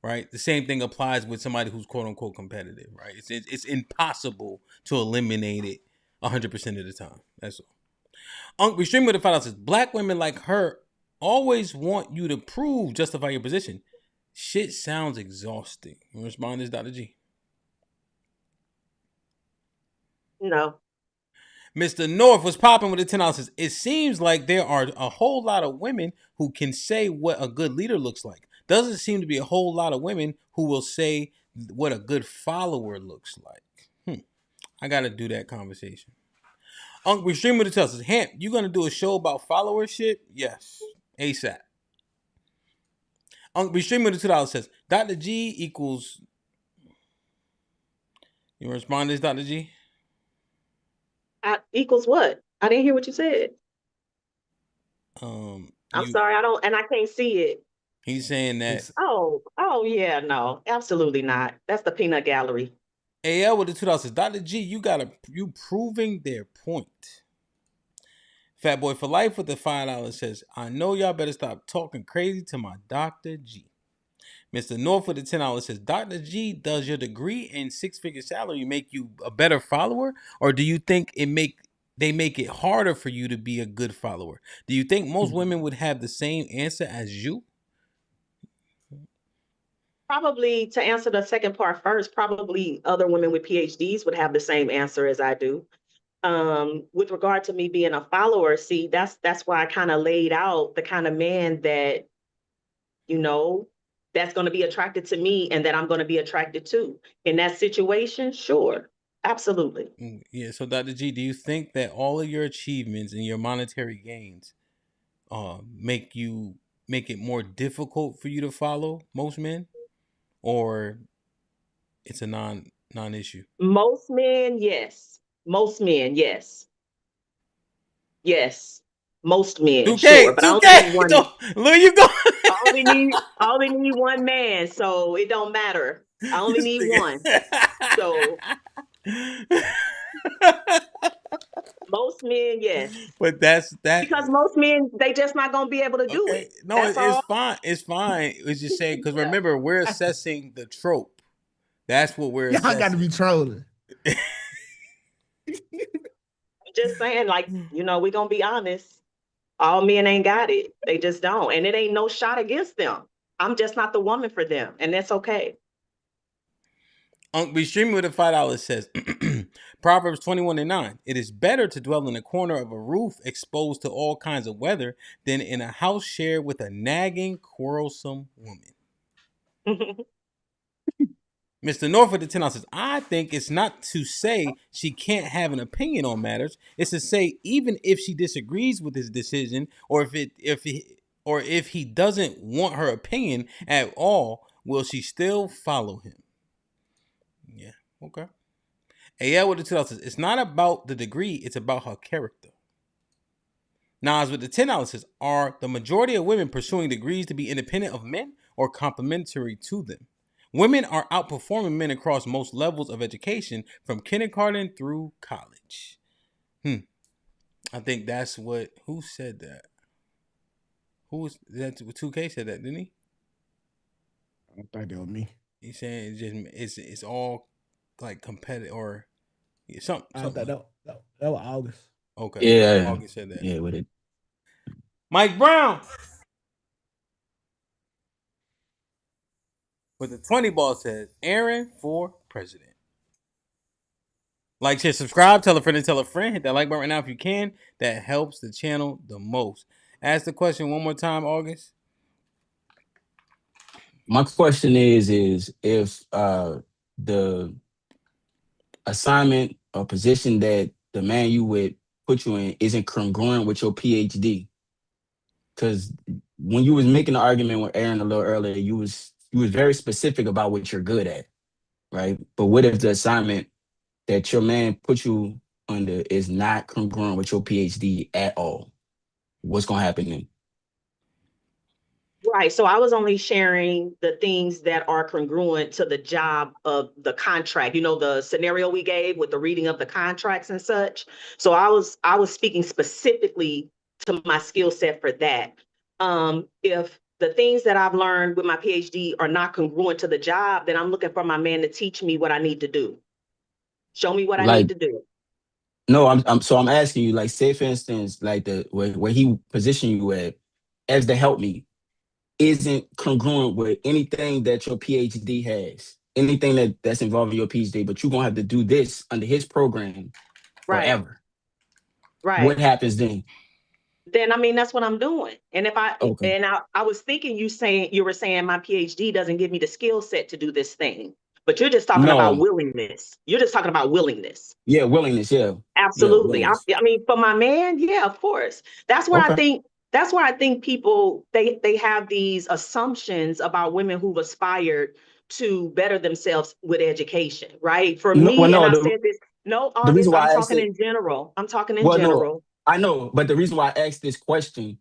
[SPEAKER 5] Right? The same thing applies with somebody who's quote unquote competitive, right? It's impossible to eliminate it 100% of the time. That's all. We stream with the $5 says, black women like her always want you to justify your position. Shit sounds exhausting. You respond to this, Dr. G?
[SPEAKER 8] No.
[SPEAKER 5] Mr. North was popping with the $10 says, it seems like there are a whole lot of women who can say what a good leader looks like. Doesn't seem to be a whole lot of women who will say what a good follower looks like. I got to do that conversation. We stream with the $10 says, Hamp, you going to do a show about followership? Yes. ASAP. We stream with the $2 says, Dr. G equals... You respond to this, Dr. G?
[SPEAKER 8] Equals what? I didn't hear what you said. I'm sorry, I can't see it.
[SPEAKER 5] He's saying that.
[SPEAKER 8] Oh yeah, no, absolutely not. That's the peanut gallery.
[SPEAKER 5] AL with the $2 says, Dr. G, you proving their point. Fat Boy for Life with the $5 says, I know y'all better stop talking crazy to my Dr. G. Mr. North with the $10 says, Dr. G, does your degree and 6-figure salary make you a better follower, or do you think they make it harder for you to be a good follower? Do you think most women would have the same answer as you?
[SPEAKER 8] Probably, to answer the second part first, probably other women with PhDs would have the same answer as I do. With regard to me being a follower, see, that's why I kind of laid out the kind of man that, you know, that's going to be attracted to me and that I'm going to be attracted to. In that situation, sure, absolutely.
[SPEAKER 5] Yeah, so Dr. G, do you think that all of your achievements and your monetary gains make it more difficult for you to follow most men? Or it's a non-issue?
[SPEAKER 8] Most men, yes. Most men, yes. Yes. Most men,
[SPEAKER 5] 2K,
[SPEAKER 8] sure. But
[SPEAKER 5] 2K.
[SPEAKER 8] I only need one.
[SPEAKER 5] Look, you go.
[SPEAKER 8] I only need one man, so it don't matter. I only need one. So most men, yes.
[SPEAKER 5] But that's
[SPEAKER 8] because most men, they just not gonna be able to do it.
[SPEAKER 5] No, it's fine. It's fine. It's just saying, because remember, we're assessing the trope. That's what we're assessing.
[SPEAKER 2] Y'all got to be trolling.
[SPEAKER 8] Just saying, like, we're gonna be honest. All men ain't got it. They just don't. And it ain't no shot against them. I'm just not the woman for them. And that's okay.
[SPEAKER 5] Be streaming with a $5 says Proverbs 21:9. It is better to dwell in the corner of a roof exposed to all kinds of weather than in a house shared with a nagging, quarrelsome woman. Mr. Norfolk the 10 says, I think it's not to say she can't have an opinion on matters. It's to say even if she disagrees with his decision, or if he doesn't want her opinion at all, will she still follow him? Yeah, okay. AL with the 2 says, it's not about the degree, it's about her character. Nas with the $10 says, are the majority of women pursuing degrees to be independent of men or complementary to them? Women are outperforming men across most levels of education, from kindergarten through college. I think that's what. Who said that? Who was that? 2K said that, didn't he?
[SPEAKER 2] I think that was me.
[SPEAKER 5] He's saying it's all like competitive or something.
[SPEAKER 2] That was August.
[SPEAKER 5] Okay.
[SPEAKER 7] Yeah.
[SPEAKER 5] August said that.
[SPEAKER 7] Yeah, with it.
[SPEAKER 5] Mike Brown with the 20 ball says Aaron for president. Like, share, subscribe, tell a friend and tell a friend. Hit that like button right now if you can. That helps the channel the most. Ask the question one more time, August.
[SPEAKER 7] My question is if the assignment or position that the man you would put you in isn't congruent with your PhD. Because when you was making the argument with Aaron a little earlier, you was very specific about what you're good at, right? But what if the assignment that your man put you under is not congruent with your PhD at all? What's gonna happen then?
[SPEAKER 8] Right. So I was only sharing the things that are congruent to the job of the contract. The scenario we gave with the reading of the contracts and such. So I was speaking specifically to my skill set for that. If the things that I've learned with my PhD are not congruent to the job, then I'm looking for my man to teach me what I need to do. Show me what I need to do.
[SPEAKER 7] No, I'm asking you, like, say for instance, like where he positioned you at as the help me isn't congruent with anything that your PhD has, anything that's involving your PhD, but you're gonna have to do this under his program forever.
[SPEAKER 8] Right.
[SPEAKER 7] What happens then?
[SPEAKER 8] Then that's what I'm doing. And if I was thinking you were saying my PhD doesn't give me the skill set to do this thing, but you're just talking about willingness. You're just talking about willingness.
[SPEAKER 7] Yeah, willingness. Yeah,
[SPEAKER 8] absolutely.
[SPEAKER 7] Yeah,
[SPEAKER 8] For my man, yeah, of course. That's where I think. That's where I think people they have these assumptions about women who've aspired to better themselves with education, right? For me, I said this. No, August, I'm talking in general. I'm talking in general.
[SPEAKER 7] No, I know, but the reason why I asked this question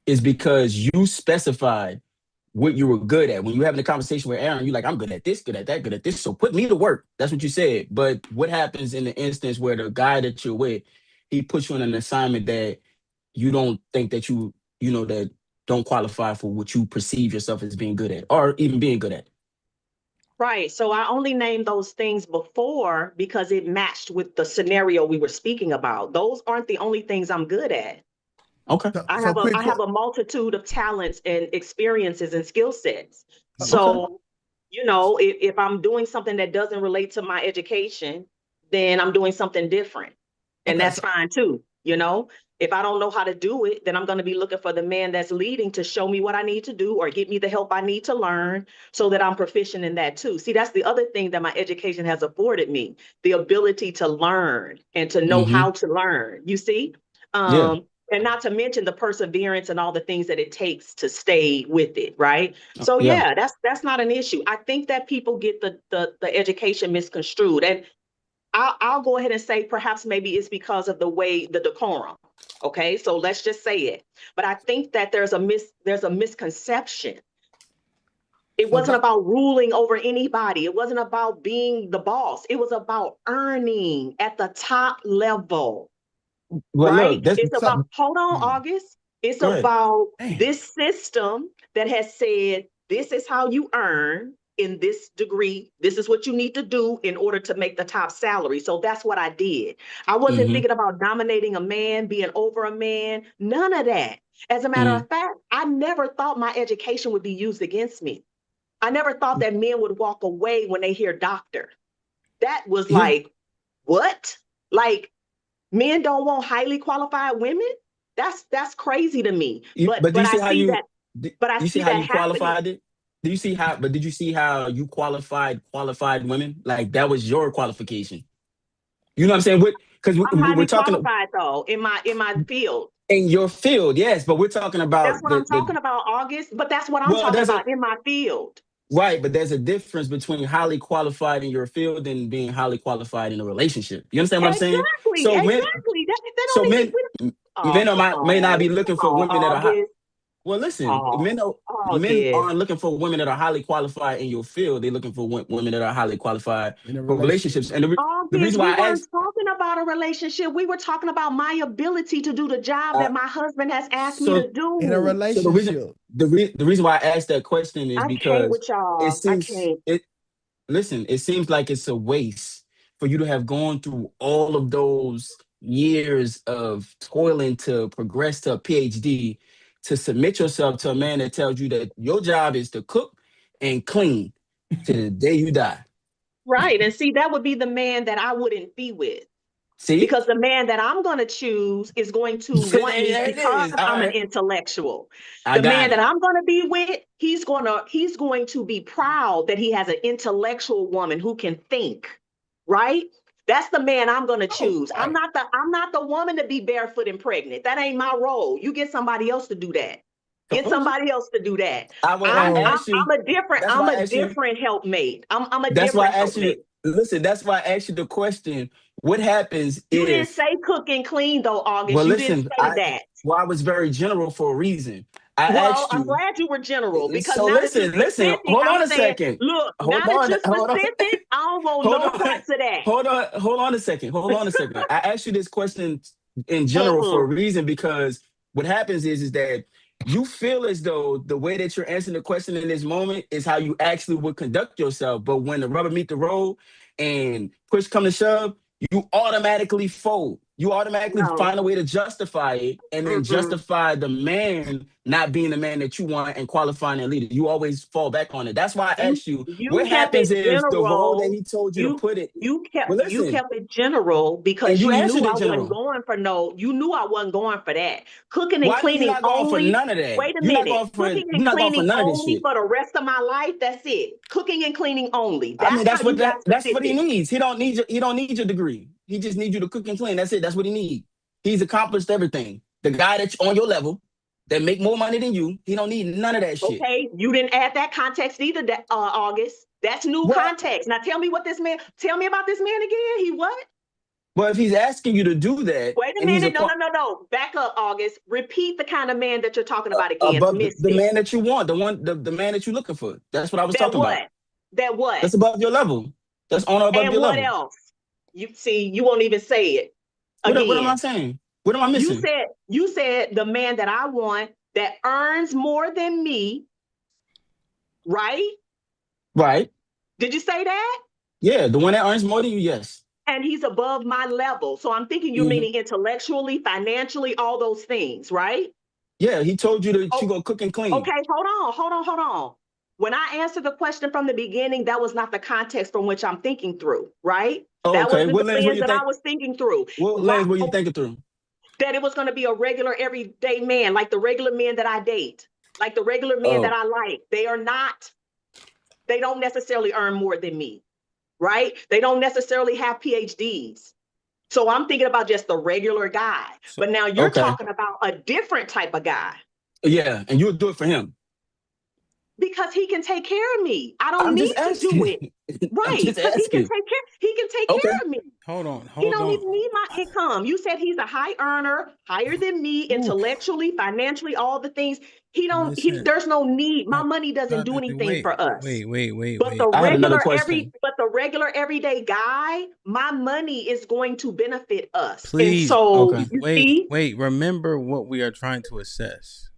[SPEAKER 7] is because you specified what you were good at. When you were having a conversation with Aaron, you're like, I'm good at this, good at that, good at this. So put me to work. That's what you said. But what happens in the instance where the guy that you're with, he puts you on an assignment that you don't think that that don't qualify for what you perceive yourself as being good at or even being good at?
[SPEAKER 8] Right. So I only named those things before because it matched with the scenario we were speaking about. Those aren't the only things I'm good at.
[SPEAKER 7] Okay.
[SPEAKER 8] I have a multitude of talents and experiences and skill sets. So, if I'm doing something that doesn't relate to my education, then I'm doing something different. And that's fine too. If I don't know how to do it, then I'm going to be looking for the man that's leading to show me what I need to do or get me the help I need to learn so that I'm proficient in that too. See, that's the other thing that my education has afforded me, the ability to learn and to know how to learn, you see? And not to mention the perseverance and all the things that it takes to stay with it, right? So that's not an issue. I think that people get the education misconstrued. And I'll go ahead and say perhaps maybe it's because of the decorum. Okay, so let's just say it. But I think that there's a misconception. It wasn't about ruling over anybody. It wasn't about being the boss. It was about earning at the top level.
[SPEAKER 7] Well,
[SPEAKER 8] right?
[SPEAKER 7] Look,
[SPEAKER 8] it's about, hold on, August. It's about this system that has said, this is how you earn. in this degree. This is what you need to do in order to make the top salary. So that's what I did. I wasn't thinking about dominating a man, being over a man, none of that. As a matter of fact, I never thought my education would be used against me. I never thought that men would walk away when they hear doctor. That was like, what? Like, men don't want highly qualified women? That's crazy to me. But I see that. But I see how you qualified it.
[SPEAKER 7] Do you see how? But did you see how you qualified women? Like that was your qualification. You know what I'm saying? Because
[SPEAKER 8] I'm highly
[SPEAKER 7] we're talking
[SPEAKER 8] qualified though in my field.
[SPEAKER 7] In your field, yes, but we're talking about
[SPEAKER 8] that's what I'm talking about, August. But that's what I'm talking about in my field.
[SPEAKER 7] Right, but there's a difference between highly qualified in your field and being highly qualified in a relationship. You understand what I'm saying?
[SPEAKER 8] So exactly.
[SPEAKER 7] Men may not be looking for women that are high. Well, listen, men aren't looking for women that are highly qualified in your field. They're looking for women that are highly qualified for relationships. And the reason why
[SPEAKER 8] we weren't talking about a relationship. We were talking about my ability to do the job that my husband has asked me to do
[SPEAKER 2] in a relationship.
[SPEAKER 7] So the reason why I asked that question is because it seems like it's a waste for you to have gone through all of those years of toiling to progress to a PhD, to submit yourself to a man that tells you that your job is to cook and clean to the day you die.
[SPEAKER 8] Right. And see, that would be the man that I wouldn't be with.
[SPEAKER 7] See?
[SPEAKER 8] Because the man that I'm going to choose is going to want me because I'm an intellectual. The man that I'm going to be with, he's going to be proud that he has an intellectual woman who can think, right? That's the man I'm going to choose. I'm not the woman to be barefoot and pregnant. That ain't my role. You get somebody else to do that. Get somebody else to do that. I'm a different helpmate. I'm a different helpmate.
[SPEAKER 7] Listen, that's why I asked you the question. What happens if
[SPEAKER 8] you didn't say cook and clean though, August?
[SPEAKER 7] Well,
[SPEAKER 8] you
[SPEAKER 7] listen,
[SPEAKER 8] didn't say that.
[SPEAKER 7] Well, I was very general for a reason.
[SPEAKER 8] I'm glad you were general because
[SPEAKER 7] so
[SPEAKER 8] now
[SPEAKER 7] listen,
[SPEAKER 8] that you're specific,
[SPEAKER 7] hold on
[SPEAKER 8] I'm
[SPEAKER 7] a
[SPEAKER 8] saying,
[SPEAKER 7] second.
[SPEAKER 8] Look, now that you're specific, I don't want no parts of that.
[SPEAKER 7] Hold on a second. I asked you this question in general for a reason because what happens is that you feel as though the way that you're answering the question in this moment is how you actually would conduct yourself. But when the rubber meet the road and push come to shove, you automatically fold. You automatically find a way to justify it and then justify the man not being the man that you want and qualifying a leader. You always fall back on it. That's why I asked you what happens if the role that he told you to put it.
[SPEAKER 8] You kept it general because you knew I wasn't going for you knew I wasn't going for that. Cooking and cleaning only.
[SPEAKER 7] None of that.
[SPEAKER 8] Wait a minute. Cooking and cleaning only for the rest of my life. That's it. Cooking and cleaning only.
[SPEAKER 7] That's what he needs. He don't need your degree. He just needs you to cook and clean. That's it. That's what he needs. He's accomplished everything. The guy that's on your level that make more money than you, he don't need none of that shit.
[SPEAKER 8] Okay, you didn't add that context either, August. That's new context. Now tell me about this man again. He what?
[SPEAKER 7] Well, if he's asking you to do that.
[SPEAKER 8] Wait a minute. No. Back up, August. Repeat the kind of man that you're talking about again.
[SPEAKER 7] The man that you want, the man that you're looking for. That's what I was talking about.
[SPEAKER 8] That what?
[SPEAKER 7] That's above your level. That's on or above your level.
[SPEAKER 8] And what else? You see, you won't even say it.
[SPEAKER 7] What am I saying? What am I missing?
[SPEAKER 8] You said the man that I want that earns more than me, right?
[SPEAKER 7] Right.
[SPEAKER 8] Did you say that?
[SPEAKER 7] Yeah, the one that earns more than you, yes.
[SPEAKER 8] And he's above my level. So I'm thinking you're meaning intellectually, financially, all those things, right?
[SPEAKER 7] Yeah, he told you to go cook and clean.
[SPEAKER 8] Okay, hold on. When I answered the question from the beginning, that was not the context from which I'm thinking through, right? That wasn't the lens that I was thinking through.
[SPEAKER 7] What lens were you thinking through?
[SPEAKER 8] That it was going to be a regular, everyday man, like the regular men that I date, like the regular men that I like. They don't necessarily earn more than me, right? They don't necessarily have PhDs. So I'm thinking about just the regular guy. But now you're talking about a different type of guy.
[SPEAKER 7] Yeah, and you would do it for him.
[SPEAKER 8] Because he can take care of me. I don't need to do it. Right. Because he can take care of me.
[SPEAKER 5] Hold on.
[SPEAKER 8] He don't even need my income. You said he's a high earner, higher than me, intellectually, financially, all the things. There's no need. My money doesn't do anything for us.
[SPEAKER 5] Wait.
[SPEAKER 8] But the regular everyday guy, my money is going to benefit us.
[SPEAKER 5] Please.
[SPEAKER 8] And so
[SPEAKER 5] wait. Remember what we are trying to assess.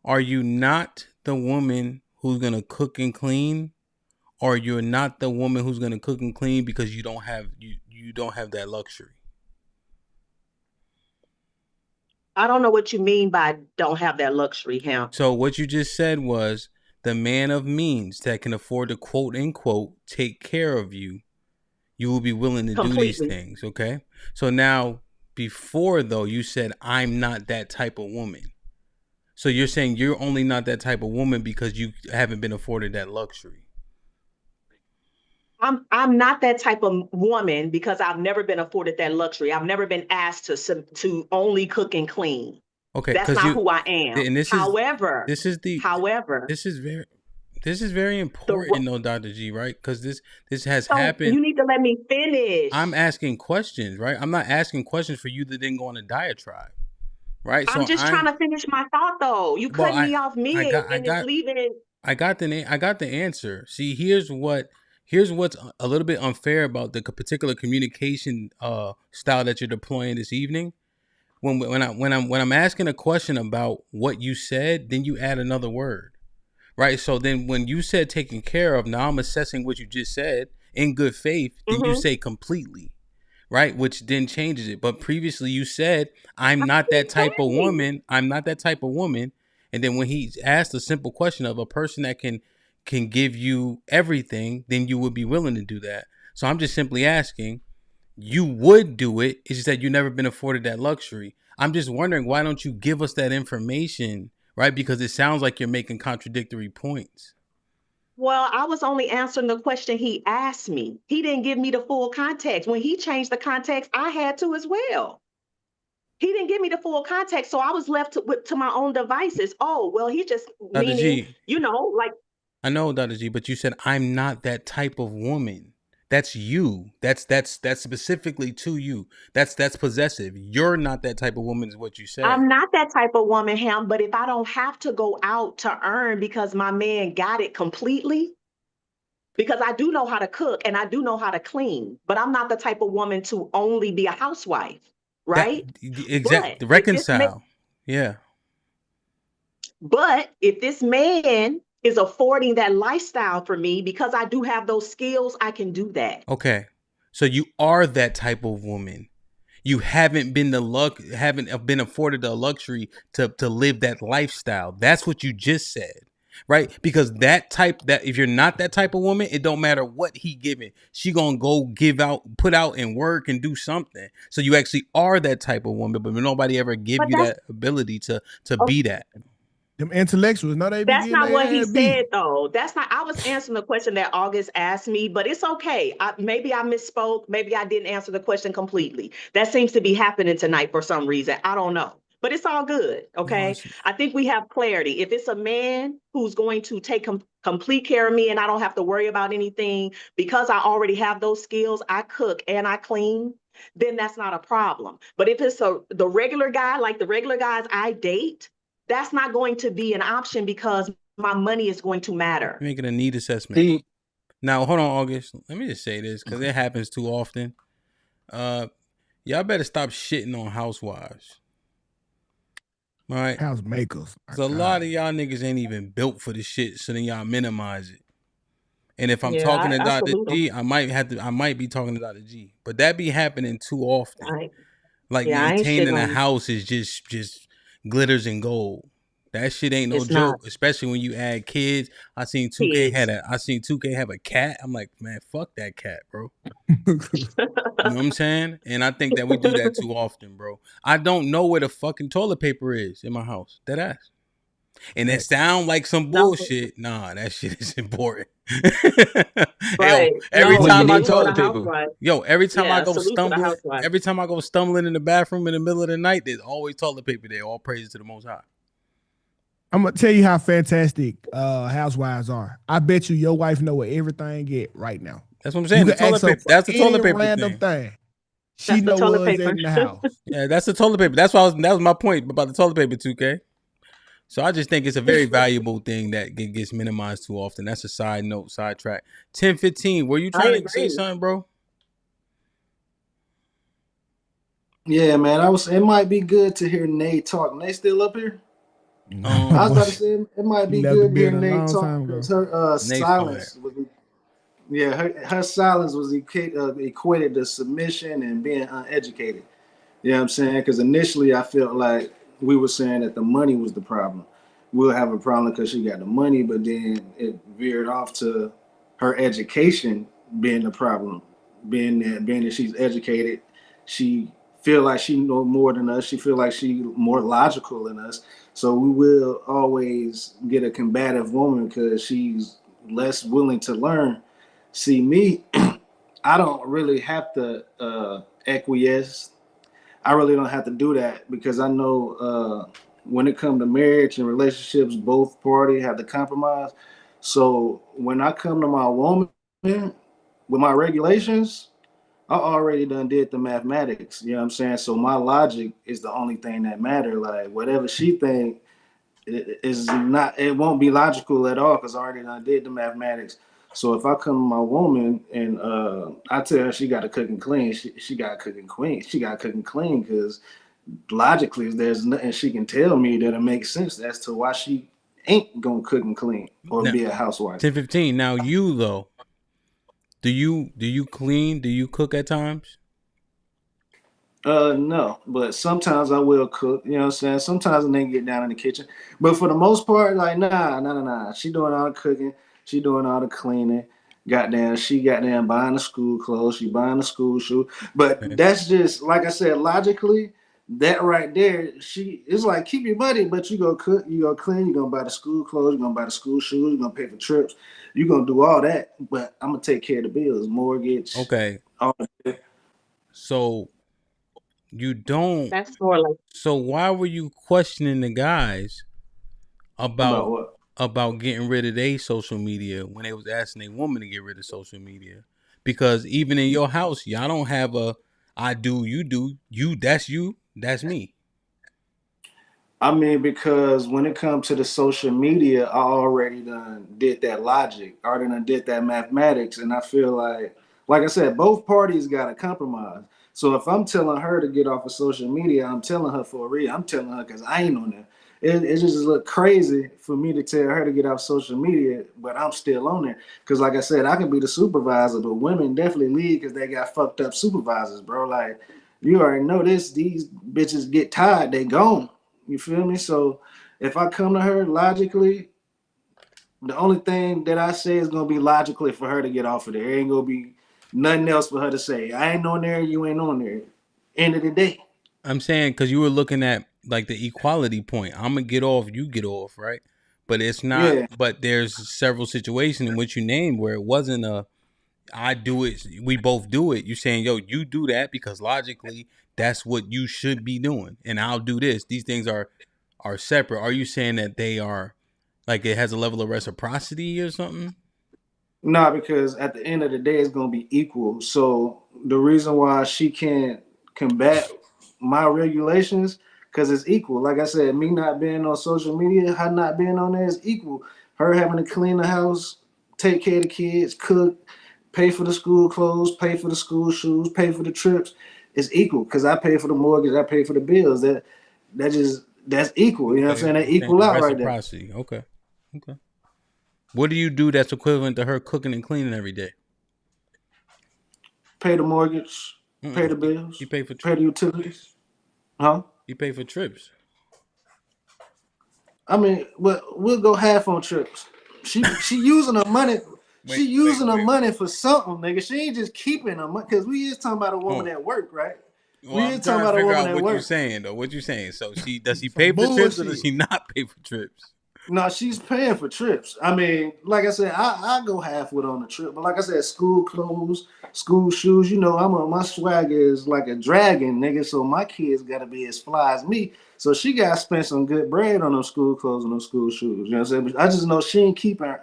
[SPEAKER 5] are you not the woman who's gonna cook and clean, or you're not the woman who's gonna cook and clean because you don't have that luxury?
[SPEAKER 8] I don't know what you mean by don't have that luxury, Hamp.
[SPEAKER 5] So what you just said was the man of means that can afford to quote unquote take care of you, you will be willing to do these things, okay? So now, before though, you said I'm not that type of woman. So you're saying you're only not that type of woman because you haven't been afforded that luxury.
[SPEAKER 8] I'm not that type of woman because I've never been afforded that luxury. I've never been asked to only cook and clean.
[SPEAKER 5] Okay,
[SPEAKER 8] that's not who I am.
[SPEAKER 5] And
[SPEAKER 8] however,
[SPEAKER 5] this is very important, though, Dr. G, right? Because this has happened.
[SPEAKER 8] You need to let me finish.
[SPEAKER 5] I'm asking questions, right? I'm not asking questions for you that didn't go on a diatribe, right?
[SPEAKER 8] I'm just trying to finish my thought, though. You cut me off mid and it's leaving.
[SPEAKER 5] I got the answer. See, here's what's a little bit unfair about the particular communication style that you're deploying this evening. When I'm asking a question about what you said, then you add another word, right? So then when you said taken care of, now I'm assessing what you just said in good faith. Then you say completely, right? Which then changes it. But previously you said I'm not that type of woman. I'm not that type of woman. And then when he asked a simple question of a person that can give you everything, then you would be willing to do that. So I'm just simply asking, you would do it. It's just that you've never been afforded that luxury. I'm just wondering, why don't you give us that information, right? Because it sounds like you're making contradictory points.
[SPEAKER 8] Well, I was only answering the question he asked me. He didn't give me the full context. When he changed the context, I had to as well. He didn't give me the full context, so I was left to my own devices. Oh, well, he just
[SPEAKER 5] Dr.
[SPEAKER 8] meaning,
[SPEAKER 5] G,
[SPEAKER 8] like.
[SPEAKER 5] I know, Dr. G, but you said I'm not that type of woman. That's you. That's specifically to you. That's possessive. You're not that type of woman is what you said.
[SPEAKER 8] I'm not that type of woman, Ham, but if I don't have to go out to earn because my man got it completely, because I do know how to cook and I do know how to clean, but I'm not the type of woman to only be a housewife, right?
[SPEAKER 5] Exactly. Reconcile. Yeah.
[SPEAKER 8] But if this man is affording that lifestyle for me because I do have those skills, I can do that.
[SPEAKER 5] Okay. So you are that type of woman. You haven't been haven't been afforded the luxury to live that lifestyle. That's what you just said. Right? Because that if you're not that type of woman, it don't matter what he giving. She gonna go put out and work and do something. So you actually are that type of woman, but nobody ever give you that ability to be that.
[SPEAKER 2] Them intellectuals, no,
[SPEAKER 8] that's not what he said, though. That's not. I was answering the question that August asked me, but it's okay. Maybe I misspoke. Maybe I didn't answer the question completely. That seems to be happening tonight for some reason. I don't know, but it's all good. Okay. I think we have clarity. If it's a man who's going to take complete care of me and I don't have to worry about anything because I already have those skills, I cook and I clean, then that's not a problem. But if it's the regular guy, like the regular guys I date, that's not going to be an option because my money is going to matter.
[SPEAKER 5] Making a need assessment. Now, hold on, August. Let me just say this because it happens too often. Y'all better stop shitting on housewives. All right?
[SPEAKER 2] House makers.
[SPEAKER 5] Because a lot of y'all niggas ain't even built for this shit, so then y'all minimize it. And if I'm talking to Dr. G, I might be talking to Dr. G. But that be happening too often. Maintaining a house is just glitters and gold. That shit ain't no joke, especially when you add kids. I seen 2K have a cat. I'm like, man, fuck that cat, bro. You know what I'm saying? And I think that we do that too often, bro. I don't know where the fucking toilet paper is in my house. Dead ass. And it sound like some bullshit. Nah, that shit is important.
[SPEAKER 8] Right.
[SPEAKER 5] Every time I go stumbling in the bathroom in the middle of the night, there's always toilet paper there. All praise to the Most High.
[SPEAKER 2] I'm gonna tell you how fantastic housewives are. I bet you your wife know where everything get right now.
[SPEAKER 5] That's what I'm saying. That's the toilet paper
[SPEAKER 2] random thing. She knows what's in the house.
[SPEAKER 5] Yeah, that's the toilet paper. That was my point about the toilet paper, 2K. So I just think it's a very valuable thing that gets minimized too often. That's a side note, sidetrack. 10-15. Were you trying to say something, bro?
[SPEAKER 11] Yeah, man. It might be good to hear Nate talk. Nate still up here? I was about to say it might be
[SPEAKER 2] left the
[SPEAKER 11] good to hear
[SPEAKER 2] building a
[SPEAKER 11] Nate
[SPEAKER 2] long
[SPEAKER 11] talk
[SPEAKER 2] time ago.
[SPEAKER 11] because her
[SPEAKER 5] Nate's fired.
[SPEAKER 11] silence was, her silence was equated to submission and being uneducated. You know what I'm saying? Because initially I felt like we were saying that the money was the problem. We'll have a problem because she got the money, but then it veered off to her education being the problem. Being that she's educated, she feel like she know more than us. She feel like she more logical than us. So we will always get a combative woman because she's less willing to learn. See me, I don't really have to acquiesce. I really don't have to do that because I know when it comes to marriage and relationships, both parties have to compromise. So when I come to my woman with my regulations, I already done did the mathematics. You know what I'm saying? So my logic is the only thing that matter. Like whatever she think is not, it won't be logical at all because I already done did the mathematics. So if I come to my woman and I tell her she got to cook and clean, she got to cook and clean. She got to cook and clean because logically there's nothing she can tell me that'll make sense as to why she ain't gonna cook and clean or
[SPEAKER 5] Now,
[SPEAKER 11] be a housewife.
[SPEAKER 5] 10:15. Now you though, do you clean? Do you cook at times?
[SPEAKER 11] No, but sometimes I will cook, you know what I'm saying? Sometimes I nigga get down in the kitchen. But for the most part, like, nah. She doing all the cooking, she doing all the cleaning. Goddamn, she goddamn buying the school clothes, she buying the school shoe. But that's just, like I said, logically, that right there, she it's like keep your money, but you go cook, you go clean, you gonna buy the school clothes, you're gonna buy the school shoes, you're gonna pay for trips, you're gonna do all that, but I'm gonna take care of the bills, mortgage,
[SPEAKER 5] Okay.
[SPEAKER 11] all that.
[SPEAKER 5] So you don't.
[SPEAKER 8] That's more like.
[SPEAKER 5] So why were you questioning the guys
[SPEAKER 11] About
[SPEAKER 5] about
[SPEAKER 11] what?
[SPEAKER 5] about getting rid of their social media when they was asking a woman to get rid of social media? Because even in your house, y'all don't have a I do, you do, you, that's me.
[SPEAKER 11] I mean, because when it comes to the social media, I already done did that logic. I already done did that mathematics. And I feel like I said, both parties got to compromise. So if I'm telling her to get off of social media, I'm telling her for a reason. I'm telling her because I ain't on there. It just look crazy for me to tell her to get off social media, but I'm still on there. Because like I said, I can be the supervisor, but women definitely leave because they got fucked up supervisors, bro. Like, you already know this. These bitches get tired, they gone. You feel me? So if I come to her logically, the only thing that I say is gonna be logically for her to get off of there. There ain't gonna be nothing else for her to say. I ain't on there, you ain't on there. End of the day.
[SPEAKER 5] I'm saying because you were looking at like the equality point. I'm gonna get off, you get off, right? But it's not.
[SPEAKER 11] Yeah.
[SPEAKER 5] But there's several situations in which you named where it wasn't a I do it, we both do it. You saying, yo, you do that because logically that's what you should be doing, and I'll do this. These things are separate. Are you saying that they are like it has a level of reciprocity or something?
[SPEAKER 11] Nah, because at the end of the day, it's gonna be equal. So the reason why she can't combat my regulations, because it's equal. Like I said, me not being on social media, her not being on there is equal. Her having to clean the house, take care of the kids, cook, pay for the school clothes, pay for the school shoes, pay for the trips, is equal. Because I pay for the mortgage, I pay for the bills. That's equal. You know what I'm saying? That equal out right there.
[SPEAKER 5] Reciprocity. Okay. What do you do that's equivalent to her cooking and cleaning every day?
[SPEAKER 11] Pay the mortgage, pay the bills,
[SPEAKER 5] you pay for
[SPEAKER 11] pay the utilities. Huh?
[SPEAKER 5] You pay for trips.
[SPEAKER 11] I mean, we'll go half on trips. She using her money. She using her money for something, nigga. She ain't just keeping her money because we is talking about a woman at work, right?
[SPEAKER 5] Well,
[SPEAKER 11] We
[SPEAKER 5] I'm
[SPEAKER 11] is
[SPEAKER 5] trying
[SPEAKER 11] talking
[SPEAKER 5] to
[SPEAKER 11] about a
[SPEAKER 5] figure
[SPEAKER 11] woman
[SPEAKER 5] out
[SPEAKER 11] at
[SPEAKER 5] what
[SPEAKER 11] work.
[SPEAKER 5] you're saying though. What you saying? So does she pay for trips or does she not pay for trips?
[SPEAKER 11] No, she's paying for trips. I mean, like I said, I go half with on the trip, but like I said, school clothes, school shoes. You know, my swag is like a dragon, nigga. So my kids got to be as fly as me. So she got to spend some good bread on those school clothes and those school shoes. You know what I'm saying? But I just know she ain't keeping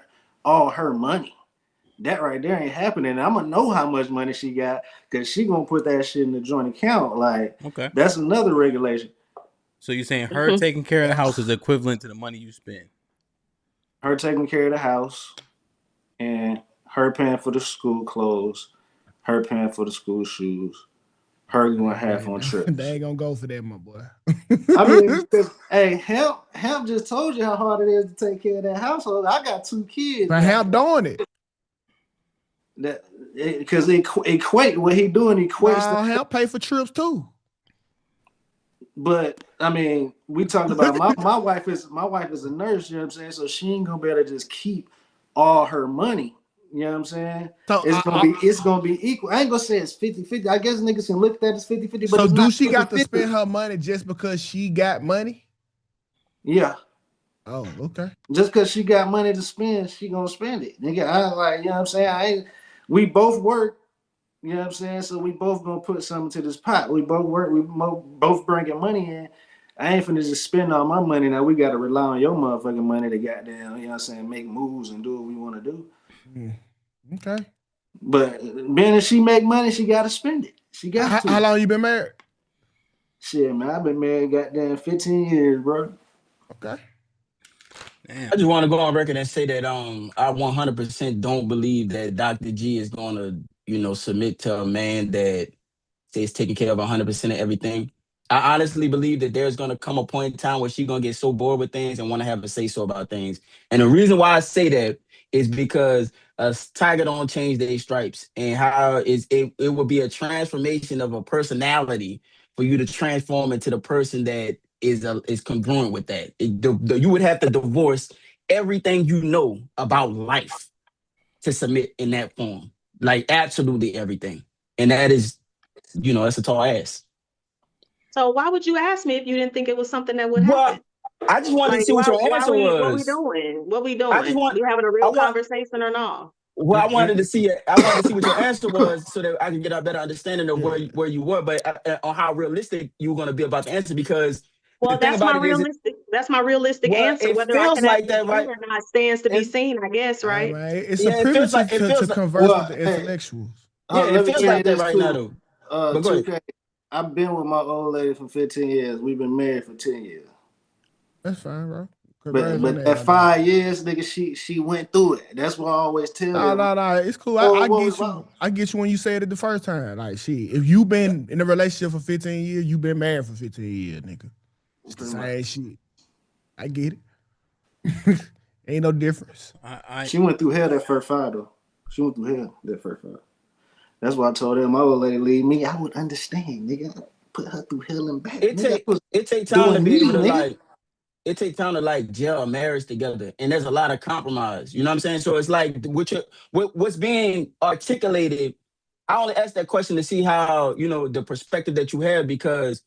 [SPEAKER 11] all her money. That right there ain't happening. I'm gonna know how much money she got because she gonna put that shit in the joint account. Like,
[SPEAKER 5] okay,
[SPEAKER 11] that's another regulation.
[SPEAKER 5] So you're saying her taking care of the house is equivalent to the money you spend?
[SPEAKER 11] Her taking care of the house and her paying for the school clothes, her paying for the school shoes, her going half on trips.
[SPEAKER 2] They ain't gonna go for that, my boy.
[SPEAKER 11] I mean, hey, HAMP just told you how hard it is to take care of that household. I got 2 kids.
[SPEAKER 2] But HAMP doing it.
[SPEAKER 11] That because equate what he doing equates.
[SPEAKER 2] HAMP pay for trips too.
[SPEAKER 11] But I mean, we talking about my wife is a nurse. You know what I'm saying? So she ain't gonna be able to just keep all her money. You know what I'm saying? So it's gonna be equal. I ain't gonna say it's 50-50. I guess niggas can look at that as 50-50. But
[SPEAKER 2] so do she
[SPEAKER 11] 50-50.
[SPEAKER 2] got to spend her money just because she got money?
[SPEAKER 11] Yeah.
[SPEAKER 2] Oh, okay.
[SPEAKER 11] Just because she got money to spend, she gonna spend it. Nigga, I like, you know what I'm saying? We both work, you know what I'm saying? So we both gonna put something to this pot. We both work, we both bringing money in. I ain't finna just spend all my money. Now we gotta rely on your motherfucking money to goddamn, you know what I'm saying, make moves and do what we wanna do.
[SPEAKER 2] Okay.
[SPEAKER 11] But being that she make money, she gotta spend it. She got to.
[SPEAKER 2] How long you been married?
[SPEAKER 11] Shit, man, I've been married goddamn 15 years, bro.
[SPEAKER 2] Okay.
[SPEAKER 7] Damn. I just want to go on record and say that I 100% don't believe that Dr. G is going to, submit to a man that says taking care of 100% of everything. I honestly believe that there's going to come a point in time where she's going to get so bored with things and want to have a say-so about things. And the reason why I say that is because a tiger don't change their stripes, and how it will be a transformation of a personality for you to transform into the person that is congruent with that. You would have to divorce everything you know about life to submit in that form, like absolutely everything. And that is, that's a tall ass.
[SPEAKER 8] So why would you ask me if you didn't think it was something that would happen?
[SPEAKER 7] I just wanted to see what your answer was.
[SPEAKER 8] What we doing? What we doing? We having a real conversation or not?
[SPEAKER 7] Well, I wanted to see what your answer was so that I could get a better understanding of where you were, but on how realistic you were going to be about the answer. Because
[SPEAKER 8] that's my realistic answer. Whether I can
[SPEAKER 7] like that, right?
[SPEAKER 8] or not stands to be seen, I guess, right?
[SPEAKER 2] It's a privilege to converse with the intellectuals.
[SPEAKER 7] It feels like that right now, though.
[SPEAKER 11] But 2K, I've been with my old lady for 15 years. We've been married for 10 years.
[SPEAKER 2] That's fine, bro.
[SPEAKER 11] But at 5 years, nigga, she went through it. That's what I always tell you.
[SPEAKER 2] No, it's cool. I get you when you said it the first time. Like, if you been in a relationship for 15 years, you been married for 15 years, nigga. It's the same shit. I get it. Ain't no difference.
[SPEAKER 11] She went through hell that first 5, though. She went through hell that first 5. That's why I told her my old lady leave me. I would understand, nigga. Put her through hell and back.
[SPEAKER 7] It take time to be able to it takes time to gel a marriage together, and there's a lot of compromise. You know what I'm saying? So it's like what's being articulated. I only asked that question to see how the perspective that you have, because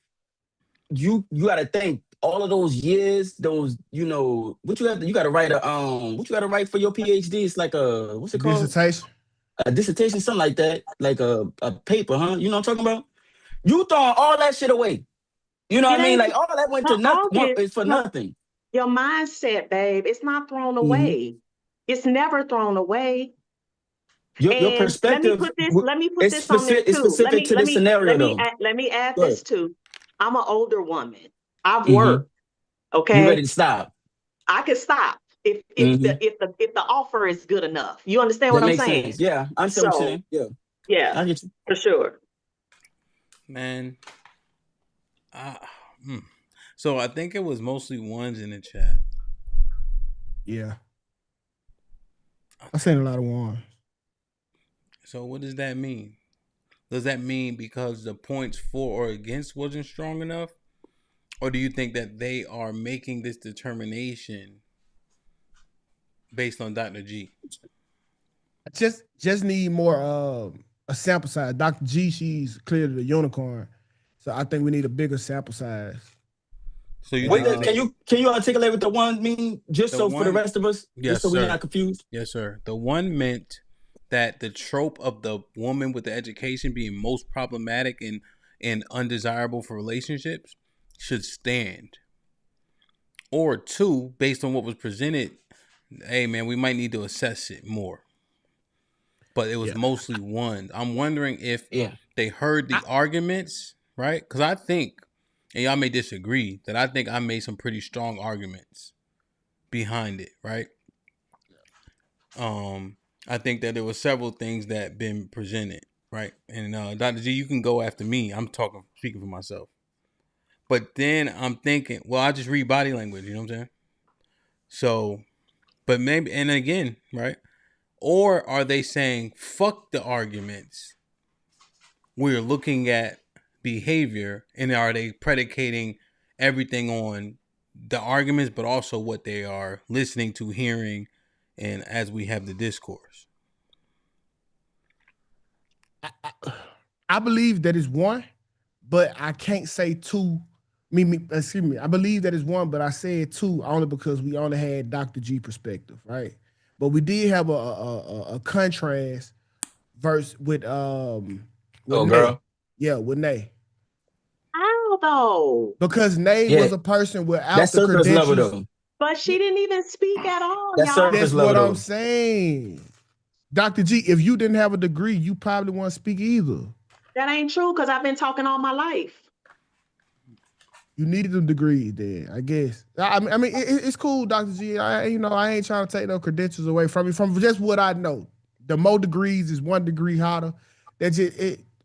[SPEAKER 7] you got to think all of those years, those what you have. You got to write what you got to write for your PhD. It's like what's it called?
[SPEAKER 2] Dissertation.
[SPEAKER 7] A dissertation, something like that, like a paper, huh? You know what I'm talking about? You throwing all that shit away. You know what I mean? Like all that went to nothing. It's for nothing.
[SPEAKER 8] Your mindset, babe, it's not thrown away. It's never thrown away.
[SPEAKER 7] Your perspective.
[SPEAKER 8] Let me put this on there too.
[SPEAKER 7] It's specific to this scenario, though.
[SPEAKER 8] Let me add this too. I'm an older woman. I've worked. Okay.
[SPEAKER 7] You ready to stop?
[SPEAKER 8] I can stop if the offer is good enough. You understand what I'm saying?
[SPEAKER 7] Sense. Yeah, I understand what you're saying. Yeah.
[SPEAKER 8] Yeah.
[SPEAKER 7] I get you.
[SPEAKER 8] For sure.
[SPEAKER 5] Man. So I think it was mostly ones in the chat.
[SPEAKER 2] Yeah. I seen a lot of ones.
[SPEAKER 5] So what does that mean? Does that mean because the points for or against wasn't strong enough? Or do you think that they are making this determination based on Dr. G?
[SPEAKER 2] I just need more a sample size. Dr. G, she's clearly the unicorn. So I think we need a bigger sample size.
[SPEAKER 5] So you
[SPEAKER 7] can you articulate what the one mean for the rest of us?
[SPEAKER 5] Yes,
[SPEAKER 7] just so we're not confused.
[SPEAKER 5] Yes, sir. The one meant that the trope of the woman with the education being most problematic and undesirable for relationships should stand. Or 2, based on what was presented, hey man, we might need to assess it more. But it was mostly 1. I'm wondering if they heard the arguments, right? Because I think, and y'all may disagree, that I think I made some pretty strong arguments behind it, right? I think that there were several things that been presented. right? And Dr. G, you can go after me. I'm speaking for myself. But then I'm thinking, well, I just read body language. You know what I'm saying? So, but maybe, and again, right? Or are they saying, fuck the arguments? We're looking at behavior, and are they predicating everything on the arguments, but also what they are listening to, hearing, and as we have the discourse?
[SPEAKER 2] I believe that is one, but I can't say two. Excuse me. I believe that is one, but I said two only because we only had Dr. G perspective, right? But we did have a contrast verse with
[SPEAKER 7] Oh,
[SPEAKER 2] Nay.
[SPEAKER 7] girl.
[SPEAKER 2] Yeah, with Nay.
[SPEAKER 8] How though?
[SPEAKER 2] Because Nay was a person without
[SPEAKER 7] That's
[SPEAKER 2] the
[SPEAKER 7] surface level
[SPEAKER 2] credentials.
[SPEAKER 7] though.
[SPEAKER 8] But she didn't even speak at all,
[SPEAKER 7] That's
[SPEAKER 8] y'all.
[SPEAKER 7] surface
[SPEAKER 2] That's
[SPEAKER 7] level
[SPEAKER 2] what I'm
[SPEAKER 7] though.
[SPEAKER 2] saying. Dr. G, if you didn't have a degree, you probably wouldn't speak either.
[SPEAKER 8] That ain't true because I've been talking all my life.
[SPEAKER 2] You needed a degree then, I guess. I mean, it's cool, Dr. G. I ain't trying to take no credentials away from you. From just what I know, the more degrees is 1 degree hotter.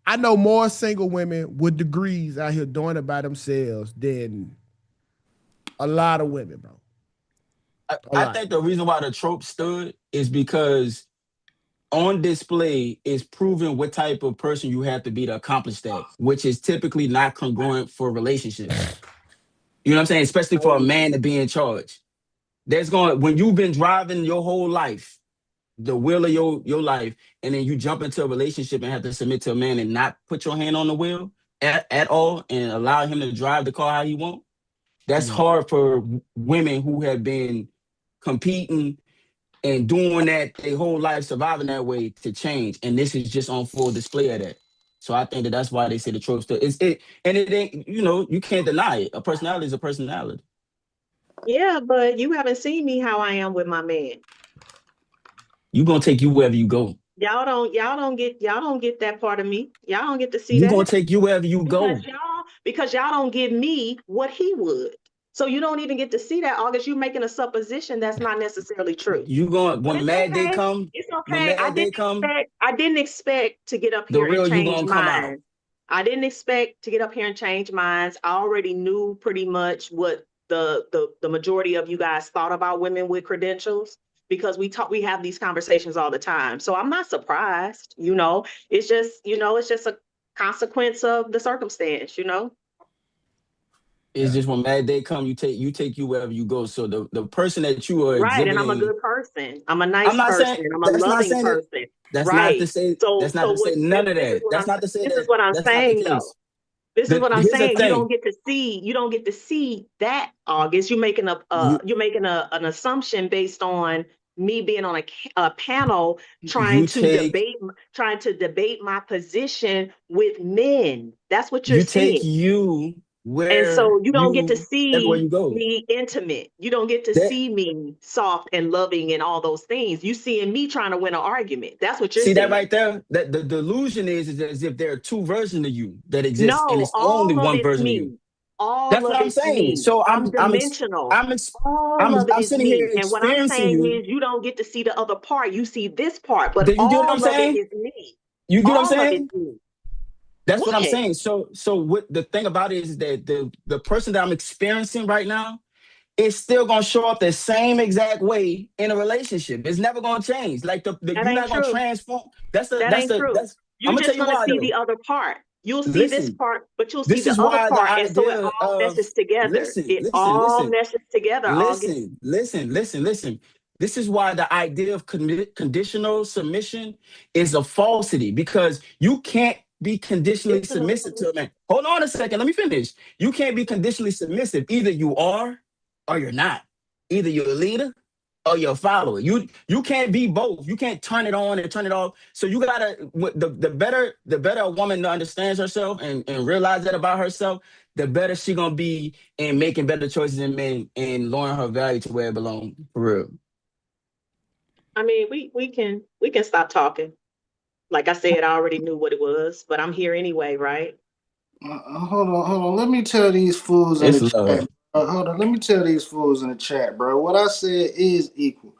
[SPEAKER 2] I know more single women with degrees out here doing it by themselves than a lot of women, bro.
[SPEAKER 7] I think the reason why the trope stood is because on display is proving what type of person you have to be to accomplish that, which is typically not congruent for relationships. You know what I'm saying? Especially for a man to be in charge. When you've been driving your whole life, the wheel of your life, and then you jump into a relationship and have to submit to a man and not put your hand on the wheel at all and allow him to drive the car how he wants. That's hard for women who have been competing and doing that their whole life, surviving that way, to change. And this is just on full display of that. So I think that's why they say the trope still is it, and it ain't, you can't deny it. A personality is a personality.
[SPEAKER 8] Yeah, but you haven't seen me how I am with my man.
[SPEAKER 7] You gonna take you wherever you go.
[SPEAKER 8] Y'all don't get that part of me. Y'all don't get to see that.
[SPEAKER 7] You gonna take you wherever you go.
[SPEAKER 8] Because y'all don't give me what he would. So you don't even get to see that, August. You making a supposition that's not necessarily true.
[SPEAKER 7] You going when mad day come?
[SPEAKER 8] It's okay. I didn't expect to get up here and change minds. I didn't expect to get up here and change minds. I already knew pretty much what the majority of you guys thought about women with credentials, because we have these conversations all the time. So I'm not surprised, It's just a consequence of the circumstance,
[SPEAKER 7] It's just when mad day come, you take you wherever you go. So the person that you are
[SPEAKER 8] right,
[SPEAKER 7] exhibiting,
[SPEAKER 8] and I'm a good person. I'm a nice person. I'm a loving person.
[SPEAKER 7] That's
[SPEAKER 8] right.
[SPEAKER 7] not to say. That's not to say none of that. That's not to say that.
[SPEAKER 8] This is what I'm saying, though. This is what I'm saying. You don't get to see that, August. You're making an assumption based on me being on a panel trying to debate my position with men. That's what you're seeing. And so you don't get to see me intimate. You don't get to see me soft and loving and all those things. You seeing me trying to win an argument. That's what you're seeing.
[SPEAKER 7] See that right there? That the delusion is as if there are two versions of you that exist, and it's only one version of you. That's what I'm saying. So
[SPEAKER 8] I'm dimensional. I'm
[SPEAKER 7] sitting here
[SPEAKER 8] and what I'm saying is you don't get to see the other part. You see this part, but all of it is me.
[SPEAKER 7] You get what I'm saying? That's what I'm saying. So what the thing about it is that the person that I'm experiencing right now is still gonna show up the same exact way in a relationship. It's never gonna change. Like you're not gonna transform.
[SPEAKER 8] You're just gonna see the other part. You'll see this part, but you'll see the other part, and so it all meshes together. It all meshes together.
[SPEAKER 7] Listen. This is why the idea of conditional submission is a falsity, because you can't be conditionally submissive to a man. Hold on a second, let me finish. You can't be conditionally submissive. Either you are or you're not. Either you're a leader or you're a follower. You can't be both. You can't turn it on and turn it off. So you gotta, the better a woman understands herself and realize that about herself, the better she gonna be in making better choices in men and lowering her value to where it belongs, for real.
[SPEAKER 8] I mean, we can stop talking. Like I said, I already knew what it was, but I'm here anyway, right?
[SPEAKER 11] Hold on. Let me tell these fools in the chat. Hold on. Let me tell these fools in the chat, bro. What I said is equal.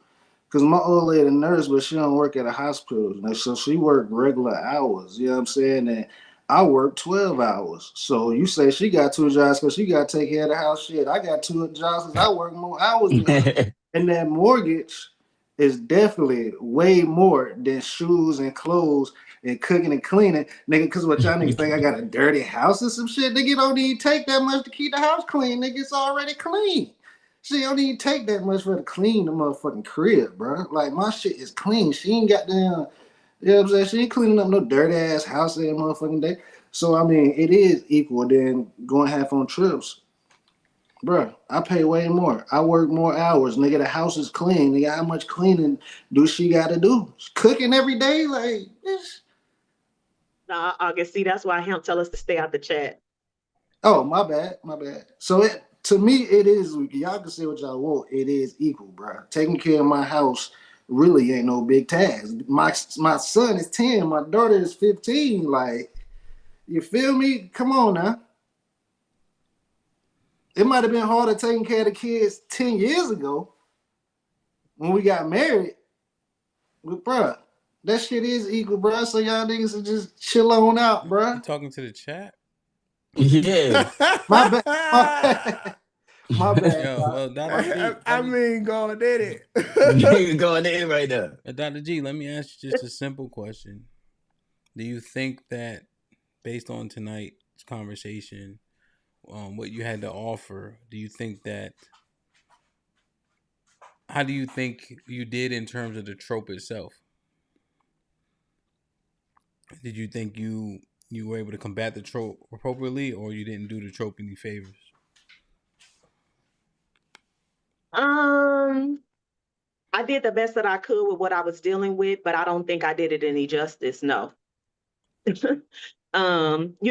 [SPEAKER 11] Cause my old lady a nurse, but she don't work at a hospital. So she work regular hours. You know what I'm saying? And I work 12 hours. So you say she got 2 jobs because she got to take care of the house. Shit, I got 2 jobs because I work more hours than her. And that mortgage is definitely way more than shoes and clothes and cooking and cleaning. Nigga, because what y'all niggas think I got a dirty house or some shit? Nigga, don't even take that much to keep the house clean. Nigga, it's already clean. She don't even take that much for to clean the motherfucking crib, bro. Like, my shit is clean. She ain't got damn, you know what I'm saying? She ain't cleaning up no dirty ass house every motherfucking day. So, I mean, it is equal than going half on trips. Bro, I pay way more. I work more hours. Nigga, the house is clean. Nigga, how much cleaning do she got to do? Cooking every day? Like, this.
[SPEAKER 8] Nah, August, see, that's why him tell us to stay out the chat.
[SPEAKER 11] Oh, my bad. So, to me, it is, y'all can say what y'all want. It is equal, bro. Taking care of my house really ain't no big task. My son is 10. My daughter is 15. Like, you feel me? Come on now. It might have been harder taking care of the kids 10 years ago when we got married. But, bro, that shit is equal, bro. So y'all niggas will just chill on out, bro.
[SPEAKER 5] You talking to the chat?
[SPEAKER 7] Yeah.
[SPEAKER 11] My bad. My bad.
[SPEAKER 5] Yo, well, Dr. G,
[SPEAKER 2] I mean, going at it.
[SPEAKER 7] Nigga going in right now.
[SPEAKER 5] Dr. G, let me ask you just a simple question. Do you think that based on tonight's conversation, what you had to offer, do you think that, how do you think you did in terms of the trope itself? Did you think you were able to combat the trope appropriately, or you didn't do the trope any favors?
[SPEAKER 8] I did the best that I could with what I was dealing with, but I don't think I did it any justice. No. You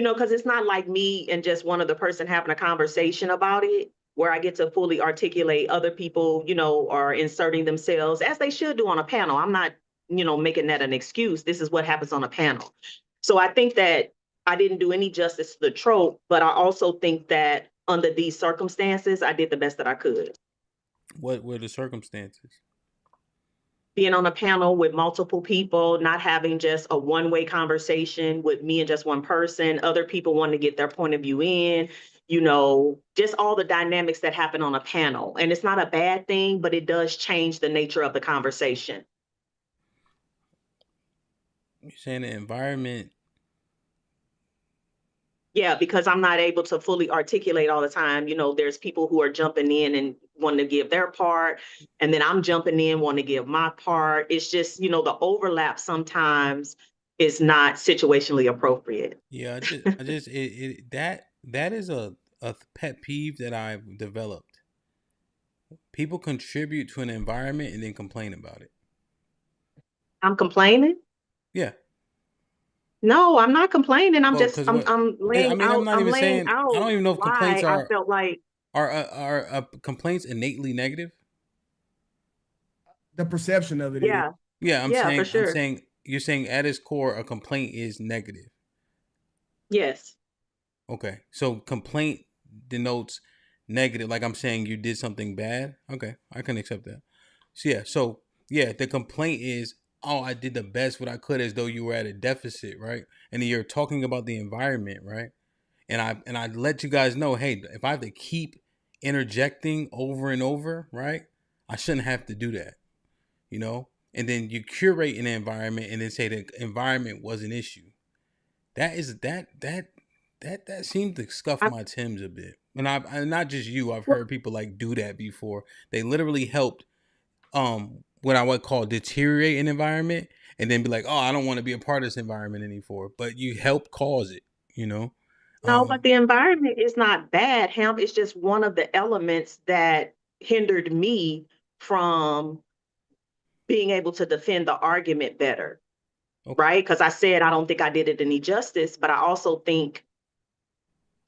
[SPEAKER 8] know, because it's not like me and just one other person having a conversation about it, where I get to fully articulate. Other people, you know, are inserting themselves as they should do on a panel. I'm not, you know, making that an excuse. This is what happens on a panel. So I think that I didn't do any justice to the trope, but I also think that under these circumstances, I did the best that I could.
[SPEAKER 5] What were the circumstances?
[SPEAKER 8] Being on a panel with multiple people, not having just a one-way conversation with me and just one person, other people wanting to get their point of view in, you know, just all the dynamics that happen on a panel. And it's not a bad thing, but it does change the nature of the conversation.
[SPEAKER 5] You're saying the environment.
[SPEAKER 8] Yeah, because I'm not able to fully articulate all the time. You know, there's people who are jumping in and wanting to give their part, and then I'm jumping in wanting to give my part. It's just, you know, the overlap sometimes is not situationally appropriate.
[SPEAKER 5] Yeah, that is a pet peeve that I've developed. People contribute to an environment and then complain about it.
[SPEAKER 8] I'm complaining?
[SPEAKER 5] Yeah.
[SPEAKER 8] No, I'm not complaining. I'm
[SPEAKER 5] Well,
[SPEAKER 8] just I'm laying out.
[SPEAKER 5] I'm not even saying.
[SPEAKER 8] I
[SPEAKER 5] don't even know if complaints
[SPEAKER 8] I felt like
[SPEAKER 5] are complaints innately negative.
[SPEAKER 2] The perception of it.
[SPEAKER 8] Yeah.
[SPEAKER 5] Yeah, I'm saying.
[SPEAKER 8] For sure.
[SPEAKER 5] I'm saying you're saying at its core, a complaint is negative.
[SPEAKER 8] Yes.
[SPEAKER 5] Okay, so complaint denotes negative. Like I'm saying, you did something bad. Okay, I can accept that. So the complaint is, oh, I did the best what I could, as though you were at a deficit, right? And then you're talking about the environment, right? And I let you guys know, hey, if I have to keep interjecting over and over, right, I shouldn't have to do that, you know? And then you curate an environment and then say the environment was an issue. That seemed to scuff my Timbs a bit. And I not just you, I've heard people like do that before. They literally helped what I would call deteriorate an environment and then be like, oh, I don't want to be a part of this environment anymore. But you helped cause it, you know?
[SPEAKER 8] No, but the environment is not bad, Hamp. It's just one of the elements that hindered me from being able to defend the argument better, right? Because I said I don't think I did it any justice, but I also think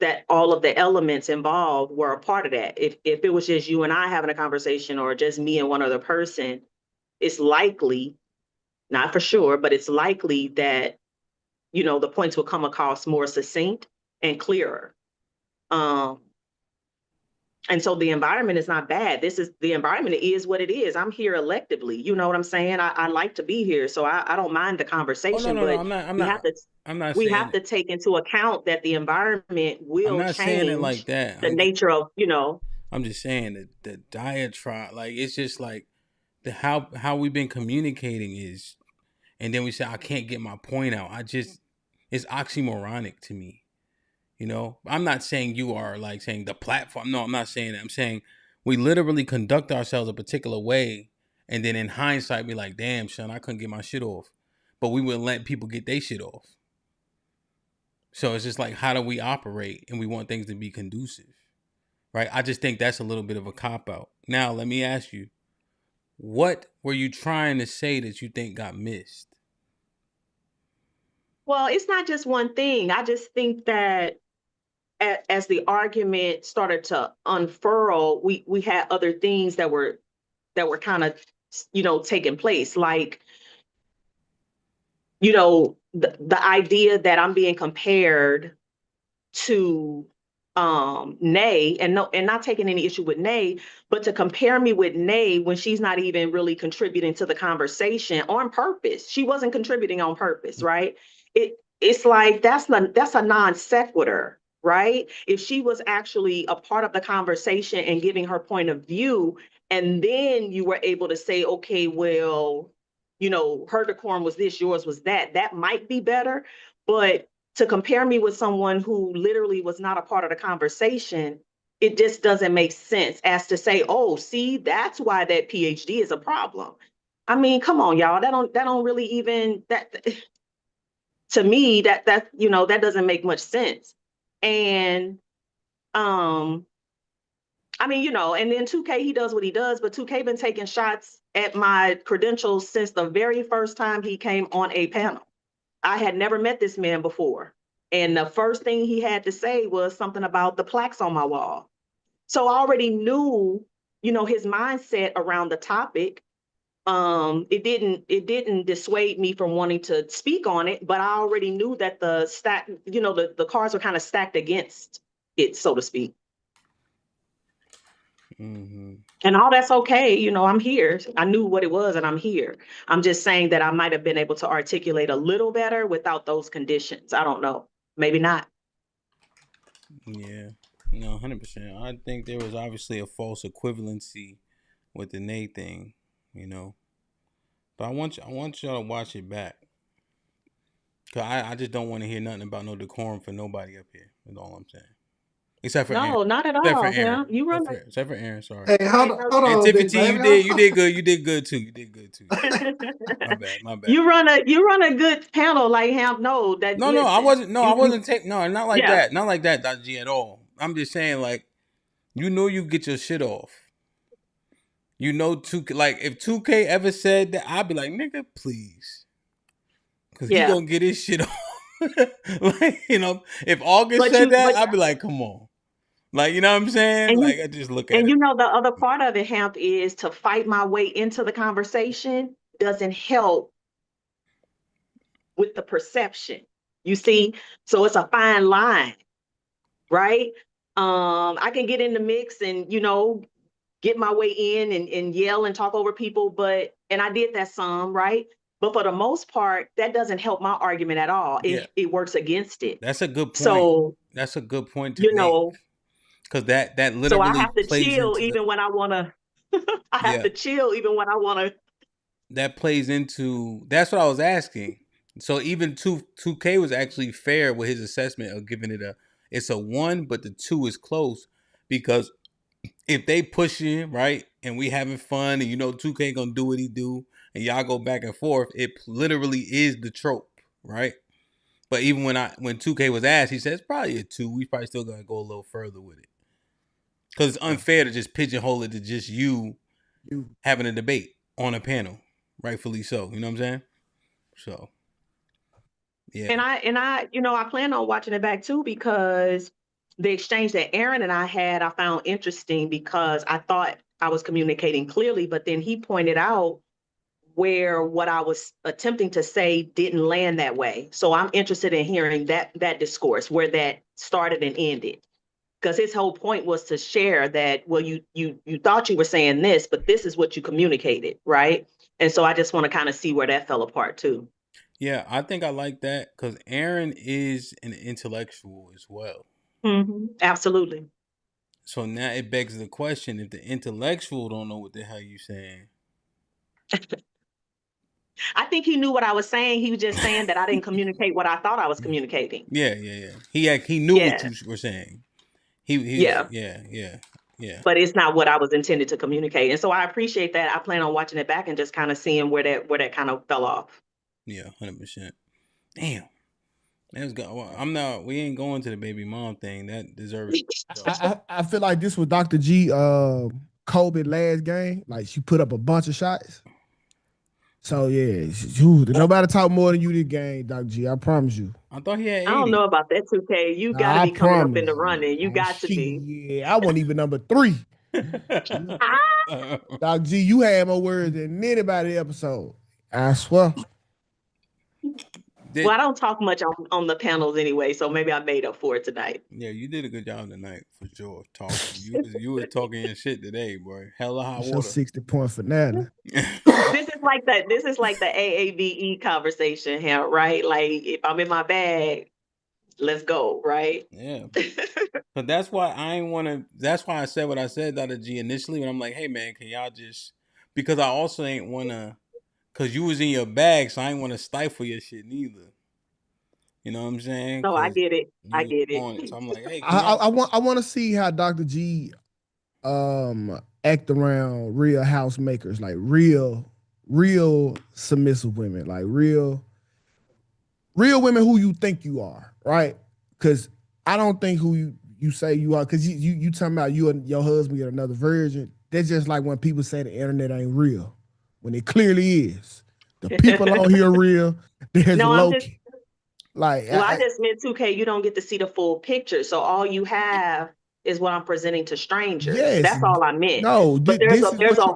[SPEAKER 8] that all of the elements involved were a part of that. If it was just you and I having a conversation or just me and one other person, it's likely, not for sure, but it's likely that, you know, the points will come across more succinct and clearer. And so the environment is not bad. The environment is what it is. I'm here electively. You know what I'm saying? I like to be here. So I don't mind the conversation,
[SPEAKER 5] no,
[SPEAKER 8] but
[SPEAKER 5] I'm not
[SPEAKER 8] we
[SPEAKER 5] saying
[SPEAKER 8] have to take into account that the environment
[SPEAKER 5] I'm
[SPEAKER 8] will
[SPEAKER 5] not saying it like
[SPEAKER 8] change
[SPEAKER 5] that.
[SPEAKER 8] the nature of,
[SPEAKER 5] I'm just saying that the diatribe, like it's just like the how we've been communicating is, and then we say I can't get my point out. It's oxymoronic to me. You know, I'm not saying you are like saying the platform. No, I'm not saying that. I'm saying we literally conduct ourselves a particular way, and then in hindsight, be like, damn, son, I couldn't get my shit off. But we wouldn't let people get their shit off. So it's just like, how do we operate? And we want things to be conducive, right? I just think that's a little bit of a cop-out. Now, let me ask you, what were you trying to say that you think got missed?
[SPEAKER 8] Well, it's not just one thing. I just think that as the argument started to unfurl, we had other things that were kind of, taking place. Like, the idea that I'm being compared to Nay, and not taking any issue with Nay, but to compare me with Nay when she's not even really contributing to the conversation on purpose. She wasn't contributing on purpose, right? It's like that's a non sequitur, right? If she was actually a part of the conversation and giving her point of view, and then you were able to say, okay, well, her decorum was this, yours was that, that might be better. But to compare me with someone who literally was not a part of the conversation, it just doesn't make sense as to say, oh, see, that's why that PhD is a problem. I mean, come on, y'all. That don't really even that to me, that doesn't make much sense. And I mean, and then 2K, he does what he does, but 2K been taking shots at my credentials since the very first time he came on a panel. I had never met this man before. And the first thing he had to say was something about the plaques on my wall. So I already knew, his mindset around the topic. It didn't dissuade me from wanting to speak on it, but I already knew that the cards were kind of stacked against it, so to speak.
[SPEAKER 5] Mm-hmm.
[SPEAKER 8] And all that's okay. I'm here. I knew what it was and I'm here. I'm just saying that I might have been able to articulate a little better without those conditions. I don't know. Maybe not.
[SPEAKER 5] Yeah. No, 100%. I think there was obviously a false equivalency with the Nate thing, But I want y'all to watch it back. Cause I just don't want to hear nothing about no decorum for nobody up here. That's all I'm saying. Except for Aaron.
[SPEAKER 8] Not at
[SPEAKER 5] Except
[SPEAKER 8] all.
[SPEAKER 5] for Aaron.
[SPEAKER 8] Yeah, you run.
[SPEAKER 5] Except for Aaron. Sorry.
[SPEAKER 11] Hey, hold on,
[SPEAKER 5] and
[SPEAKER 11] big
[SPEAKER 5] Tiffany,
[SPEAKER 11] baby.
[SPEAKER 5] you did good. You did good too. You did good too. My bad.
[SPEAKER 8] You run a good panel like HAMP. No, that
[SPEAKER 5] no, I wasn't. No, I wasn't taking. No, not like that. Not like that, G, at all. I'm just saying, like, you get your shit off. 2K, like, if 2K ever said that, I'd be like, nigga, please. Because he gonna get his shit off. Like, if August said that, I'd be like, come on. Like, you know what I'm saying? Like, I just look at it.
[SPEAKER 8] And the other part of it, HAMP, is to fight my way into the conversation doesn't help with the perception. You see? So it's a fine line, right? I can get in the mix and, get my way in and yell and talk over people, and I did that some, right? But for the most part, that doesn't help my argument at all. It works against it.
[SPEAKER 5] That's a good point.
[SPEAKER 8] So
[SPEAKER 5] that's a good point to make. Because that literally.
[SPEAKER 8] So I have to chill even when I want to. I have to chill even when I want to.
[SPEAKER 5] That plays into. That's what I was asking. So even 2K was actually fair with his assessment of giving it it's a 1, but the 2 is close, because if they push you, right, and we having fun, and 2K gonna do what he do, and y'all go back and forth, it literally is the trope, right? But even when 2K was asked, he said it's probably a 2. We probably still gotta go a little further with it, because it's unfair to just pigeonhole it to just you having a debate on a panel, rightfully so. You know what I'm saying? So, yeah.
[SPEAKER 8] And I plan on watching it back too, because the exchange that Aaron and I had, I found interesting, because I thought I was communicating clearly, but then he pointed out where what I was attempting to say didn't land that way. So I'm interested in hearing that discourse, where that started and ended. Because his whole point was to share that, well, you thought you were saying this, but this is what you communicated, right? And so I just want to kind of see where that fell apart too.
[SPEAKER 5] Yeah, I think I like that because Aaron is an intellectual as well.
[SPEAKER 8] Absolutely.
[SPEAKER 5] So now it begs the question: if the intellectual don't know what the hell you saying,
[SPEAKER 8] I think he knew what I was saying. He was just saying that I didn't communicate what I thought I was communicating.
[SPEAKER 5] Yeah. He knew what you were saying. Yeah.
[SPEAKER 8] But it's not what I was intended to communicate, and so I appreciate that. I plan on watching it back and just kind of seeing where that kind of fell off.
[SPEAKER 5] Yeah, 100%. Damn. Let's go. We ain't going to the baby mom thing. That deserves.
[SPEAKER 2] I feel like this was Dr. G COVID last game. Like she put up a bunch of shots. So yeah, nobody talk more than you this game, Dr. G. I promise you.
[SPEAKER 5] I thought he had 80.
[SPEAKER 8] I don't know about that 2K. You got to be coming up in the running. You got to be.
[SPEAKER 2] Yeah, I wasn't even number 3. Dr. G, you had more words than anybody episode. I swear.
[SPEAKER 8] Well, I don't talk much on the panels anyway, so maybe I made up for it tonight.
[SPEAKER 5] Yeah, you did a good job tonight for sure. Talking, you was talking your shit today, boy. Hella hot water.
[SPEAKER 2] 60-point finale.
[SPEAKER 8] This is like the AAVE conversation here, right? Like if I'm in my bag, let's go, right?
[SPEAKER 5] Yeah. But that's why I ain't want to. That's why I said what I said, Dr. G, initially when I'm like, hey man, can y'all just, because I also ain't want to. Cause you was in your bag, so I ain't want to stifle your shit neither. You know what I'm saying?
[SPEAKER 8] No, I get it. I get it.
[SPEAKER 5] So I'm like, hey,
[SPEAKER 2] I want to see how Dr. G act around real housemakers, like real submissive women, like real women who you think you are, right? Because I don't think who you say you are. Because you talking about you and your husband get another virgin. That's just like when people say the internet ain't real. When it clearly is. The people on here real. There's Loki.
[SPEAKER 8] I just meant 2K. You don't get to see the full picture, so all you have is what I'm presenting to strangers.
[SPEAKER 2] Yes,
[SPEAKER 8] that's all I meant.
[SPEAKER 2] No,
[SPEAKER 8] but
[SPEAKER 2] there's
[SPEAKER 8] there's a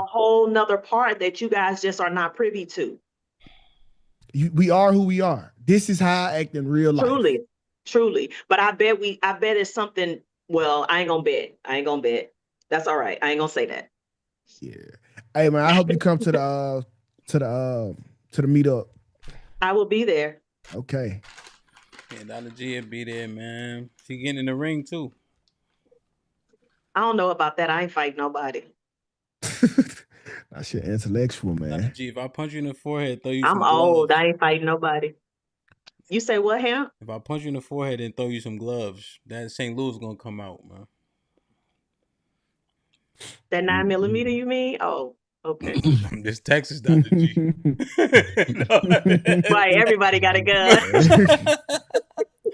[SPEAKER 8] whole nother part that you guys just are not privy to.
[SPEAKER 2] We are who we are. This is how I act in real life.
[SPEAKER 8] Truly. But I bet it's something. Well, I ain't gonna bet. That's all right. I ain't gonna say that.
[SPEAKER 2] Yeah. Hey man, I hope you come to the meetup.
[SPEAKER 8] I will be there.
[SPEAKER 2] Okay.
[SPEAKER 5] Yeah, Dr. G will be there, man. She getting in the ring too.
[SPEAKER 8] I don't know about that. I ain't fighting nobody.
[SPEAKER 2] That shit intellectual, man.
[SPEAKER 5] Dr. G, if I punch you in the forehead, throw you
[SPEAKER 8] I'm
[SPEAKER 5] some
[SPEAKER 8] old.
[SPEAKER 5] gloves.
[SPEAKER 8] I ain't fighting nobody. You say what, Hamp?
[SPEAKER 5] If I punch you in the forehead and throw you some gloves, that St. Louis is gonna come out, man.
[SPEAKER 8] That 9mm, you mean? Oh, okay.
[SPEAKER 5] This Texas, Dr. G.
[SPEAKER 8] Right, everybody got a gun.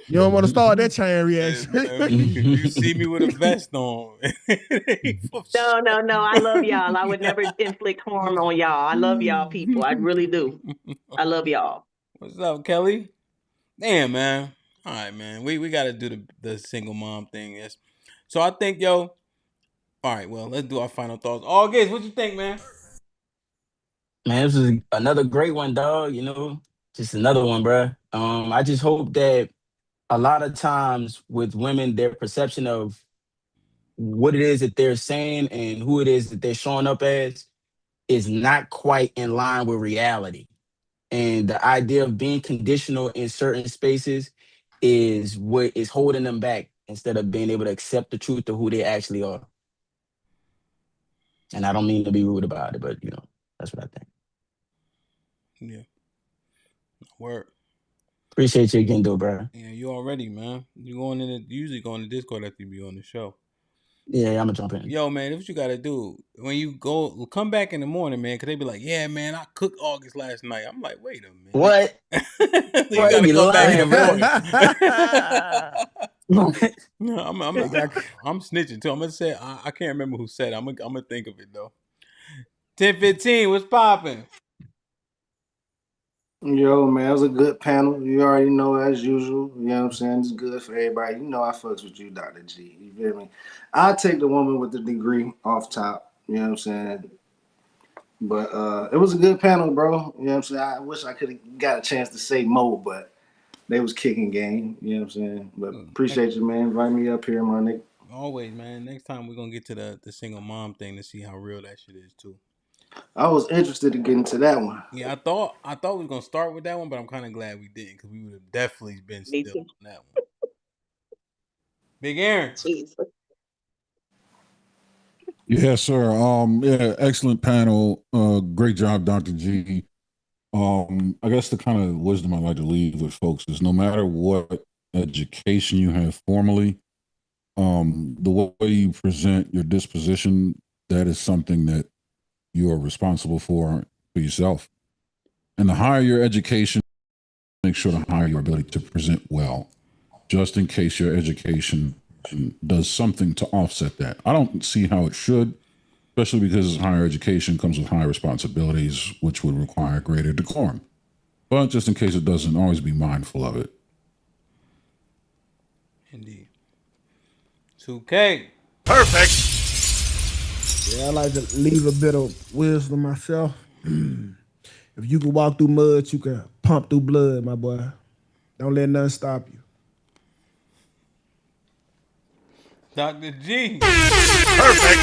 [SPEAKER 2] You don't want to start that chain reaction.
[SPEAKER 5] You see me with a vest on.
[SPEAKER 8] No. I love y'all. I would never inflict harm on y'all. I love y'all people. I really do. I love y'all.
[SPEAKER 5] What's up, Kelly? Damn, man. All right, man. We got to do the single mom thing. Yes. So I think, all right, well, let's do our final thoughts. August, what you think, man?
[SPEAKER 7] Man, this is another great one, dog. Just another one, bro. I just hope that a lot of times with women, their perception of what it is that they're saying and who it is that they're showing up as is not quite in line with reality. And the idea of being conditional in certain spaces is what is holding them back instead of being able to accept the truth of who they actually are. And I don't mean to be rude about it, but that's what I think.
[SPEAKER 5] Yeah. Word.
[SPEAKER 7] Appreciate you again, though, bro.
[SPEAKER 5] Yeah, you already, man. You usually go in the Discord after you be on the show.
[SPEAKER 7] Yeah, I'm gonna jump in.
[SPEAKER 5] Yo, man, that's what you gotta do. When you come back in the morning, man, because they be like, yeah, man, I cooked August last night. I'm like, wait a minute.
[SPEAKER 7] What?
[SPEAKER 5] You gotta come back in the morning. No, I'm snitching too. I'm gonna say I can't remember who said it. I'm gonna think of it though. 10:15, what's popping?
[SPEAKER 11] Yo, man, it was a good panel. You already know, as usual. You know what I'm saying? It's good for everybody. I fucks with you, Dr. G. You feel me? I'll take the woman with the degree off top. You know what I'm saying? But it was a good panel, bro. You know what I'm saying? I wish I could have got a chance to say more, but they was kicking game. You know what I'm saying? But appreciate you, man. Invite me up here, my nigga.
[SPEAKER 5] Always, man. Next time we're gonna get to the single mom thing to see how real that shit is too.
[SPEAKER 11] I was interested to get into that one.
[SPEAKER 5] Yeah, I thought we was gonna start with that one, but I'm kind of glad we didn't because we would have definitely been still on that one. Big Aaron.
[SPEAKER 8] Jesus.
[SPEAKER 6] Yes, sir. Yeah, excellent panel. Great job, Dr. G. I guess the kind of wisdom I like to leave with folks is no matter what education you have formally, the way you present your disposition, that is something that you are responsible for yourself. And the higher your education, make sure to higher your ability to present well, just in case your education does something to offset that. I don't see how it should, especially because higher education comes with higher responsibilities, which would require greater decorum. But just in case it doesn't, always be mindful of it.
[SPEAKER 5] Indeed. 2K.
[SPEAKER 12] Perfect.
[SPEAKER 2] Yeah, I like to leave a bit of wisdom myself. If you can walk through mud, you can pump through blood, my boy. Don't let nothing stop you.
[SPEAKER 5] Dr. G.
[SPEAKER 12] Perfect.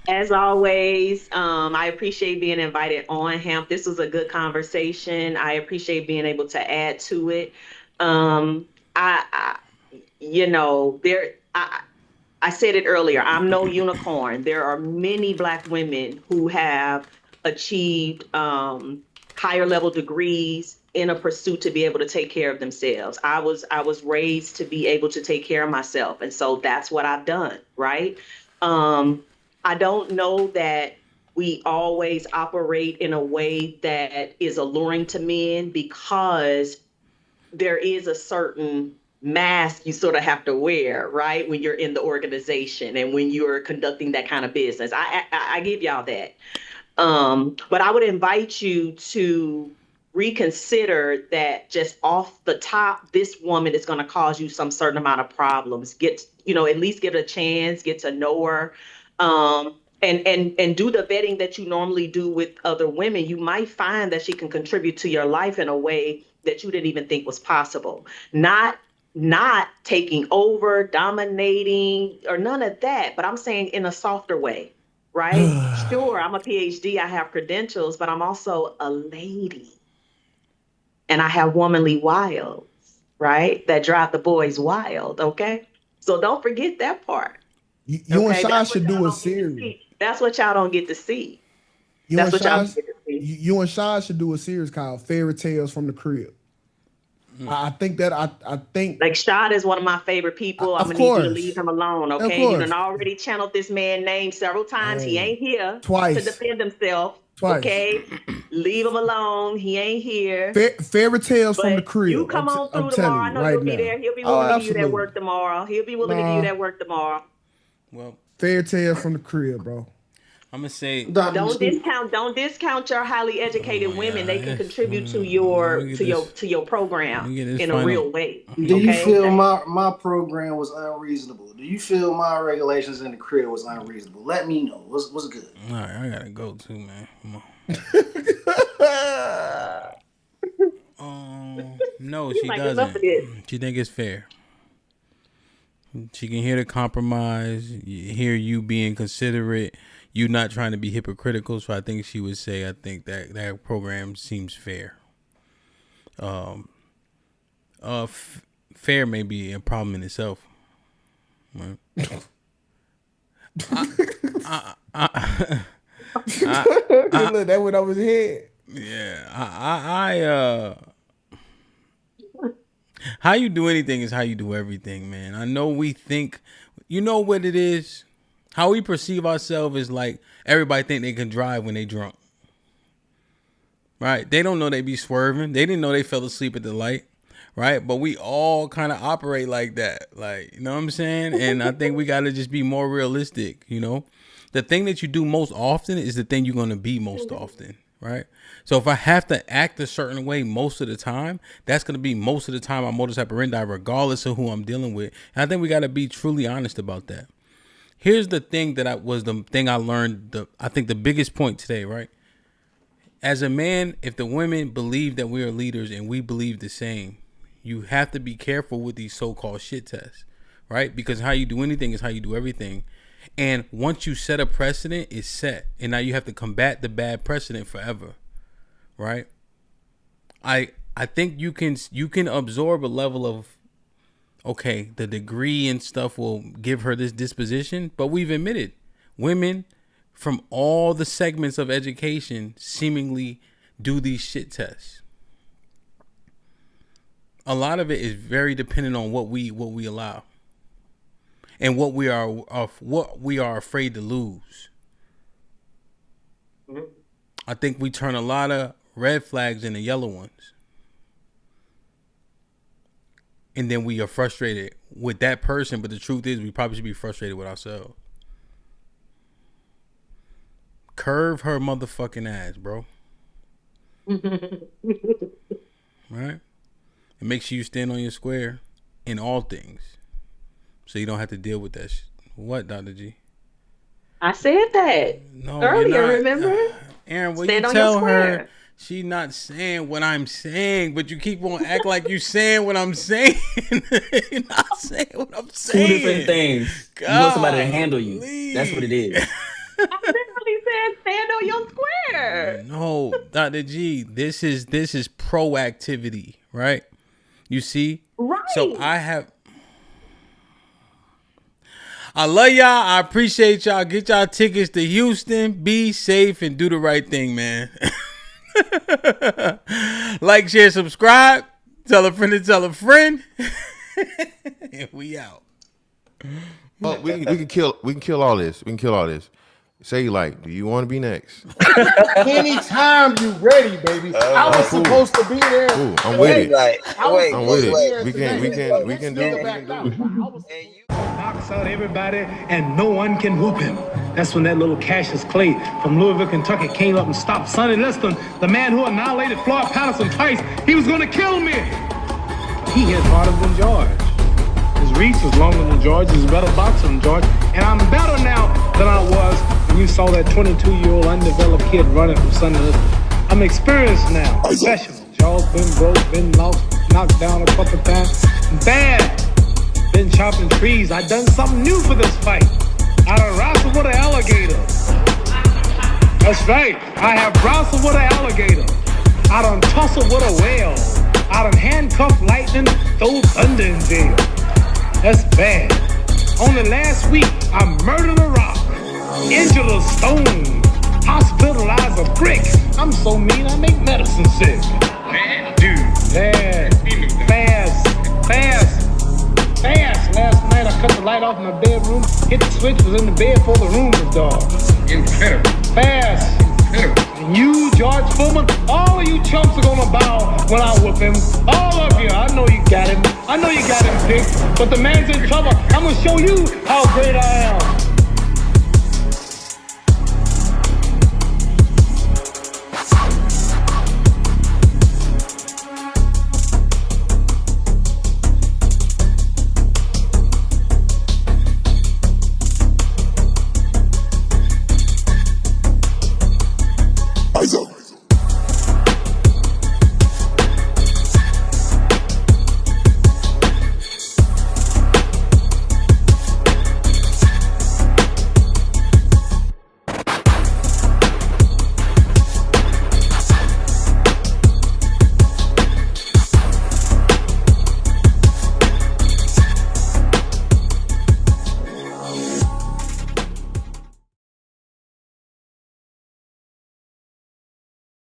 [SPEAKER 8] As always, I appreciate being invited on HAMP. This was a good conversation. I appreciate being able to add to it. I said it earlier, I'm no unicorn. There are many Black women who have achieved higher level degrees in a pursuit to be able to take care of themselves. I was raised to be able to take care of myself. And so that's what I've done, right? I don't know that we always operate in a way that is alluring to men because there is a certain mask you sort of have to wear, right? When you're in the organization and when you're conducting that kind of business. I give y'all that. But I would invite you to reconsider that just off the top, this woman is going to cause you some certain amount of problems. At least give it a chance, get to know her. And do the vetting that you normally do with other women. You might find that she can contribute to your life in a way that you didn't even think was possible. Not taking over, dominating, or none of that, but I'm saying in a softer way, right? Sure, I'm a PhD, I have credentials, but I'm also a lady. And I have womanly wilds, right? That drive the boys wild, okay? So don't forget that part.
[SPEAKER 2] You and Shy should do a series.
[SPEAKER 8] That's what y'all don't get to see.
[SPEAKER 2] You and Shy should do a series called Fairy Tales from the Crib. I think
[SPEAKER 8] like Shad is one of my favorite people. I'm gonna need you to leave him alone, okay? You done already channeled this man's name several times. He ain't here to defend himself. Okay, leave him alone. He ain't here.
[SPEAKER 2] Fairy Tales from the Crib.
[SPEAKER 8] You come on through tomorrow. I know you'll be there. He'll be willing to give you that work tomorrow.
[SPEAKER 5] Well,
[SPEAKER 2] Fairy Tales from the Crib, bro.
[SPEAKER 5] I'm gonna say
[SPEAKER 8] don't discount your highly educated women. They can contribute to your program in a real way.
[SPEAKER 11] Do you feel my program was unreasonable? Do you feel my regulations in the crib was unreasonable? Let me know. What's good?
[SPEAKER 5] All right, I gotta go too, man. Come on. No, she doesn't. She think it's fair. She can hear the compromise, hear you being considerate, you not trying to be hypocritical. So I think she would say, I think that program seems fair. Fair may be a problem in itself. Right?
[SPEAKER 2] Look, that went over his head.
[SPEAKER 5] Yeah, how you do anything is how you do everything, man. I know we think, you know what it is? How we perceive ourselves is like everybody think they can drive when they drunk. Right? They don't know they be swerving. They didn't know they fell asleep at the light. Right? But we all kind of operate like that. Like, you know what I'm saying? And I think we got to just be more realistic, you know? The thing that you do most often is the thing you're going to be most often. Right? So if I have to act a certain way most of the time, that's going to be most of the time my modus operandi, regardless of who I'm dealing with. And I think we got to be truly honest about that. Here's the thing that I learned. I think the biggest point today, right? as a man, if the women believe that we are leaders and we believe the same, you have to be careful with these so-called shit tests, right? Because how you do anything is how you do everything. And once you set a precedent, it's set. And now you have to combat the bad precedent forever, right? I think you can absorb a level of, okay, the degree and stuff will give her this disposition, but we've admitted women from all the segments of education seemingly do these shit tests. A lot of it is very dependent on what we allow and what we are afraid to lose. Mm-hmm. I think we turn a lot of red flags into yellow ones. And then we are frustrated with that person, but the truth is we probably should be frustrated with ourselves. Curve her motherfucking ass, bro. Right? And make sure you stand on your square in all things, so you don't have to deal with that shit. What, Dr. G?
[SPEAKER 8] I said that earlier, remember?
[SPEAKER 5] Aaron, will you tell her she's not saying what I'm saying, but you keep on act like you saying what I'm saying. You're not saying what I'm saying.
[SPEAKER 7] Two different things. God, you want somebody to handle you. Please. That's what it is.
[SPEAKER 8] I literally said stand on your square.
[SPEAKER 5] No, Dr. G, this is proactivity, right? You see?
[SPEAKER 8] Right.
[SPEAKER 5] So I love y'all. I appreciate y'all. Get y'all tickets to Houston. Be safe and do the right thing, man. Like, share, subscribe. Tell a friend to tell a friend. And we out.
[SPEAKER 1] Oh, we can kill all this. We can kill all this. Say, like, do you want to be next?
[SPEAKER 2] Anytime you ready, baby. I was supposed to be there.
[SPEAKER 1] Ooh, I'm with it.
[SPEAKER 2] I'm
[SPEAKER 1] with it. We can do it.
[SPEAKER 3] Knocks out everybody and no one can whoop him. That's when that little Cassius Clay from Louisville, Kentucky came up and stopped Sonny Liston, the man who annihilated Floyd Patterson twice. He was going to kill me. He hit harder than George. His reach was longer than George. He's a better boxer than George. And I'm better now than I was when you saw that 22-year-old undeveloped kid running from Sonny Liston. I'm experienced now. Professional. Jaw's been broke, been lost, knocked down a couple times. Bad. Been chopping trees. I done something new for this fight. I done wrestled with an alligator. That's right. I have wrestled with an alligator. I done tussled with a whale. I done handcuffed lightning, throw thunder in jail. That's bad. Only last week, I murdered a rock, injured a stone, hospitalized a brick. I'm so mean, I make medicine sick. Man, dude. Fast. Last night, I cut the light off in my bedroom, hit the switch, was in the bed before the room was dark. Incredible. Fast. And you, George Foreman, all of you chumps are gonna bow when I whoop him. All of you. I know you got him. I know you got him picked. But the man's in trouble. I'm gonna show you how great I am.